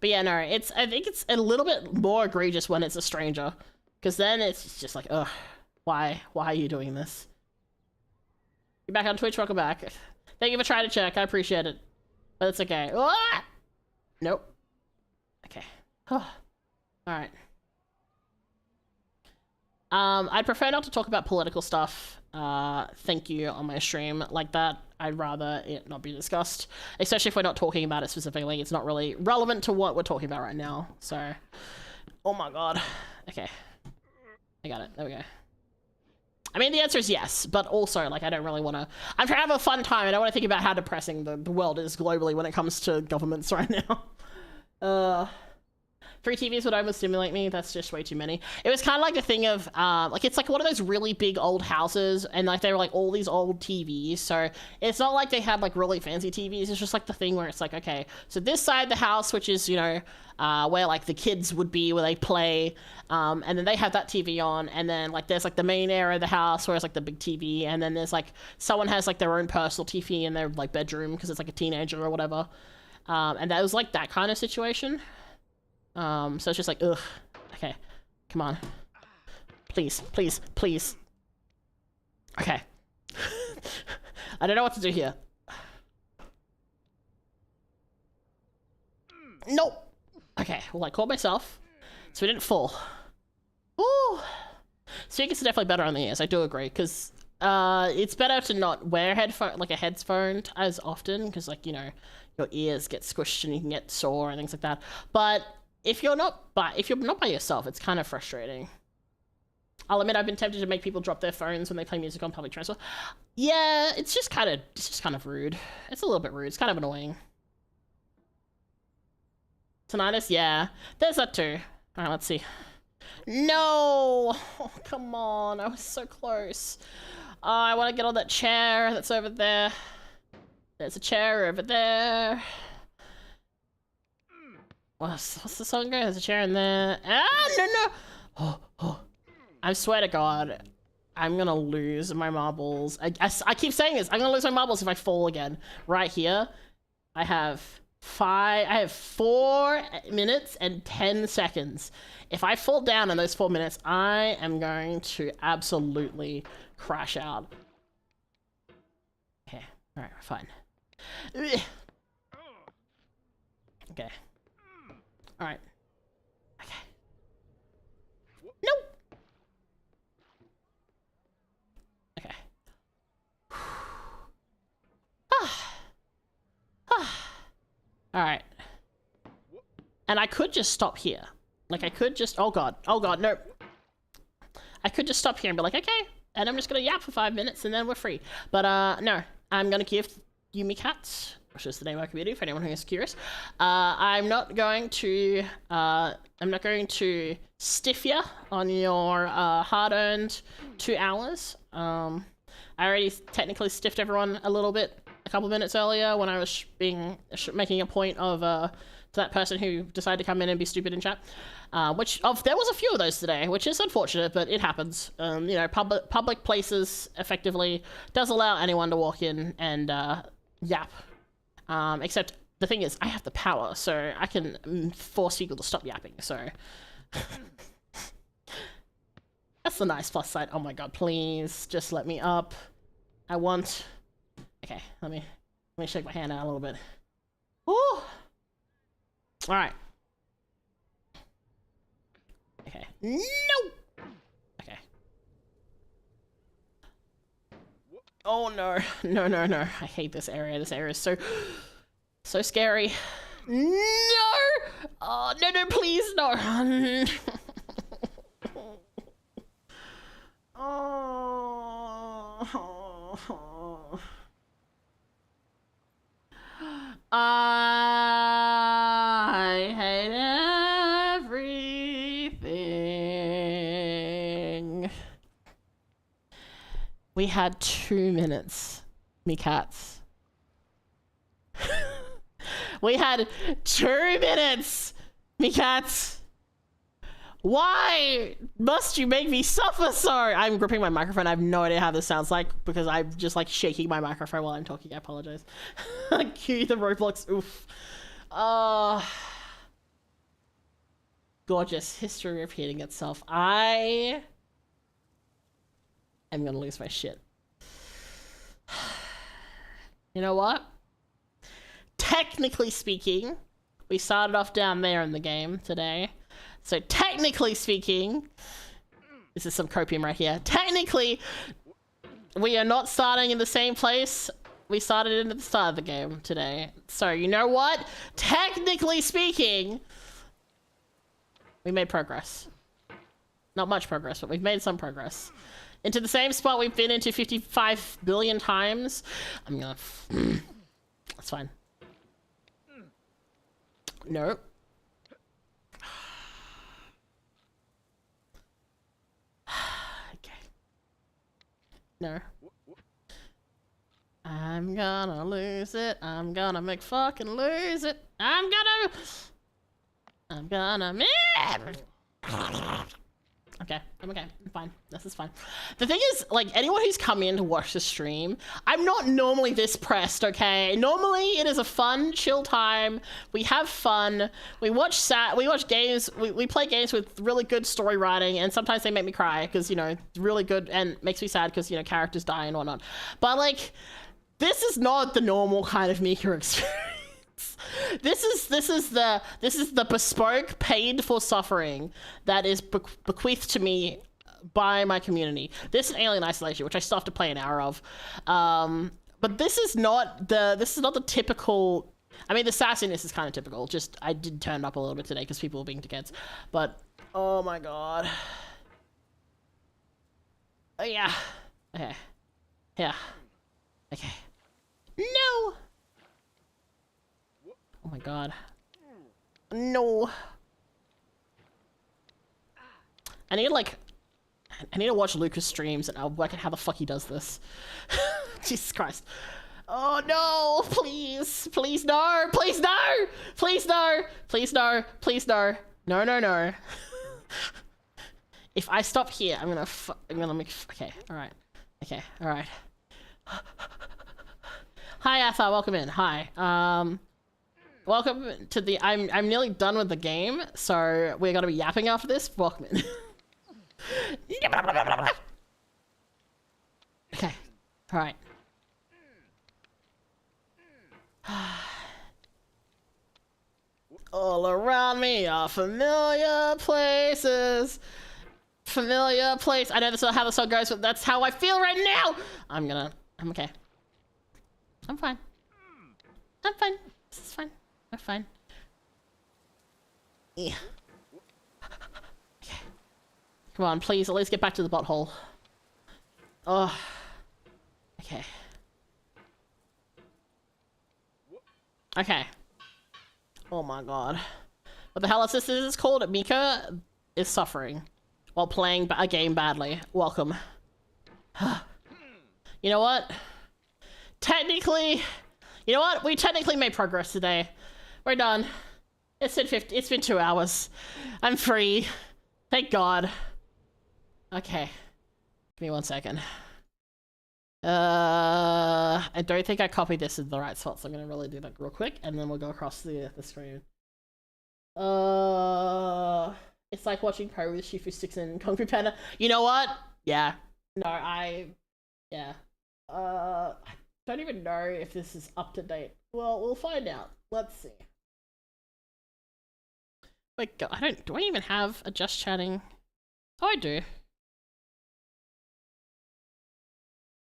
Speaker 1: yeah, no, I think it's a little bit more egregious when it's a stranger, because then it's just like, ugh, why are you doing this? You're back on Twitch, welcome back. Thank you for trying to check, I appreciate it. But it's okay. Ah! Nope. Okay. Alright. I'd prefer not to talk about political stuff, thank you, on my stream like that. I'd rather it not be discussed. Especially if we're not talking about it specifically. It's not really relevant to what we're talking about right now, so... Oh my god. Okay. I got it, there we go. I mean, the answer is yes, but also, like, I don't really want to... I'm trying to have a fun time. I don't want to think about how depressing the world is globally when it comes to governments right now. 3 TVs would overstimulate me. That's just way too many. It was kind of like the thing of, like, it's like one of those really big old houses, and, like, they were, like, all these old TVs, so it's not like they had, like, really fancy TVs. It's just, like, the thing where it's like, okay, so this side of the house, which is, you know, where, like, the kids would be, where they play, and then they have that TV on, and then, like, there's, like, the main area of the house where it's, like, the big TV, and then there's, like, someone has, like, their own personal TV in their, like, bedroom, because it's, like, a teenager or whatever, and that was, like, that kind of situation. So it's just like, ugh. Okay, come on. Please, please, please. Okay. I don't know what to do here. Nope. Okay, well, I caught myself, so we didn't fall. Ooh. Speakers are definitely better on the ears, I do agree, because it's better to not wear a headphone as often, because, like, you know, your ears get squished and you can get sore and things like that. But if you're not by yourself, it's kind of frustrating. I'll admit I've been tempted to make people drop their phones when they play music on public transport. Yeah, it's just kind of rude. It's a little bit rude. It's kind of annoying. Tinnitus, yeah. There's that too. Alright, let's see. No! Oh, come on. I was so close. I want to get on that chair that's over there. There's a chair over there. What's the song go? There's a chair in there. Ah, no! Oh. I swear to God, I'm gonna lose my marbles. I keep saying this. I'm gonna lose my marbles if I fall again. Right here, I have 4 minutes and 10 seconds. If I fall down in those 4 minutes, I am going to absolutely crash out. Okay, alright, fine. Okay. Alright. Okay. Nope! Okay. Alright. And I could just stop here. Like, I could just... Oh god, no. I could just stop here and be like, okay, and I'm just gonna yap for 5 minutes and then we're free. But, no. I'm gonna give Yumi Cats, which is the name of our community for anyone who is curious. I'm not going to stiff you on your hard-earned 2 hours. I already technically stiffed everyone a little bit a couple of minutes earlier when I was making a point of to that person who decided to come in and be stupid in chat. There was a few of those today, which is unfortunate, but it happens. You know, public places effectively does allow anyone to walk in and yap. Except the thing is, I have the power, so I can force people to stop yapping. So that's the nice plus side. Oh my god, please just let me up. I want. Okay, let me shake my hand out a little bit. Woo! All right. Okay. No. Okay. Oh no. No. I hate this area. This area is so scary. No. Oh no, please no. Oh. I hate everything. We had 2 minutes, me cats. We had 2 minutes, me cats. Why must you make me suffer so? I'm gripping my microphone. I have no idea how this sounds like because I'm just like shaking my microphone while I'm talking. I apologize. Cue the Roblox. Oof. Gorgeous. History repeating itself. I am gonna lose my shit. You know what? Technically speaking, we started off down there in the game today. So technically speaking, this is some copium right here. Technically, we are not starting in the same place we started in at the start of the game today. So you know what? Technically speaking, we made progress. Not much progress, but we've made some progress. Into the same spot we've been into 55 billion times. I'm gonna... That's fine. No. No. I'm gonna lose it. I'm gonna make fucking lose it. I'm gonna Okay, I'm okay. I'm fine. This is fine. The thing is, like, anyone who's come in to watch the stream, I'm not normally this pressed, okay? Normally, it is a fun, chill time. We have fun. We watch games. We play games with really good story writing, and sometimes they make me cry because, you know, really good, and makes me sad because, you know, characters die and whatnot. But, like, this is not the normal kind of Mika experience. This is the bespoke, paid for suffering that is bequeathed to me by my community. This is Alien Isolation, which I still have to play an hour of. But this is not the typical. I mean, the sassiness is kind of typical. Just I did turn it up a little bit today because people were being dickheads. But oh my god. Oh yeah. Okay. Yeah. Okay. No. Oh my god. No. I need to watch Lucas streams and I'll work out how the fuck he does this. Jesus Christ. Oh no, please. Please no. Please no. Please no. Please no. Please no. No, no, no. If I stop here, I'm gonna make, okay, alright. Okay, alright. Hi Atha, welcome in. Hi. Welcome to the, I'm nearly done with the game, so we're gonna be yapping after this. Welcome in. Okay, alright. All around me are familiar places. Familiar place. I know that's not how the song goes, but that's how I feel right now. I'm okay. I'm fine. I'm fine. This is fine. I'm fine. Yeah. Okay. Come on, please, at least get back to the butthole. Oh. Okay. Okay. Oh my god. What the hell is this? This is called Mika is suffering while playing a game badly. Welcome. You know what? technically, you know what? We technically made progress today. We're done. It's been 2 hours. I'm free. Thank God. Okay. Give me 1 second. I don't think I copied this in the right spot, so I'm gonna really do that real quick, and then we'll go across the screen. It's like watching Pro with Shifu Sticks and Kung Fu Panda. You know what? Yeah. No, yeah. I don't even know if this is up to date. Well, we'll find out. Let's see. Wait, do I even have a just chatting? Oh, I do.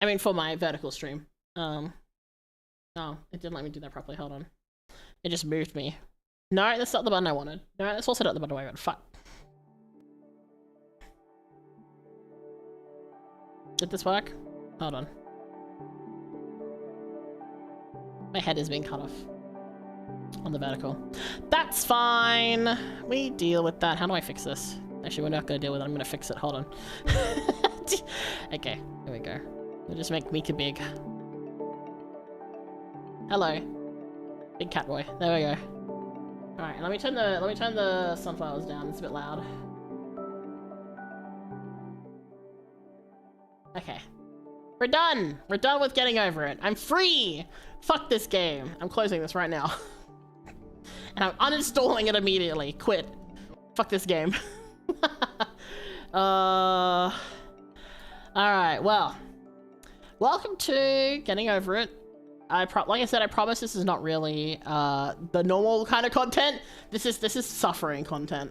Speaker 1: I mean, for my vertical stream. Oh, it didn't let me do that properly. Hold on. It just moved me. No, that's not the button I wanted. No, that's also not the button I wanted. Fuck. Did this work? Hold on. My head is being cut off. On the vertical. That's fine. We deal with that. How do I fix this? Actually, we're not going to deal with it. I'm going to fix it. Hold on. Okay, here we go. We'll just make Mika big. Hello. Big cat boy. There we go. Alright, let me turn the sunflowers down. It's a bit loud. Okay. We're done! We're done with getting over it. I'm free! Fuck this game. I'm closing this right now. And I'm uninstalling it immediately. Quit. Fuck this game. Alright, well. Welcome to Getting Over It. Like I said, I promise this is not really the normal kind of content. This is suffering content.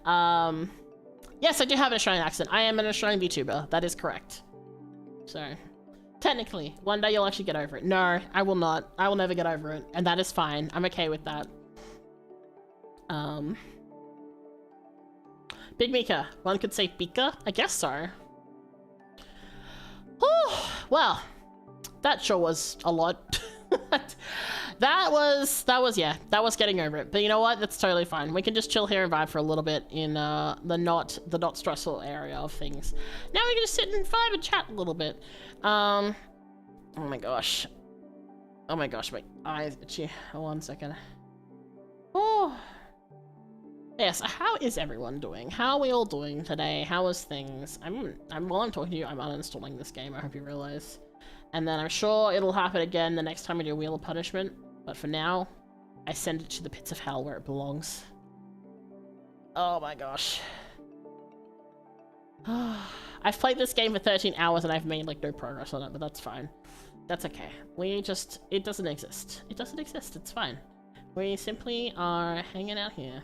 Speaker 1: Yes, I do have an Australian accent. I am an Australian VTuber. That is correct. So, technically, one day you'll actually get over it. No, I will not. I will never get over it. And that is fine. I'm okay with that. Big Mika. One could say Pika? I guess so. Whew. Well, that sure was a lot. that was getting over it. But you know what? That's totally fine. We can just chill here and vibe for a little bit in the not stressful area of things. Now we can just sit and vibe and chat a little bit. Oh my gosh. Oh my gosh, my eyes itchy. 1 second. Oh. Yes, how is everyone doing? How are we all doing today? How is things? While I'm talking to you, I'm uninstalling this game, I hope you realize. And then I'm sure it'll happen again the next time we do Wheel of Punishment. But for now, I send it to the pits of hell where it belongs. Oh my gosh. I've played this game for 13 hours and I've made like no progress on it, but that's fine. That's okay. It doesn't exist. It doesn't exist, it's fine. We simply are hanging out here.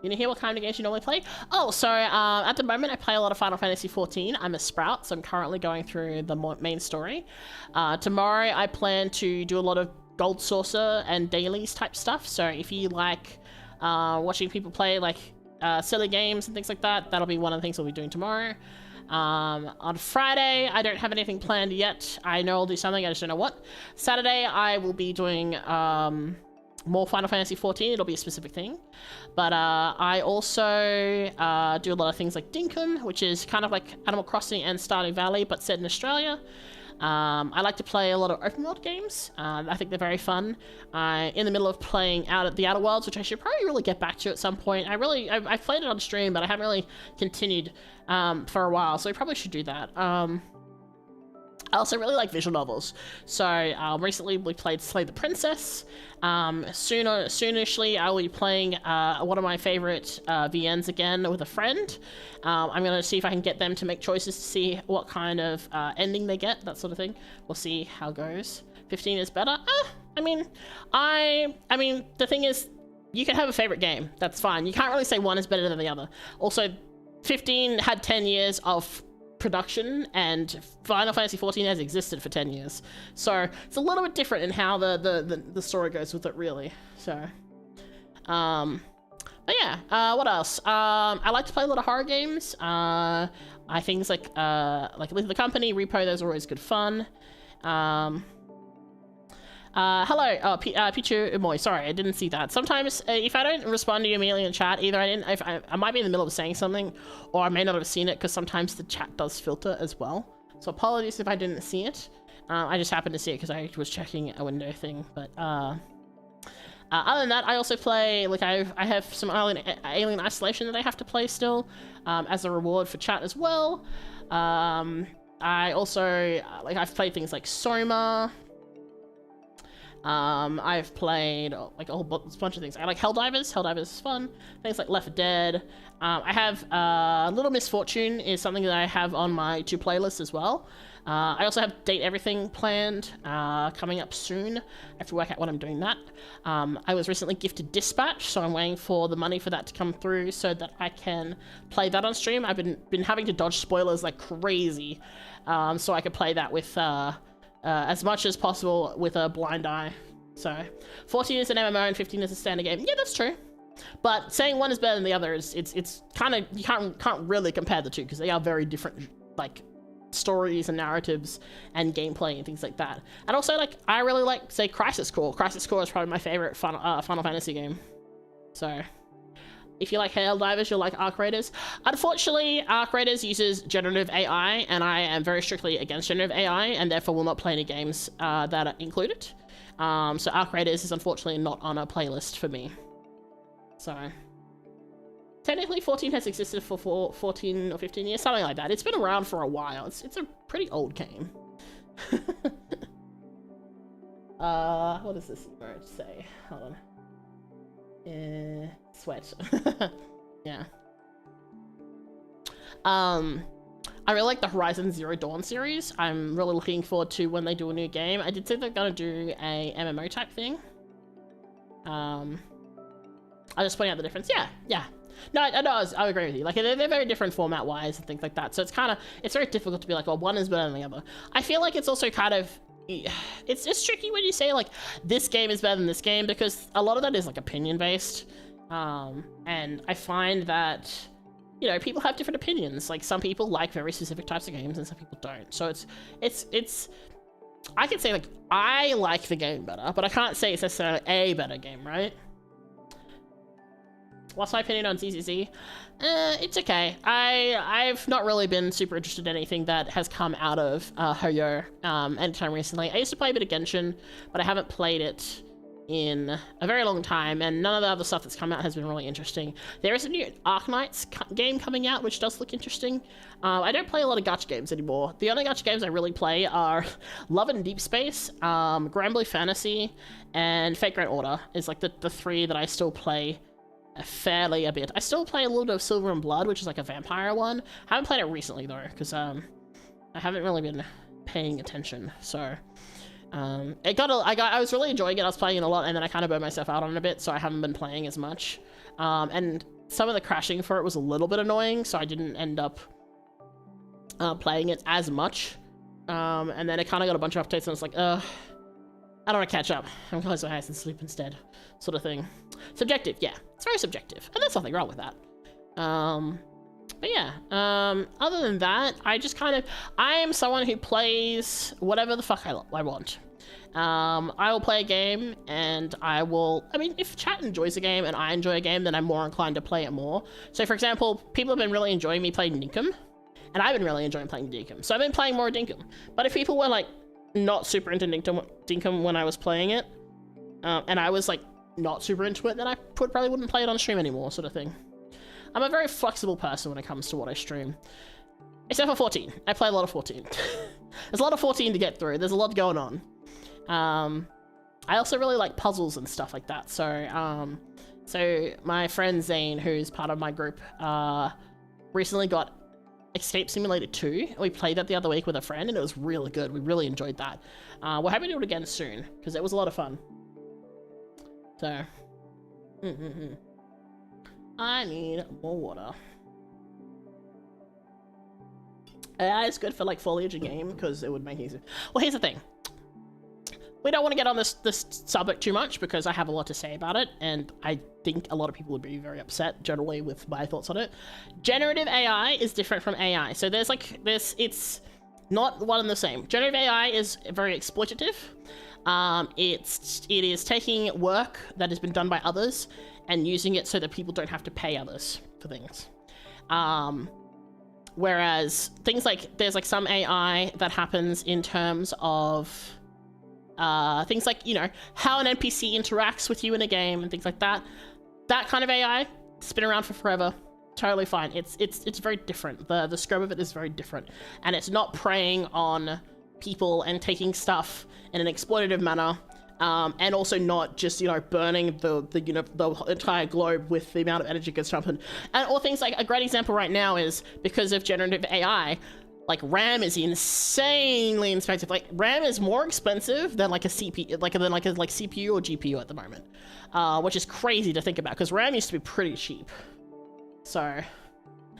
Speaker 1: You know hear what kind of games you normally play? Oh, so at the moment I play a lot of Final Fantasy XIV. I'm a Sprout, so I'm currently going through the main story. Tomorrow I plan to do a lot of Gold Saucer and dailies type stuff. So if you like watching people play like silly games and things like that, that'll be one of the things we'll be doing tomorrow. On Friday, I don't have anything planned yet. I know I'll do something, I just don't know what. Saturday I will be doing more Final Fantasy XIV, it'll be a specific thing. But I also do a lot of things like Dinkum, which is kind of like Animal Crossing and Stardew Valley, but set in Australia. I like to play a lot of open world games. I think they're very fun. I'm in the middle of playing out at the Outer Worlds, which I should probably really get back to at some point. I've played it on stream, but I haven't really continued for a while, so I probably should do that. I also really like visual novels, so recently we played Slay the Princess. Soonishly I will be playing one of my favorite VNs again with a friend. I'm going to see if I can get them to make choices to see what kind of ending they get, that sort of thing. We'll see how it goes. 15 is better? I mean, the thing is, you can have a favorite game, that's fine. You can't really say one is better than the other. Also, 15 had 10 years of production and Final Fantasy XIV has existed for 10 years, so it's a little bit different in how the story goes with it, really. So but yeah, what else? I like to play a lot of horror games. I things like Leave the Company, Repo, those are always good fun. Hello, Pichu Umoy, sorry, I didn't see that. Sometimes, if I don't respond to you immediately in chat, either I might be in the middle of saying something, or I may not have seen it, because sometimes the chat does filter as well. So apologies if I didn't see it. I just happened to see it because I was checking a window thing, but other than that, I also play, like, I have some Alien Isolation that I have to play still, as a reward for chat as well. I also, like, I've played things like Soma. I've played, like, a whole bunch of things. I like Helldivers. Helldivers is fun. Things like Left 4 Dead. I have, Little Misfortune is something that I have on my to playlist as well. I also have Date Everything planned, coming up soon. I have to work out when I'm doing that. I was recently gifted Dispatch, so I'm waiting for the money for that to come through so that I can play that on stream. I've been having to dodge spoilers like crazy, so I could play that with, as much as possible with a blind eye. So, 14 is an MMO and 15 is a standard game. Yeah, that's true. But saying one is better than the other is, it's kind of, you can't really compare the two because they are very different, like, stories and narratives and gameplay and things like that. And also, like, I really like, say, Crisis Core. Crisis Core is probably my favorite Final Fantasy game. So, if you like Helldivers, you'll like Arc Raiders. Unfortunately, Arc Raiders uses generative AI, and I am very strictly against generative AI, and therefore will not play any games that include it. So Arc Raiders is unfortunately not on a playlist for me. So, technically 14 has existed for 14 or 15 years, something like that. It's been around for a while. It's a pretty old game. What does this word say? Hold on. Sweat. Yeah. I really like the Horizon Zero Dawn series. I'm really looking forward to when they do a new game. I did say they're gonna do a MMO type thing. I'll just point out the difference. Yeah. No, I agree with you. Like, they're very different format-wise and things like that. So it's very difficult to be like, well, one is better than the other. I feel like it's also kind of, it's just tricky when you say, like, this game is better than this game, because a lot of that is, like, opinion-based. And I find that, you know, people have different opinions. Like, some people like very specific types of games and some people don't. So it's I can say, like, I like the game better, but I can't say it's necessarily a better game, right? What's my opinion on ZZZ? It's okay. I've not really been super interested in anything that has come out of Hoyo anytime recently. I used to play a bit of Genshin, but I haven't played it in a very long time, and none of the other stuff that's come out has been really interesting. There is a new Arknights game coming out, which does look interesting. I don't play a lot of gacha games anymore. The only gacha games I really play are Love and Deep Space, Grand Blue Fantasy, and Fate Grand Order is like the three that I still play fairly a bit. I still play a little bit of Silver and Blood, which is like a vampire one. I haven't played it recently though, because I haven't really been paying attention. So I was really enjoying it. I was playing it a lot, and then I kind of burned myself out on it a bit, so I haven't been playing as much. And some of the crashing for it was a little bit annoying, so I didn't end up playing it as much. And then it kind of got a bunch of updates, and it's like, I don't want to catch up. I'm going to close my eyes and sleep instead, sort of thing. Subjective, yeah. It's very subjective, and there's nothing wrong with that. But yeah, other than that, I am someone who plays whatever the fuck I want. I will play a game, and if chat enjoys a game and I enjoy a game, then I'm more inclined to play it more. So for example, people have been really enjoying me playing Dinkum, and I've been really enjoying playing Dinkum. So I've been playing more Dinkum. But if people were like not super into Dinkum when I was playing it, and I was like not super into it, then I probably wouldn't play it on stream anymore, sort of thing. I'm a very flexible person when it comes to what I stream. Except for 14. I play a lot of 14. There's a lot of 14 to get through. There's a lot going on. I also really like puzzles and stuff like that. So my friend Zane, who's part of my group, recently got Escape Simulator 2. We played that the other week with a friend, and it was really good. We really enjoyed that. We're hoping to do it again soon, because it was a lot of fun. So, I need more water. AI is good for like foliage a game, because it would make it easier. Well, here's the thing. We don't want to get on this subject too much, because I have a lot to say about it, and I think a lot of people would be very upset generally with my thoughts on it. Generative AI is different from AI. So it's not one and the same. Generative AI is very exploitative. It is taking work that has been done by others and using it so that people don't have to pay others for things. Whereas things like, there's like some AI that happens in terms of things like, you know, how an NPC interacts with you in a game and things like that. That kind of AI, it's been around for forever. Totally fine. It's very different. The scope of it is very different, and it's not preying on people and taking stuff in an exploitative manner, and also not just, you know, burning the you know, the entire globe with the amount of energy consumption. And or things like, a great example right now is because of generative AI, like RAM is insanely expensive. Like RAM is more expensive than like a CPU, like CPU or GPU at the moment, which is crazy to think about because RAM used to be pretty cheap. So,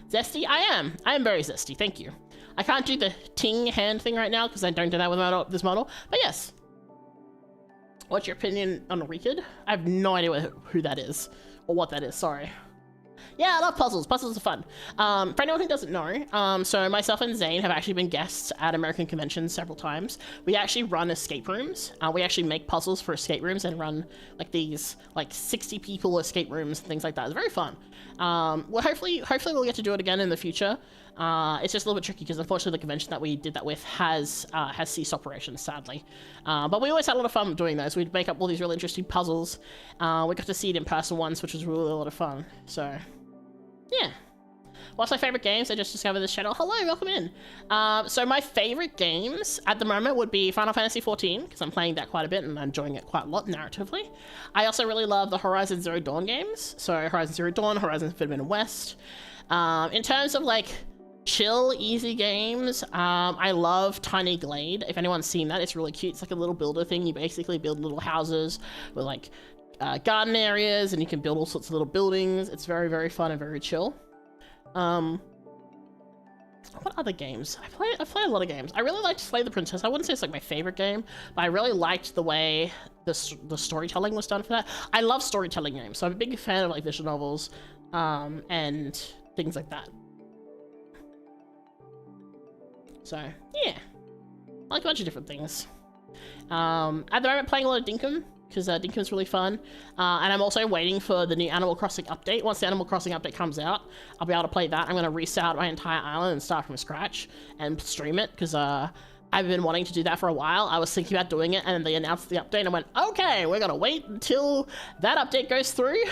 Speaker 1: zesty? I am very zesty, thank you. I can't do the ting hand thing right now because I don't do that with this model, but yes. What's your opinion on Wicked? I have no idea who that is, or what that is, sorry. Yeah, I love puzzles. Puzzles are fun. For anyone who doesn't know, so myself and Zane have actually been guests at American conventions several times. We actually run escape rooms. We actually make puzzles for escape rooms and run like these like 60 people escape rooms and things like that. It's very fun. Well, hopefully we'll get to do it again in the future. It's just a little bit tricky because unfortunately the convention that we did that with has ceased operations, sadly. But we always had a lot of fun doing those. We'd make up all these really interesting puzzles. We got to see it in person once, which was really a lot of fun. So, yeah. What's my favorite games? I just discovered this channel. Hello, welcome in. So my favorite games at the moment would be Final Fantasy XIV, because I'm playing that quite a bit and I'm enjoying it quite a lot narratively. I also really love the Horizon Zero Dawn games. So Horizon Zero Dawn, Horizon Forbidden West. In terms of like chill, easy games, I love Tiny Glade. If anyone's seen that, it's really cute. It's like a little builder thing. You basically build little houses with like garden areas, and you can build all sorts of little buildings. It's very, very fun and very chill. What other games? I play a lot of games. I really liked Slay the Princess. I wouldn't say it's like my favorite game, but I really liked the way the storytelling was done for that. I love storytelling games, so I'm a big fan of like visual novels, and things like that. So yeah, I like a bunch of different things. At the moment, playing a lot of Dinkum, because Dinkum's really fun. And I'm also waiting for the new Animal Crossing update. Once the Animal Crossing update comes out, I'll be able to play that. I'm going to restart my entire island and start from scratch and stream it, because I've been wanting to do that for a while. I was thinking about doing it, and they announced the update, and I went, okay, we're going to wait until that update goes through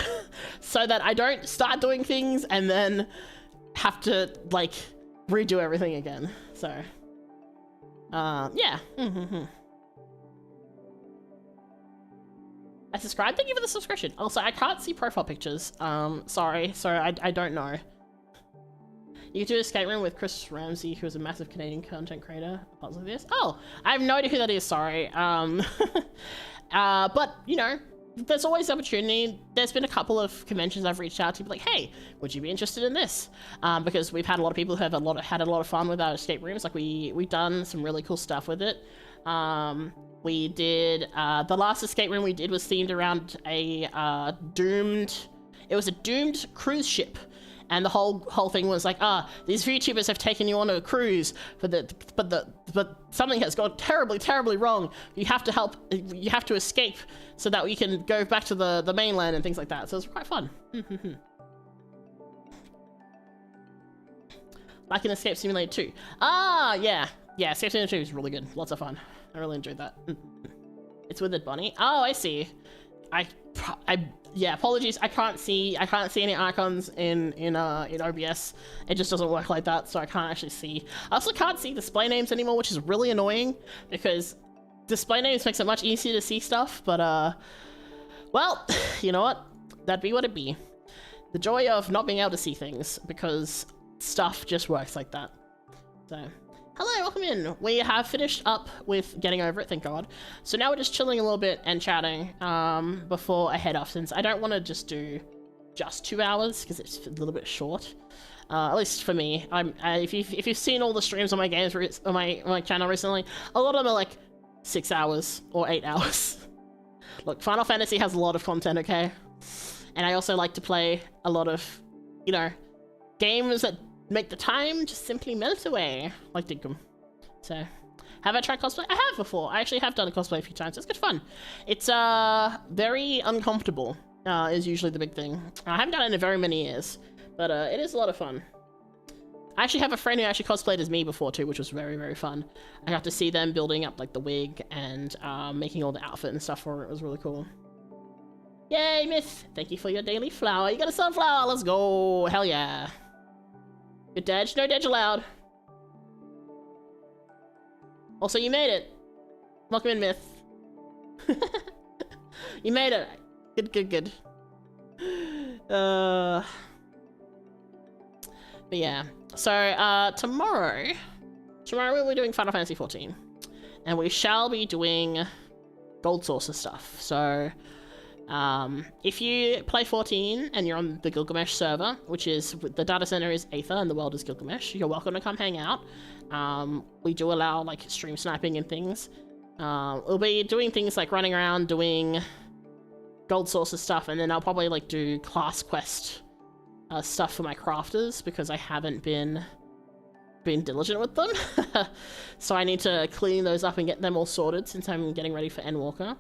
Speaker 1: so that I don't start doing things and then have to, like, redo everything again. So, yeah. I subscribed. Thank you for the subscription. Also, I can't see profile pictures. Sorry, I don't know. You could do a escape room with Chris Ramsey, who is a massive Canadian content creator. Puzzle like this. Oh, I have no idea who that is. Sorry. But you know, there's always the opportunity. There's been a couple of conventions I've reached out to, be like, hey, would you be interested in this? Because we've had a lot of people who have had a lot of fun with our escape rooms. Like we've done some really cool stuff with it. We did, the last escape room we did was themed around a doomed cruise ship. And the whole thing was like, these VTubers have taken you on a cruise, but something has gone terribly, terribly wrong. You have to help, you have to escape so that we can go back to the mainland and things like that. So it's quite fun. Like an Escape Simulator 2. Yeah, Escape Simulator 2 is really good. Lots of fun. I really enjoyed that. It's with it, Bonnie. Oh, I see. Yeah, apologies. I can't see any icons in OBS. It just doesn't work like that, so I can't actually see. I also can't see display names anymore, which is really annoying because display names makes it much easier to see stuff. But well, you know what? That'd be what it be. The joy of not being able to see things because stuff just works like that. So. Hello, welcome in. We have finished up with getting over it, thank God. So now we're just chilling a little bit and chatting before I head off, since I don't want to just do just 2 hours because it's a little bit short. At least for me. If you've seen all the streams on my games on my channel recently, a lot of them are like 6 hours or 8 hours. Look, Final Fantasy has a lot of content, okay? And I also like to play a lot of, you know, games that make the time just simply melt away, like Dinkum. So, have I tried cosplay? I have before. I actually have done a cosplay a few times. It's good fun. It's very uncomfortable, is usually the big thing. I haven't done it in very many years, but it is a lot of fun. I actually have a friend who actually cosplayed as me before too, which was very, very fun. I got to see them building up like the wig and making all the outfit and stuff for it. It was really cool. Yay, Myth! Thank you for your daily flower. You got a sunflower. Let's go. Hell yeah. Good dodge. No dodge allowed. Also, you made it. Welcome in, Myth. You made it. Good, good, good. But yeah. So, tomorrow we'll be doing Final Fantasy XIV. And we shall be doing gold source stuff. So, if you play 14 and you're on the Gilgamesh server, which is, the data center is Aether and the world is Gilgamesh, you're welcome to come hang out. We do allow, like, stream sniping and things. We'll be doing things like running around doing gold sources stuff, and then I'll probably, like, do class quest stuff for my crafters, because I haven't been diligent with them. So I need to clean those up and get them all sorted since I'm getting ready for Endwalker.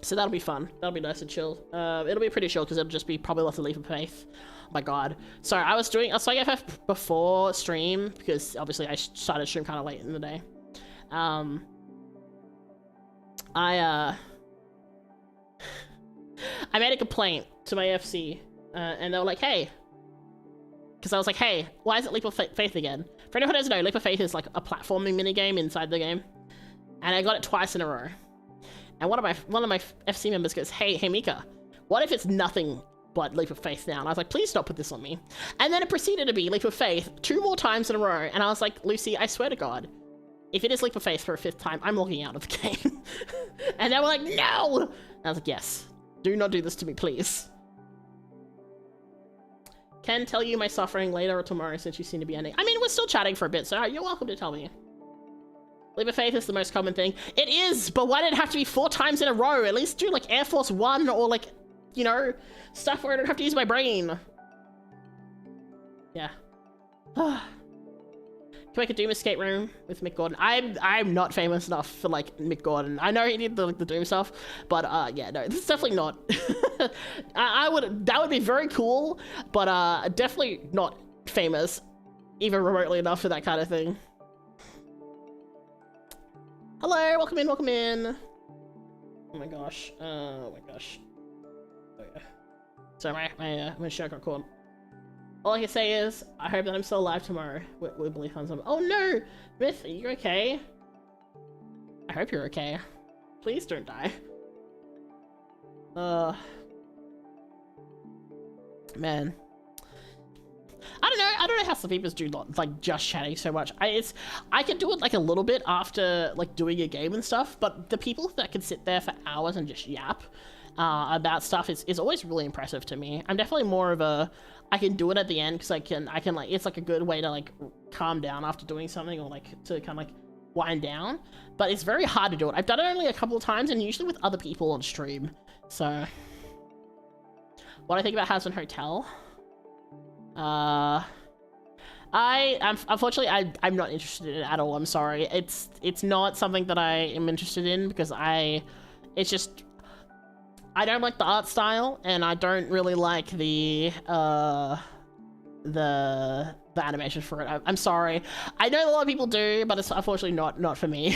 Speaker 1: So that'll be fun. That'll be nice and chill. It'll be pretty chill because it'll just be probably lots of Leap of Faith. Oh my god. So I was doing FF before stream because obviously I started stream kind of late in the day. I made a complaint to my FC and they were like, hey, because I was like, hey, why is it Leap of Faith again? For anyone who doesn't know, Leap of Faith is like a platforming minigame inside the game, and I got it twice in a row. And one of my FC members goes, hey Mika, what if it's nothing but Leap of Faith now? And I was like, please don't put this on me. And then it proceeded to be Leap of Faith 2 more times in a row. And I was like, Lucy, I swear to God, if it is Leap of Faith for a 5th time, I'm logging out of the game. And they were like, no! And I was like, yes, do not do this to me, please. Can tell you my suffering later or tomorrow since you seem to be ending. I mean, we're still chatting for a bit, so you're welcome to tell me. Leap of Faith is the most common thing. It is, but why did it have to be 4 times in a row? At least do like Air Force 1 or like, you know, stuff where I don't have to use my brain. Yeah. Can make a Doom escape room with Mick Gordon. I'm not famous enough for like Mick Gordon. I know he did the Doom stuff, but yeah, no, this is definitely not. That would be very cool, but definitely not famous, even remotely enough for that kind of thing. Hello, welcome in, welcome in. Oh my gosh, oh my gosh. Oh yeah. Sorry, my shirt got caught. All I can say is, I hope that I'm still alive tomorrow. We believe on some. Oh no! Myth, are you okay? I hope you're okay. Please don't die. Man. I don't know how some people do not like just chatting so much. I can do it like a little bit after like doing a game and stuff, but the people that can sit there for hours and just yap about stuff is always really impressive to me. I'm definitely more of a I can do it at the end because I can like it's like a good way to like calm down after doing something or like to kind of like wind down, but it's very hard to do it. I've done it only a couple of times and usually with other people on stream. So what I think about House and Hotel, unfortunately I'm not interested in it at all. I'm sorry. It's not something that I am interested in because it's just I don't like the art style and I don't really like the animation for it. I'm sorry. I know a lot of people do, but it's unfortunately not for me.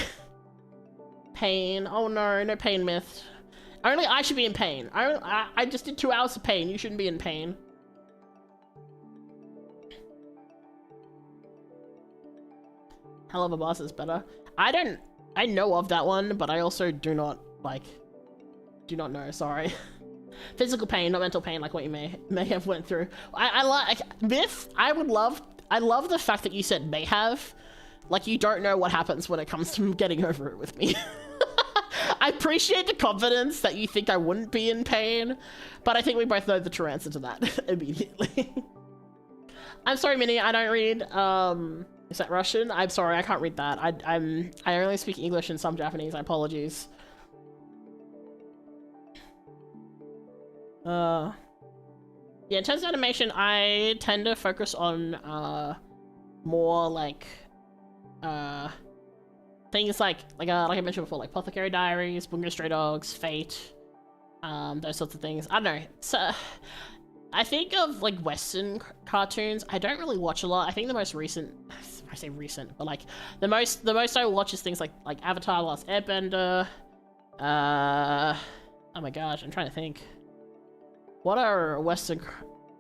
Speaker 1: Pain. Oh no, no pain myth. Only I should be in pain. I just did 2 hours of pain. You shouldn't be in pain. Hell of a Boss is better. I know of that one, but I also do not know, sorry. Physical pain, not mental pain, like what you may have went through. I like Myth. I love the fact that you said may have. Like you don't know what happens when it comes to getting over it with me. I appreciate the confidence that you think I wouldn't be in pain, but I think we both know the true answer to that immediately. I'm sorry, Minnie, I don't read, is that Russian? I'm sorry, I can't read that. I only speak English and some Japanese, I apologies. Yeah, in terms of animation, I tend to focus on, more like, things like I mentioned before, like Apothecary Diaries, Bungo Stray Dogs, Fate, those sorts of things. I don't know. So, I think of like Western cartoons. I don't really watch a lot. I think the most recent, I say recent, but like the most I watch is things like Avatar: The Last Airbender. Oh my gosh, I'm trying to think. What are Western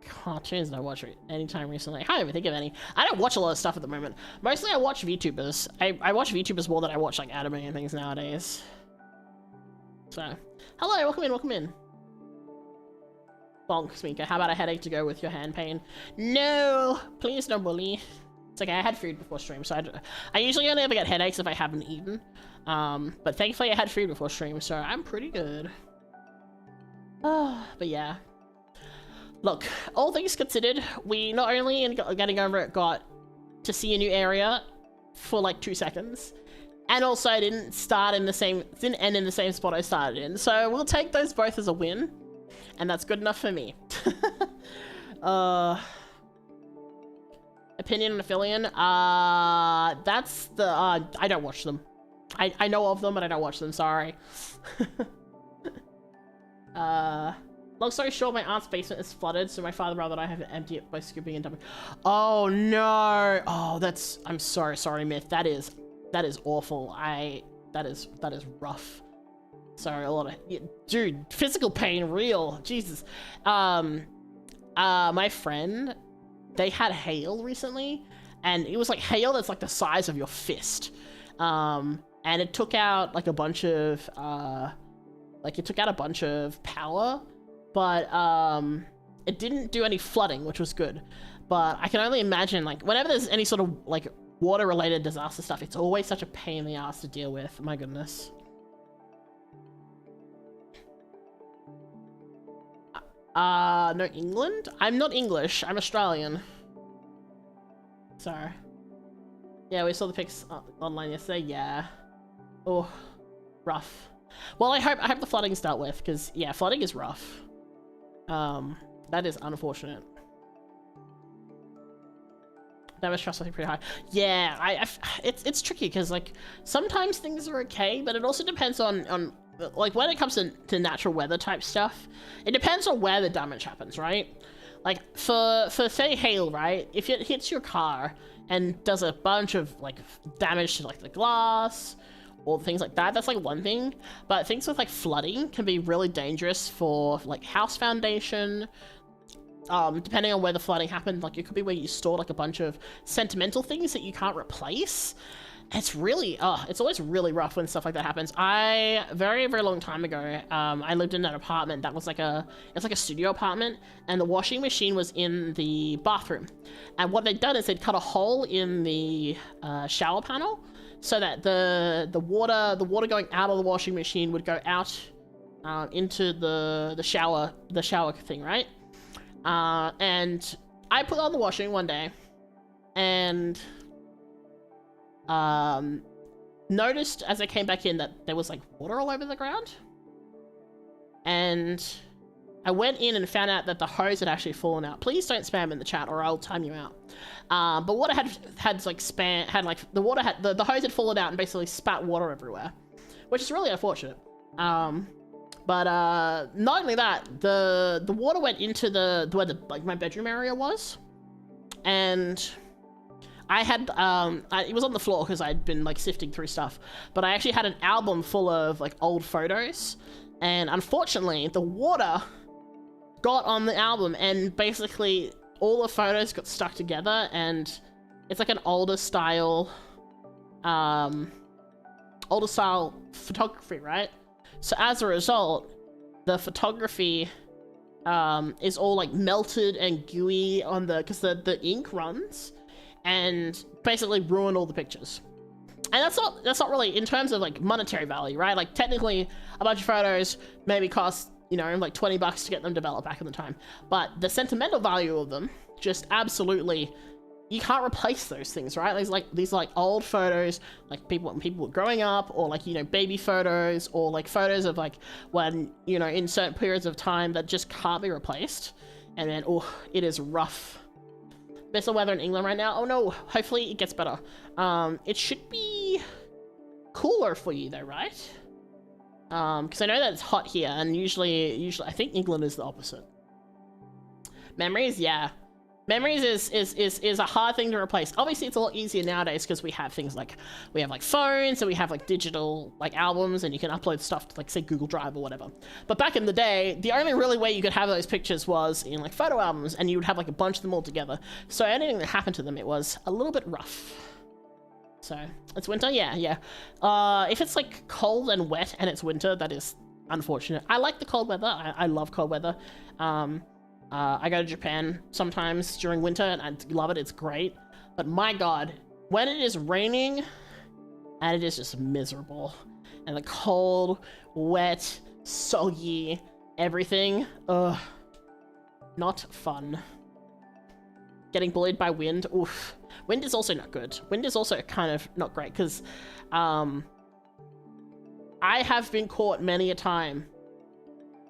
Speaker 1: cartoons that I watch anytime recently? I can't even think of any. I don't watch a lot of stuff at the moment. Mostly I watch VTubers. I watch VTubers more than I watch like anime and things nowadays. So, hello, welcome in, welcome in. Bonk, Mika. How about a headache to go with your hand pain? No, please no bully. It's okay, I had food before stream, so I usually only ever get headaches if I haven't eaten. But thankfully I had food before stream, so I'm pretty good. But yeah. Look, all things considered, we not only in getting over it got to see a new area for like 2 seconds, and also I didn't end in the same spot I started in. So we'll take those both as a win, and that's good enough for me. Opinion on Aphelion? That's the, I don't watch them. I know of them, but I don't watch them, sorry. Long story short, my aunt's basement is flooded, so my father rather than I have to empty it by scooping and dumping. Oh no! Oh, I'm so sorry, Myth. That is awful. That is rough. Sorry, a lot of, dude, physical pain, real. Jesus. My friend, they had hail recently, and it was like hail that's like the size of your fist. And it took out like a bunch of, power, but it didn't do any flooding, which was good. But I can only imagine, like, whenever there's any sort of like water-related disaster stuff, it's always such a pain in the ass to deal with. My goodness. No, England? I'm not English. I'm Australian. Sorry. Yeah, we saw the pics online yesterday. Yeah. Oh, rough. Well, I hope the flooding's dealt with, because yeah, flooding is rough. That is unfortunate. Damage trust I think pretty high. Yeah, it's tricky because like sometimes things are okay, but it also depends on like when it comes to natural weather type stuff. It depends on where the damage happens, right? Like for say hail, right? If it hits your car and does a bunch of like damage to like the glass or things like that, that's like one thing. But things with like flooding can be really dangerous for like house foundation. Depending on where the flooding happened, like it could be where you store like a bunch of sentimental things that you can't replace. It's really, it's always really rough when stuff like that happens. Very, very long time ago, I lived in an apartment that was it's like a studio apartment, and the washing machine was in the bathroom. And what they'd done is they'd cut a hole in the shower panel so that the water going out of the washing machine would go out into the shower thing, right? And I put on the washing one day and noticed as I came back in that there was like water all over the ground, and I went in and found out that the hose had actually fallen out. Please don't spam in the chat or I'll time you out. But water had like the hose had fallen out and basically spat water everywhere, which is really unfortunate. But not only that, the water went into where like my bedroom area was, and I had it was on the floor because I'd been like sifting through stuff, but I actually had an album full of like old photos, and unfortunately the water got on the album and basically all the photos got stuck together, and it's like an older style photography, right? So as a result, the photography is all like melted and gooey on because the ink runs and basically ruin all the pictures. And that's not really in terms of like monetary value, right? Like technically a bunch of photos maybe cost, like $20 to get them developed back in the time, but the sentimental value of them just absolutely, you can't replace those things, right? These like old photos, like when people were growing up, or like, baby photos, or like photos of like when, in certain periods of time that just can't be replaced. And then, it is rough. Best of weather in England right now. Oh no, hopefully it gets better. It should be cooler for you though, right? Because I know that it's hot here, and usually I think England is the opposite. Memories, yeah. Memories is a hard thing to replace. Obviously, it's a lot easier nowadays because we have things like, we have like phones and we have like digital like albums and you can upload stuff to like say Google Drive or whatever. But back in the day, the only really way you could have those pictures was in like photo albums and you would have like a bunch of them all together. So anything that happened to them, it was a little bit rough. So it's winter, yeah. If it's like cold and wet and it's winter, that is unfortunate. I like the cold weather. I love cold weather. I go to Japan sometimes during winter and I love it. It's great. But my God, when it is raining and it is just miserable and the cold, wet, soggy, everything, ugh, not fun. Getting bullied by wind, oof. Wind is also not good. Wind is also kind of not great because I have been caught many a time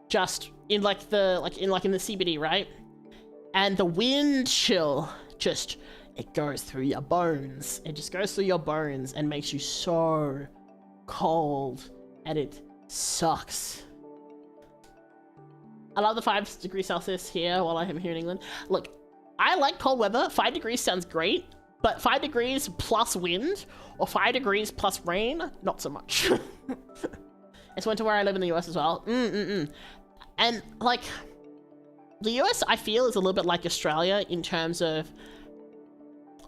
Speaker 1: just in in the CBD, right? And the wind chill just, it goes through your bones. It just goes through your bones and makes you so cold and it sucks. I love the 5 degrees Celsius here while I am here in England. Look, I like cold weather. 5 degrees sounds great, but 5 degrees plus wind or 5 degrees plus rain, not so much. It's winter where I live in the US as well. And like, the US I feel is a little bit like Australia in terms of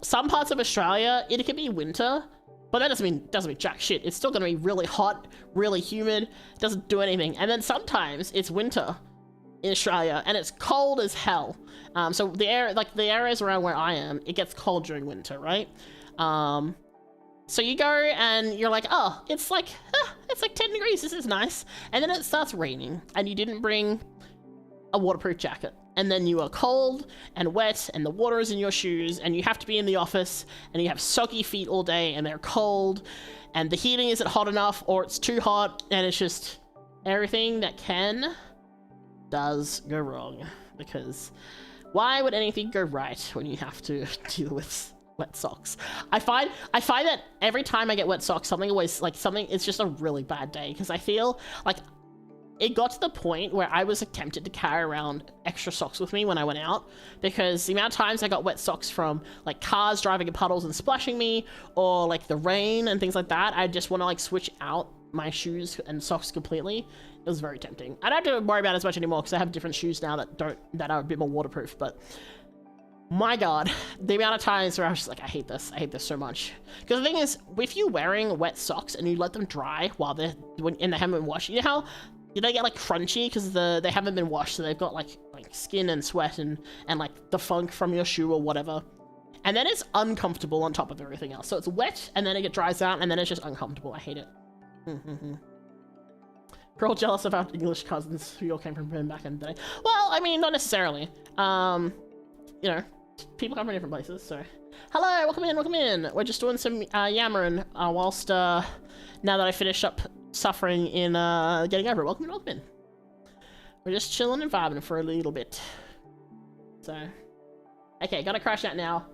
Speaker 1: some parts of Australia, it can be winter, but that doesn't mean jack shit. It's still gonna be really hot, really humid, doesn't do anything. And then sometimes it's winter in Australia and it's cold as hell. So the areas around where I am, it gets cold during winter, right? So you go and you're like, oh, it's like 10 degrees, this is nice. And then it starts raining and you didn't bring a waterproof jacket. And then you are cold and wet and the water is in your shoes and you have to be in the office and you have soggy feet all day and they're cold and the heating isn't hot enough or it's too hot and it's just everything that does go wrong. Because why would anything go right when you have to deal with wet socks? I find that every time I get wet socks, it's just a really bad day because I feel like it got to the point where I was tempted to carry around extra socks with me when I went out because the amount of times I got wet socks from like cars driving in puddles and splashing me or like the rain and things like that, I just want to like switch out my shoes and socks completely. It was very tempting. I don't have to worry about it as much anymore because I have different shoes now that are a bit more waterproof, but my God, the amount of times where I was just like, I hate this so much. Because the thing is, if you're wearing wet socks and you let them dry while they haven't been washed, you know how they get like crunchy because they haven't been washed, so they've got like skin and sweat and like the funk from your shoe or whatever. And then it's uncomfortable on top of everything else. So it's wet and then it dries out and then it's just uncomfortable. I hate it. We're all jealous of our English cousins who all came from Britain back in the day. Well, I mean, not necessarily. You know, people come from different places, so. Hello, welcome in. We're just doing some yammering whilst, now that I finished up suffering in getting over it. Welcome in. We're just chilling and vibing for a little bit. So, okay, gotta crash out now.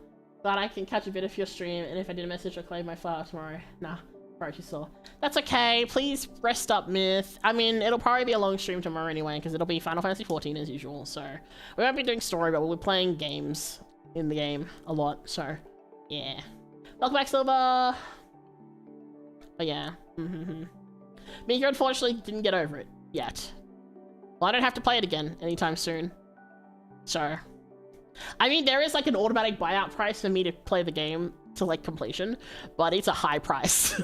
Speaker 1: Glad I can catch a bit of your stream, and if I did a message, I'll claim my flower tomorrow. Nah, probably too sore. That's okay, please rest up, Myth. I mean, it'll probably be a long stream tomorrow anyway, because it'll be Final Fantasy XIV as usual, so. We won't be doing story, but we'll be playing games in the game a lot, so, yeah. Welcome back, Silver! But yeah, Mika unfortunately didn't get over it yet. Well, I don't have to play it again anytime soon. So, I mean, there is like an automatic buyout price for me to play the game to like completion, but it's a high price.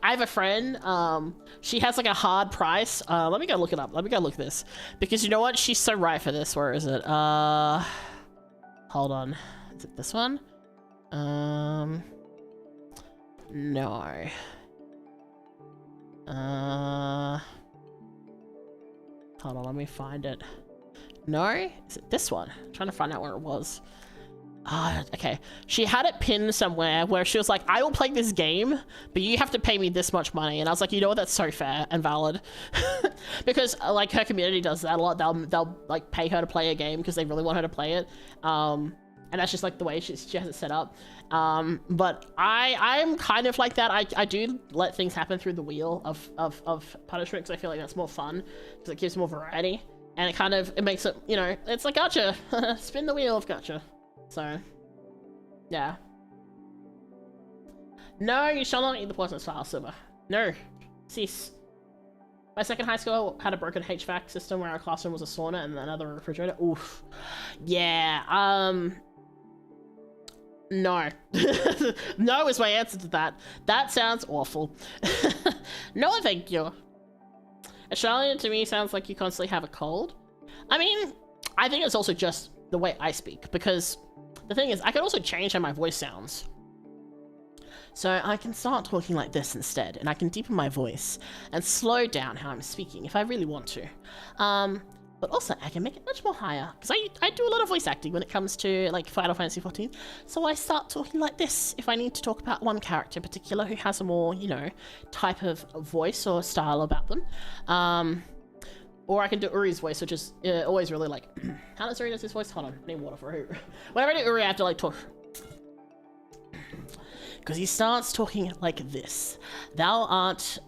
Speaker 1: I have a friend, she has like a hard price. Let me go look it up. Let me go look at this. Because you know what? She's so right for this. Where is it? Hold on. Is it this one? No. Hold on, let me find it. No? Is it this one? I'm trying to find out where it was. Okay. She had it pinned somewhere where she was like, I will play this game, but you have to pay me this much money. And I was like, you know what? That's so fair and valid. Because, like, her community does that a lot. They'll like, pay her to play a game because they really want her to play it. And that's just, like, the way she has it set up. But I'm kind of like that. I do let things happen through the wheel of punishment because I feel like that's more fun because it gives more variety. and it makes it, you know, it's like gotcha. Spin the wheel of gotcha. So, yeah. No, you shall not eat the poisonous flower, Silver. No. Cease. My second high school had a broken HVAC system where our classroom was a sauna and another refrigerator. Oof. Yeah, no. No is my answer to that. That sounds awful. No, thank you. Australian to me sounds like you constantly have a cold. I mean, I think it's also just the way I speak, because the thing is, I can also change how my voice sounds. So I can start talking like this instead, and I can deepen my voice and slow down how I'm speaking if I really want to. But also I can make it much more higher, because I do a lot of voice acting when it comes to like Final Fantasy XIV. So I start talking like this if I need to talk about one character in particular who has a more, you know, type of voice or style about them. Or I can do Uri's voice, which is always really like, how does Uri does his voice? Hold on, I need water for Uri. Whenever I do Uri, I have to like talk. Because he starts talking like this. Thou art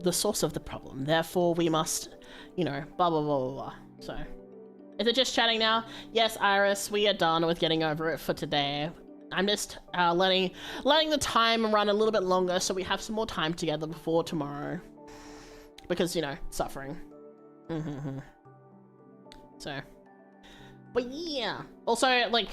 Speaker 1: the source of the problem, therefore we must, you know, blah blah blah blah blah. So, is it just chatting now? Yes, Iris, we are done with getting over it for today. I'm just letting the time run a little bit longer so we have some more time together before tomorrow. Because, you know, suffering. So, but yeah. Also, like,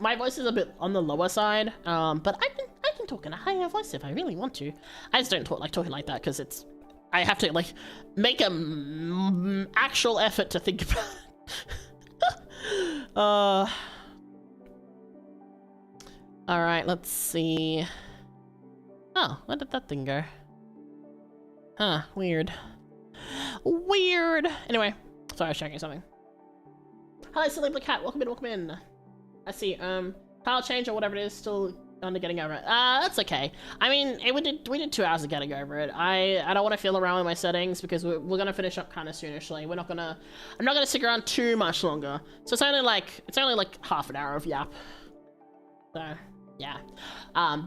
Speaker 1: my voice is a bit on the lower side, but I can talk in a higher voice if I really want to. I just don't talking like that because it's, I have to like make a actual effort to think about it. All right, let's see. Oh, where did that thing go? Huh, weird. Weird. Anyway, sorry, I was checking something. Hello, Silly Black Cat. Welcome in, welcome in. I see. Tile change or whatever it is, still under getting over it. That's okay. I mean, we did 2 hours of getting over it. I don't want to feel around with my settings because we're gonna finish up kind of soonishly. I'm not gonna stick around too much longer. So it's only like half an hour of yap. So yeah.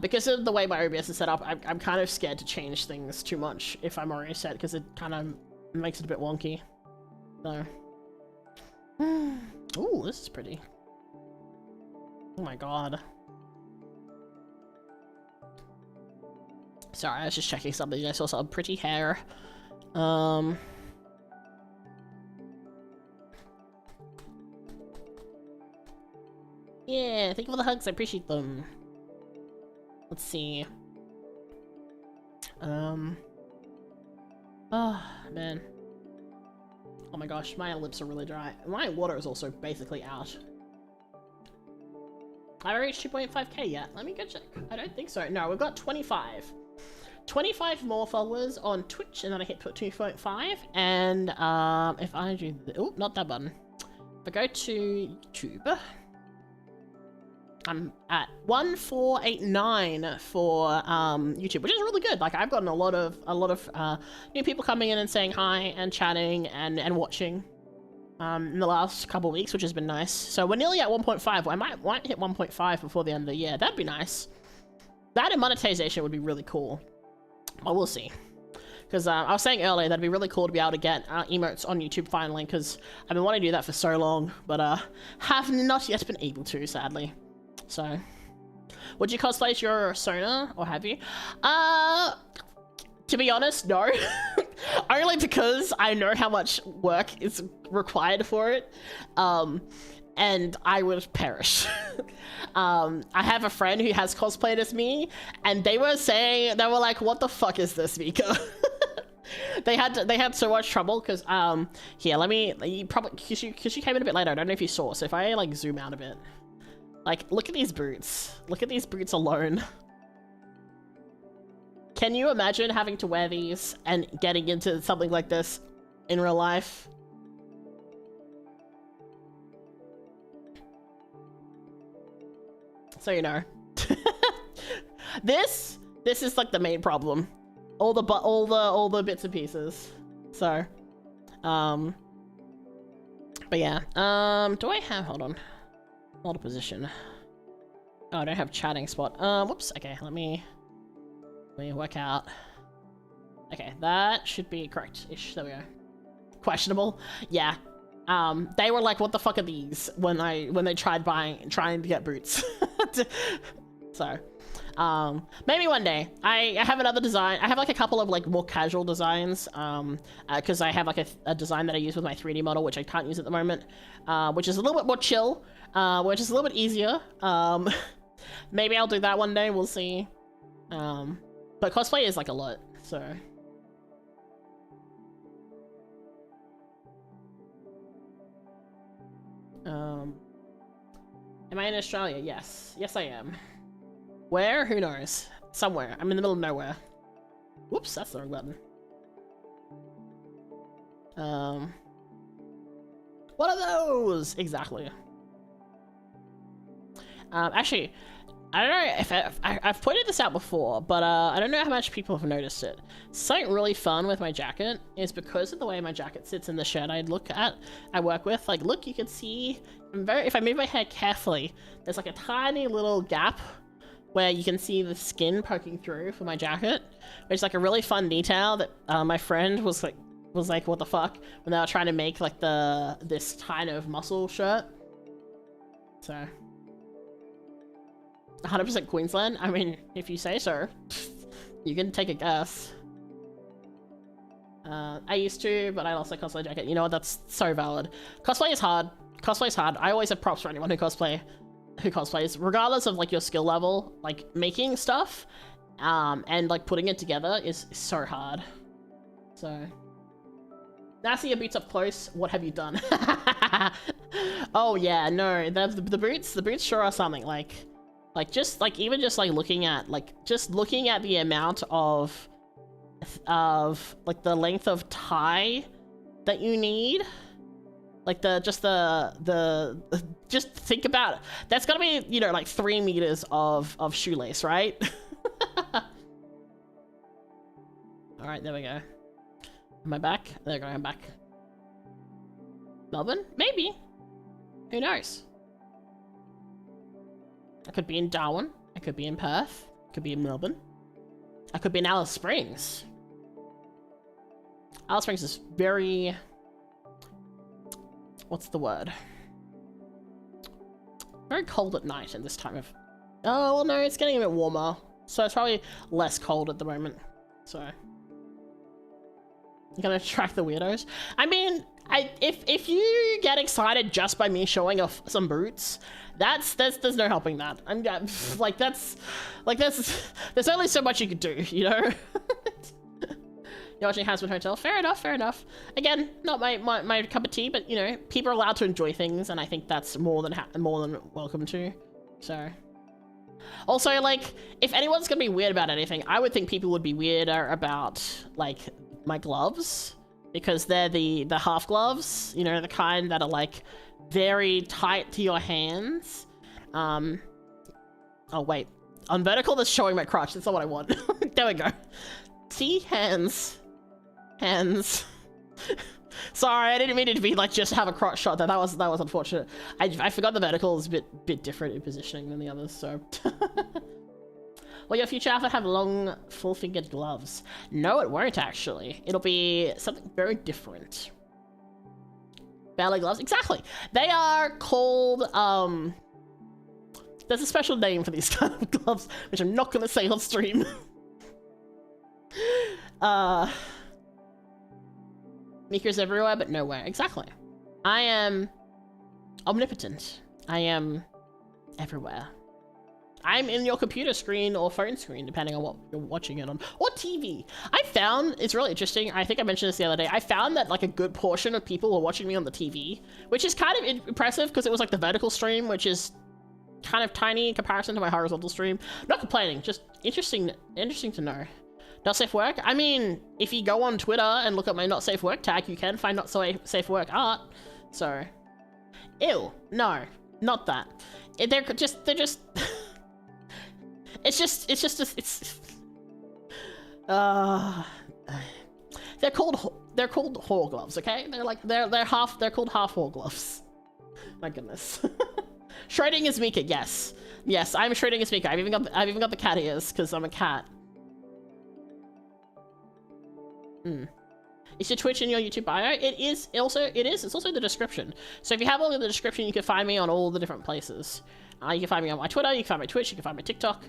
Speaker 1: Because of the way my OBS is set up, I'm kind of scared to change things too much if I'm already set, because it kind of makes it a bit wonky. So. Ooh, this is pretty. Oh my god. Sorry, I was just checking something. I saw some pretty hair. Yeah, thank you for the hugs. I appreciate them. Let's see. Oh, man. Oh my gosh, my lips are really dry. My water is also basically out. I haven't reached 2.5k yet. Let me go check. I don't think so. No, we've got 25. 25 more followers on Twitch, and then I hit 2.5. And if I do, oh, not that button. If I go to YouTube, I'm at 1489 for YouTube, which is really good. Like, I've gotten a lot of new people coming in and saying hi and chatting and watching in the last couple of weeks, which has been nice. So we're nearly at 1.5. I might hit 1.5 before the end of the year. That'd be nice. That and monetization would be really cool. But we'll see. Because I was saying earlier that'd be really cool to be able to get emotes on YouTube finally, because I've been wanting to do that for so long, but have not yet been able to, sadly. So, would you cosplay as your Sona, or have you? To be honest, no. Only because I know how much work is required for it, and I would perish. I have a friend who has cosplayed as me, and they were like, what the fuck is this, Mika? they had so much trouble, because, here, because you came in a bit later, I don't know if you saw, so if I, like, zoom out a bit. Like, look at these boots. Look at these boots alone. Can you imagine having to wear these and getting into something like this in real life? So you know. This is like the main problem. All the bits and pieces. So, but yeah. Do I have, hold on. Model position. Oh, I don't have chatting spot. Whoops. Okay, let me work out. Okay, that should be correct-ish. There we go. questionable. Yeah. They were like, what the fuck are these when they tried trying to get boots. So, maybe one day. I have another design. I have like a couple of like more casual designs, because I have like a design that I use with my 3D model, which I can't use at the moment, which is a little bit more chill, which is a little bit easier. Maybe I'll do that one day, we'll see. But cosplay is like a lot, so. Am I in Australia? Yes. Yes, I am. Where? Who knows? Somewhere. I'm in the middle of nowhere. Whoops, that's the wrong button. What are those? Exactly. Actually, I don't know if I've pointed this out before, but I don't know how much people have noticed it. Something really fun with my jacket is because of the way my jacket sits in the shirt I work with. Like, look, you can see, if I move my hair carefully, there's like a tiny little gap where you can see the skin poking through for my jacket, which is like a really fun detail that my friend was like, what the fuck, when they were trying to make like this kind of muscle shirt. So 100% Queensland? I mean, if you say so. You can take a guess. I used to, but I lost a cosplay jacket. You know what? That's so valid. Cosplay is hard. Cosplay is hard. I always have props for anyone who cosplays, regardless of like your skill level. Like making stuff, and like putting it together is so hard. So, now I see your boots up close. What have you done? Oh yeah, no, the boots sure are something. Like even just like looking at the amount of like the length of tie that you need, like just think about it. That's gotta be, you know, like 3 meters of shoelace, right? All right, there we go. Am I back? There we go, I'm back. Melbourne? Maybe. Who knows? I could be in Darwin. I could be in Perth. I could be in Melbourne. I could be in Alice Springs. Alice Springs is very... what's the word? Very cold at night at this time of... oh, well, no, it's getting a bit warmer. So it's probably less cold at the moment. So... you're gonna attract the weirdos? I mean, if you get excited just by me showing off some boots, there's no helping that. There's only so much you could do, you know? You're watching Harassment Hotel? Fair enough. Again, not my cup of tea, but you know, people are allowed to enjoy things, and I think that's more than welcome to. So, also, like, if anyone's gonna be weird about anything, I would think people would be weirder about like my gloves, because they're the half gloves, you know, the kind that are like very tight to your hands. Oh wait, on vertical that's showing my crotch. That's not what I want. There we go. See, hands. Sorry, I didn't mean it to be like just have a crotch shot there. That was unfortunate. I forgot the vertical is a bit different in positioning than the others, so. Will your future outfit have long, full-fingered gloves? No, it won't actually. It'll be something very different. Ballet gloves? Exactly! They are called, there's a special name for these kind of gloves, which I'm not gonna say on stream. Mika's everywhere, but nowhere. Exactly. I am omnipotent. I am everywhere. I'm in your computer screen or phone screen, depending on what you're watching it on. Or TV. I found, it's really interesting, I think I mentioned this the other day, I found that like a good portion of people were watching me on the TV, which is kind of impressive because it was like the vertical stream, which is kind of tiny in comparison to my horizontal stream. Not complaining, just interesting to know. Not safe work? I mean, if you go on Twitter and look at my not safe work tag, you can find not safe work art. So, ew, no, not that. They're just they're called whore gloves, okay? They're called half whore gloves. My goodness. Schrodinger's Mika, yes, I'm Schrodinger's Mika. I've even got the cat ears because I'm a cat. Is your Twitch in your YouTube bio? It is. It's also the description. So if you have all in the description, you can find me on all the different places. You can find me on my Twitter, you can find my Twitch, you can find my TikTok.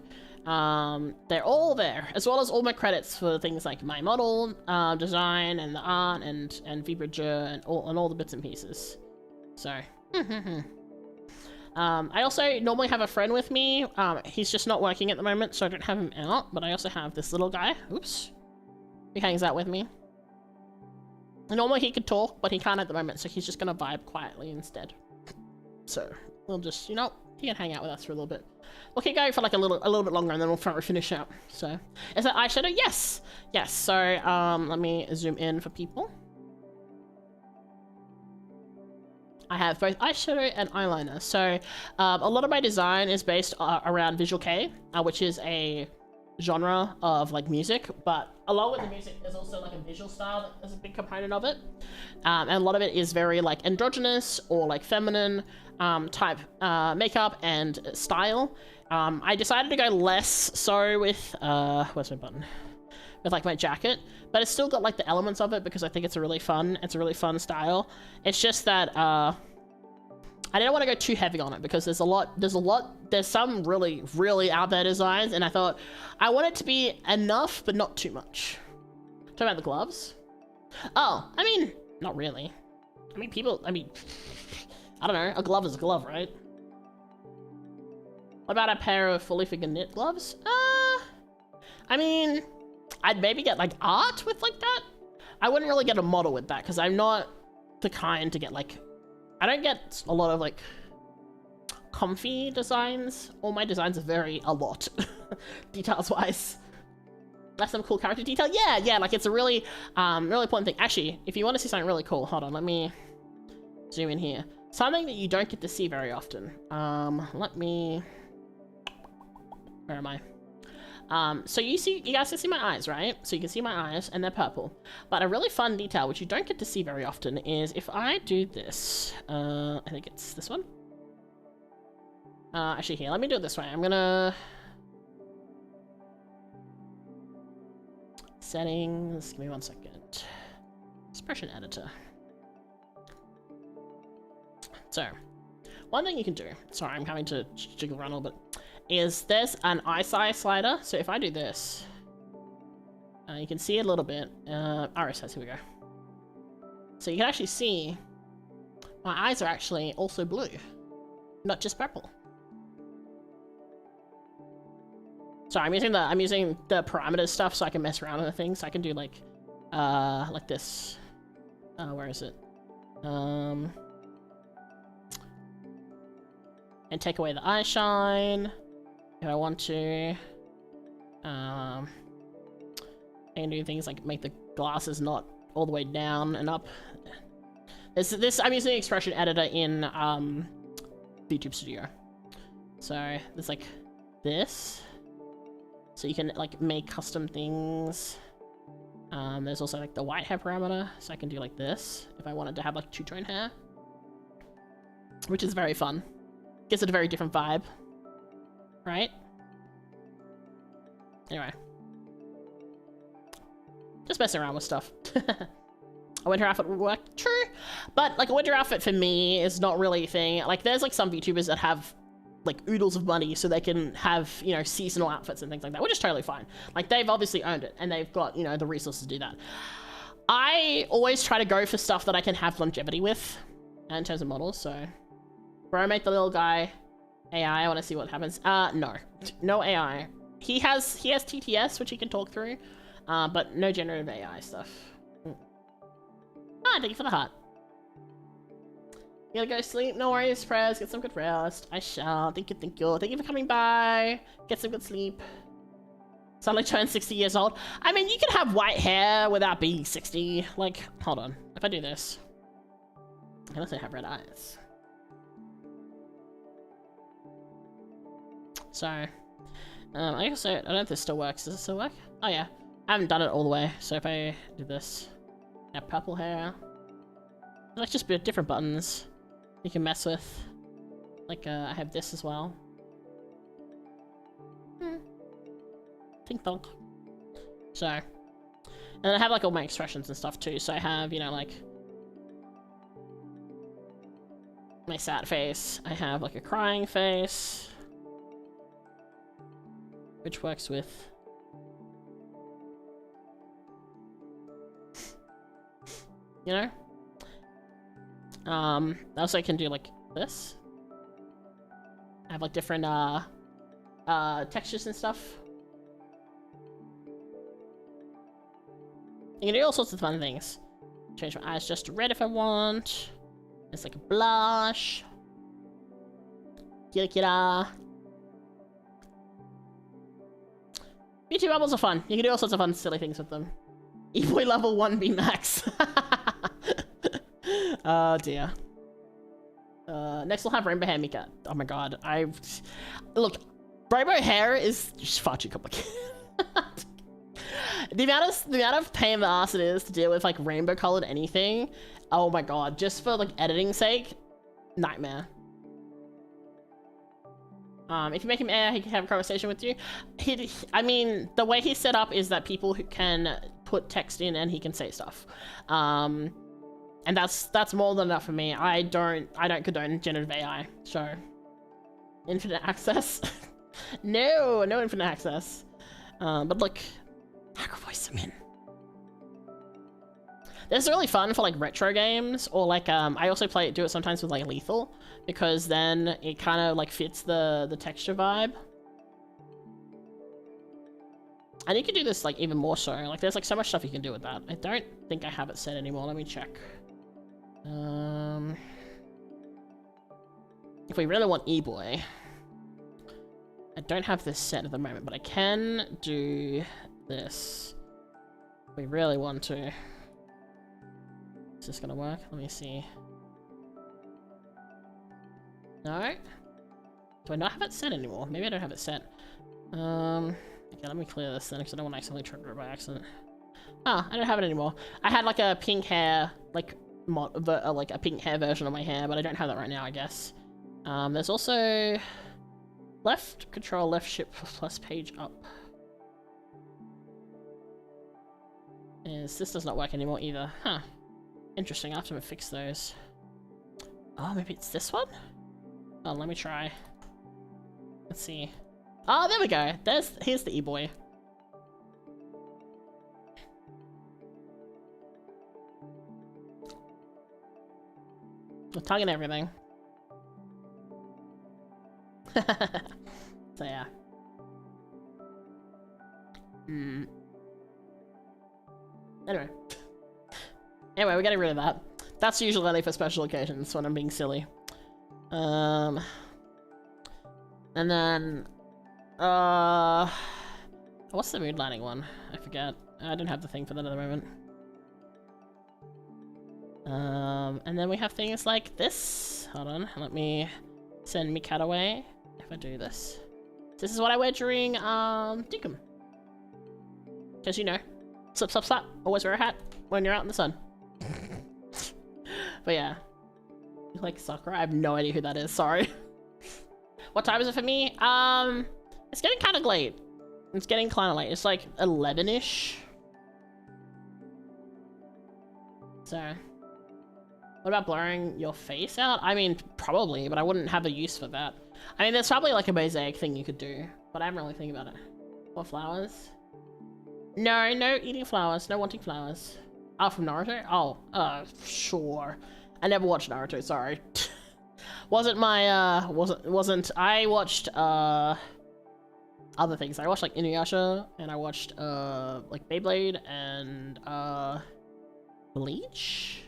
Speaker 1: They're all there, as well as all my credits for things like my model, design, and the art, and VTuber, and all the bits and pieces. So, I also normally have a friend with me. He's just not working at the moment, so I don't have him out, but I also have this little guy, oops, who hangs out with me. And normally he could talk, but he can't at the moment, so he's just gonna vibe quietly instead. So, we'll just, you know, he can hang out with us for a little bit. We'll keep going for like a little bit longer, and then we'll try to finish out. So, is that eyeshadow? Yes! Yes, so, let me zoom in for people. I have both eyeshadow and eyeliner. So, a lot of my design is based around visual kei, which is a genre of like music, but along with the music there's also like a visual style that is a big component of it, and a lot of it is very like androgynous or like feminine type makeup and style. I decided to go less so with where's my button, with like my jacket, but it's still got like the elements of it because I think it's a really fun style. It's just that I didn't want to go too heavy on it because there's some really out there designs, and I thought I want it to be enough but not too much. Talk about the gloves. Oh, I mean, not really. I mean, I don't know, a glove is a glove, right? What about a pair of fully figured knit gloves? I mean, I'd maybe get like art with like that. I wouldn't really get a model with that because I'm not the kind to get like, I don't get a lot of like comfy designs. All my designs are a lot details wise. That's some cool character detail. Yeah, like it's a really important thing. Actually, if you want to see something really cool, hold on, let me zoom in here. Something that you don't get to see very often. Where am I? So you guys can see my eyes, right? So you can see my eyes, and they're purple. But a really fun detail, which you don't get to see very often, is if I do this, I think it's this one. Actually here, let me do it this way. I'm gonna... Settings, give me 1 second. Expression editor. So, one thing you can do, sorry, I'm having to jiggle around a little bit, is there's an eye size slider. So if I do this, you can see it a little bit. Iris size, here we go. So you can actually see my eyes are actually also blue, not just purple. So I'm using the parameters stuff so I can mess around with the things. So I can do like this. Where is it? And take away the eye shine if I want to. I can do things like make the glasses not all the way down and up. This I'm using the expression editor in VTube Studio. So there's like this. So you can like make custom things. There's also like the white hair parameter, so I can do like this if I wanted to have like two-tone hair, which is very fun. Gives it a very different vibe, right? Anyway, just messing around with stuff. A winter outfit would work, true, but like a winter outfit for me is not really a thing. Like there's like some VTubers that have like oodles of money so they can have, you know, seasonal outfits and things like that, which is totally fine. Like they've obviously earned it and they've got, you know, the resources to do that. I always try to go for stuff that I can have longevity with in terms of models. So bro, make the little guy AI. I want to see what happens. No AI. He has TTS, which he can talk through, but no generative AI stuff. Thank you for the heart. You gotta go sleep? No worries, Prez. Get some good rest. I shall. Thank you. Thank you for coming by. Get some good sleep. Suddenly turned 60 years old. I mean, you can have white hair without being 60. Like, hold on. If I do this, I can also have red eyes. So, I don't know if this still works. Does it still work? Oh yeah. I haven't done it all the way. So if I do this, I have purple hair. Like just different buttons you can mess with. Like I have this as well. Think thunk. So And I have like all my expressions and stuff too. So I have, you know, like my sad face. I have like a crying face, which works with you know. I also can do like this. I have like different textures and stuff. You can do all sorts of fun things. Change my eyes just to red if I want. It's like a blush. Kira kira. VTuber bubbles are fun. You can do all sorts of fun, silly things with them. E-boy level 1B max. Oh dear. Next we'll have rainbow hair Mika. Oh my god. Look, rainbow hair is just far too complicated. The amount of pain in the ass it is to deal with like rainbow colored anything. Oh my god, just for like editing sake, nightmare. If you make him air, he can have a conversation with you. I mean, the way he's set up is that people who can put text in and he can say stuff. And that's more than enough for me. I don't condone generative AI. So, infinite access. No infinite access. But look, hacker voice him in. This is really fun for like retro games, or like I also do it sometimes with like Lethal, because then it kind of like fits the texture vibe. And you can do this like even more so. Like there's like so much stuff you can do with that. I don't think I have it set anymore. Let me check. If we really want e-boy, I don't have this set at the moment, but I can do this. If we really want to. Is this gonna work? Let me see. No? Do I not have it set anymore? Maybe I don't have it set. Okay, let me clear this then, because I don't want to accidentally trigger it by accident. Ah, I don't have it anymore. I had like a pink hair, like a pink hair version of my hair, but I don't have that right now, I guess. There's also left control, left shift plus page up. This does not work anymore either. Huh. Interesting, I have to fix those. Oh, maybe it's this one? Oh, let me try. Let's see. Oh, there we go. Here's the e-boy. With tongue and everything. So yeah. Anyway, we're getting rid of that. That's usually only for special occasions when I'm being silly. And then what's the mood lighting one? I forget. I don't have the thing for that at the moment. And then we have things like this. Hold on, let me send Mika away. If I do this. This is what I wear during Deacon. Because you know, slip, slap, slap. Always wear a hat when you're out in the sun. But yeah. You like Sakura? I have no idea who that is, sorry. What time is it for me? It's getting kind of late. It's getting kind of late. It's like 11-ish. So, what about blurring your face out? I mean, probably, but I wouldn't have a use for that. I mean, there's probably like a mosaic thing you could do, but I haven't really think about it. What flowers? No eating flowers. No wanting flowers. Oh, from Naruto? Oh, sure. I never watched Naruto, sorry. Wasn't my, I watched, other things. I watched, like, Inuyasha, and I watched, like, Beyblade, and, Bleach?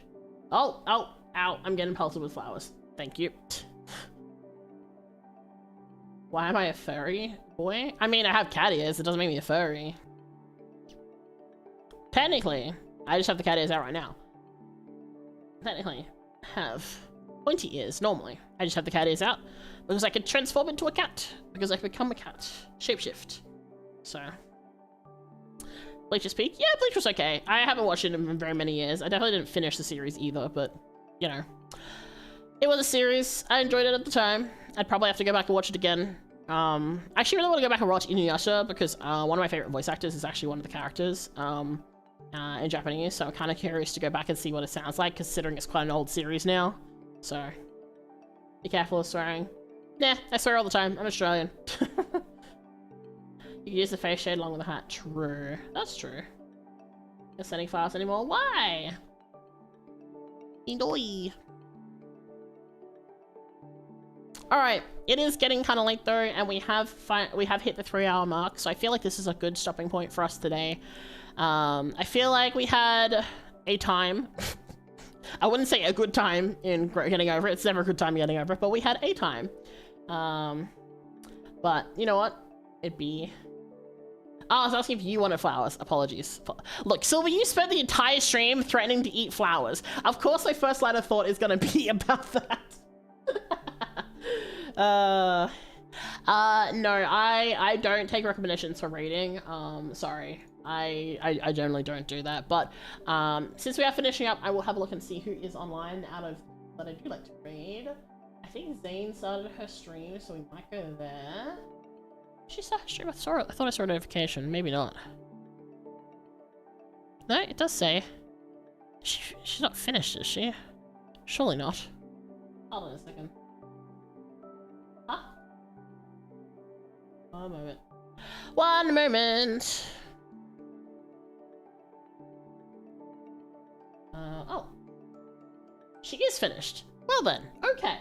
Speaker 1: Oh, ow, I'm getting pelted with flowers. Thank you. Why am I a furry boy? I mean, I have cat ears, it doesn't make me a furry. Technically, I just have the cat ears out right now. Technically, have pointy ears normally. I just have the cat ears out because I could transform into a cat because I could become a cat. Shapeshift. So, Bleach's Peak? Yeah, Bleach was okay. I haven't watched it in very many years. I definitely didn't finish the series either, but, you know. It was a series. I enjoyed it at the time. I'd probably have to go back and watch it again. I actually really want to go back and watch Inuyasha because one of my favorite voice actors is actually one of the characters. in Japanese, so I'm kind of curious to go back and see what it sounds like, considering it's quite an old series now. So, be careful of swearing. Nah, I swear all the time. I'm Australian. You can use the face shade along with the hat. True. That's true. Not sending files anymore. Why? Indoi. Alright, it is getting kind of late though, and we have hit the 3-hour mark, so I feel like this is a good stopping point for us today. I feel like we had a time. I wouldn't say a good time in getting over it. It's never a good time getting over it, but we had a time. But you know what? It'd be... Oh, I was asking if you wanted flowers. Apologies. Look, Silver, you spent the entire stream threatening to eat flowers. Of course my first line of thought is going to be about that. No, I don't take recommendations for reading. Sorry. I generally don't do that. But since we are finishing up, I will have a look and see who is online out of that I do like to read. I think Zane started her stream, so we might go there. She started her stream? I thought I saw a notification. Maybe not. No, it does say. She's not finished, is she? Surely not. Hold on a second. Huh? One moment. One moment! Oh. She is finished. Well then, okay.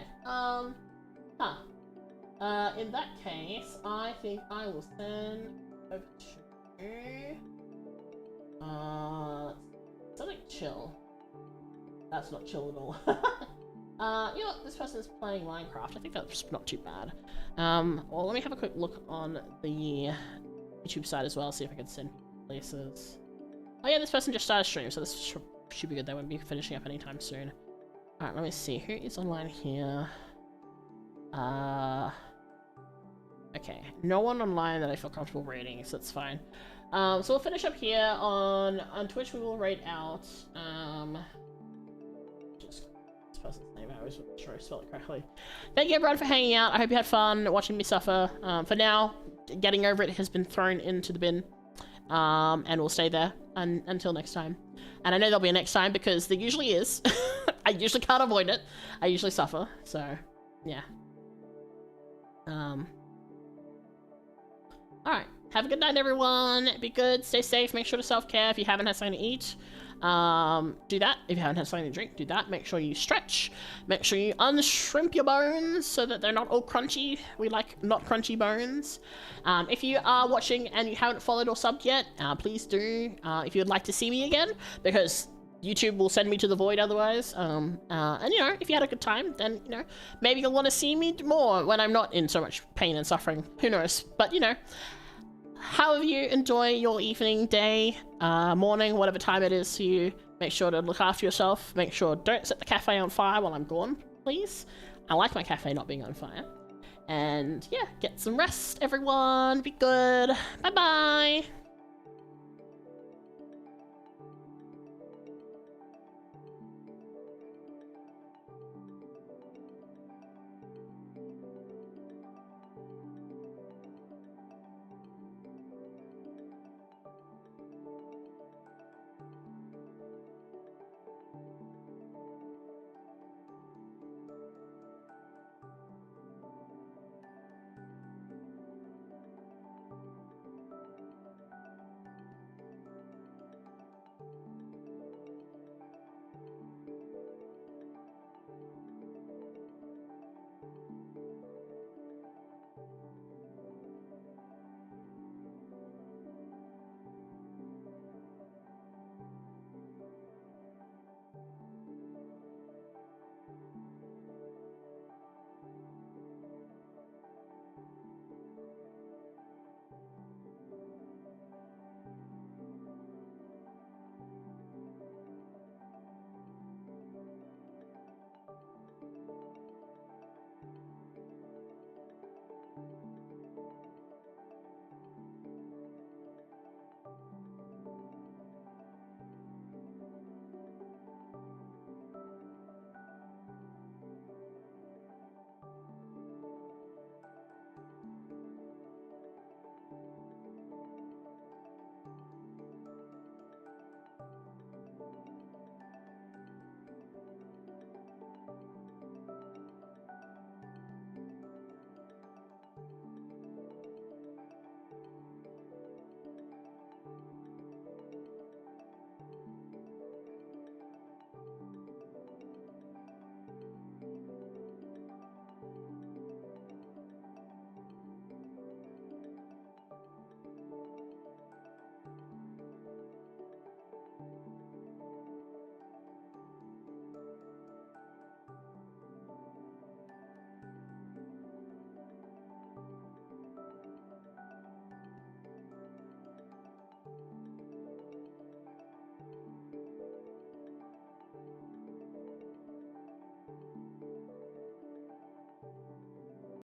Speaker 1: In that case, I think I will send over to... something chill. That's not chill at all. You know what? This person's playing Minecraft. I think that's not too bad. Well, let me have a quick look on the YouTube side as well, see if I can send places. Oh yeah, this person just started stream, so this should be good. They won't be finishing up anytime soon. Alright, let me see. Who is online here? Okay. No one online that I feel comfortable rating, so that's fine. So we'll finish up here on Twitch. We will rate out, just this person's name. I always wasn't sure I spelled it correctly. Thank you everyone for hanging out. I hope you had fun watching me suffer. For now, getting over it has been thrown into the bin. And we'll stay there until next time. And I know there'll be a next time because there usually is. I usually can't avoid it. I usually suffer, so yeah. Alright, have a good night everyone. Be good, stay safe, make sure to self-care. If you haven't had something to eat, do that. If you haven't had something to drink, do that. Make sure you stretch. Make sure you unshrimp your bones so that they're not all crunchy. We like not crunchy bones. If you are watching and you haven't followed or subbed yet, please do. If you would like to see me again, because YouTube will send me to the void otherwise. And you know, if you had a good time, then you know, maybe you'll want to see me more when I'm not in so much pain and suffering. Who knows? But you know, however you enjoy your evening, day, morning, whatever time it is for you, make sure to look after yourself. Make sure don't set the cafe on fire while I'm gone, please. I like my cafe not being on fire. And yeah, get some rest, everyone. Be good. Bye bye.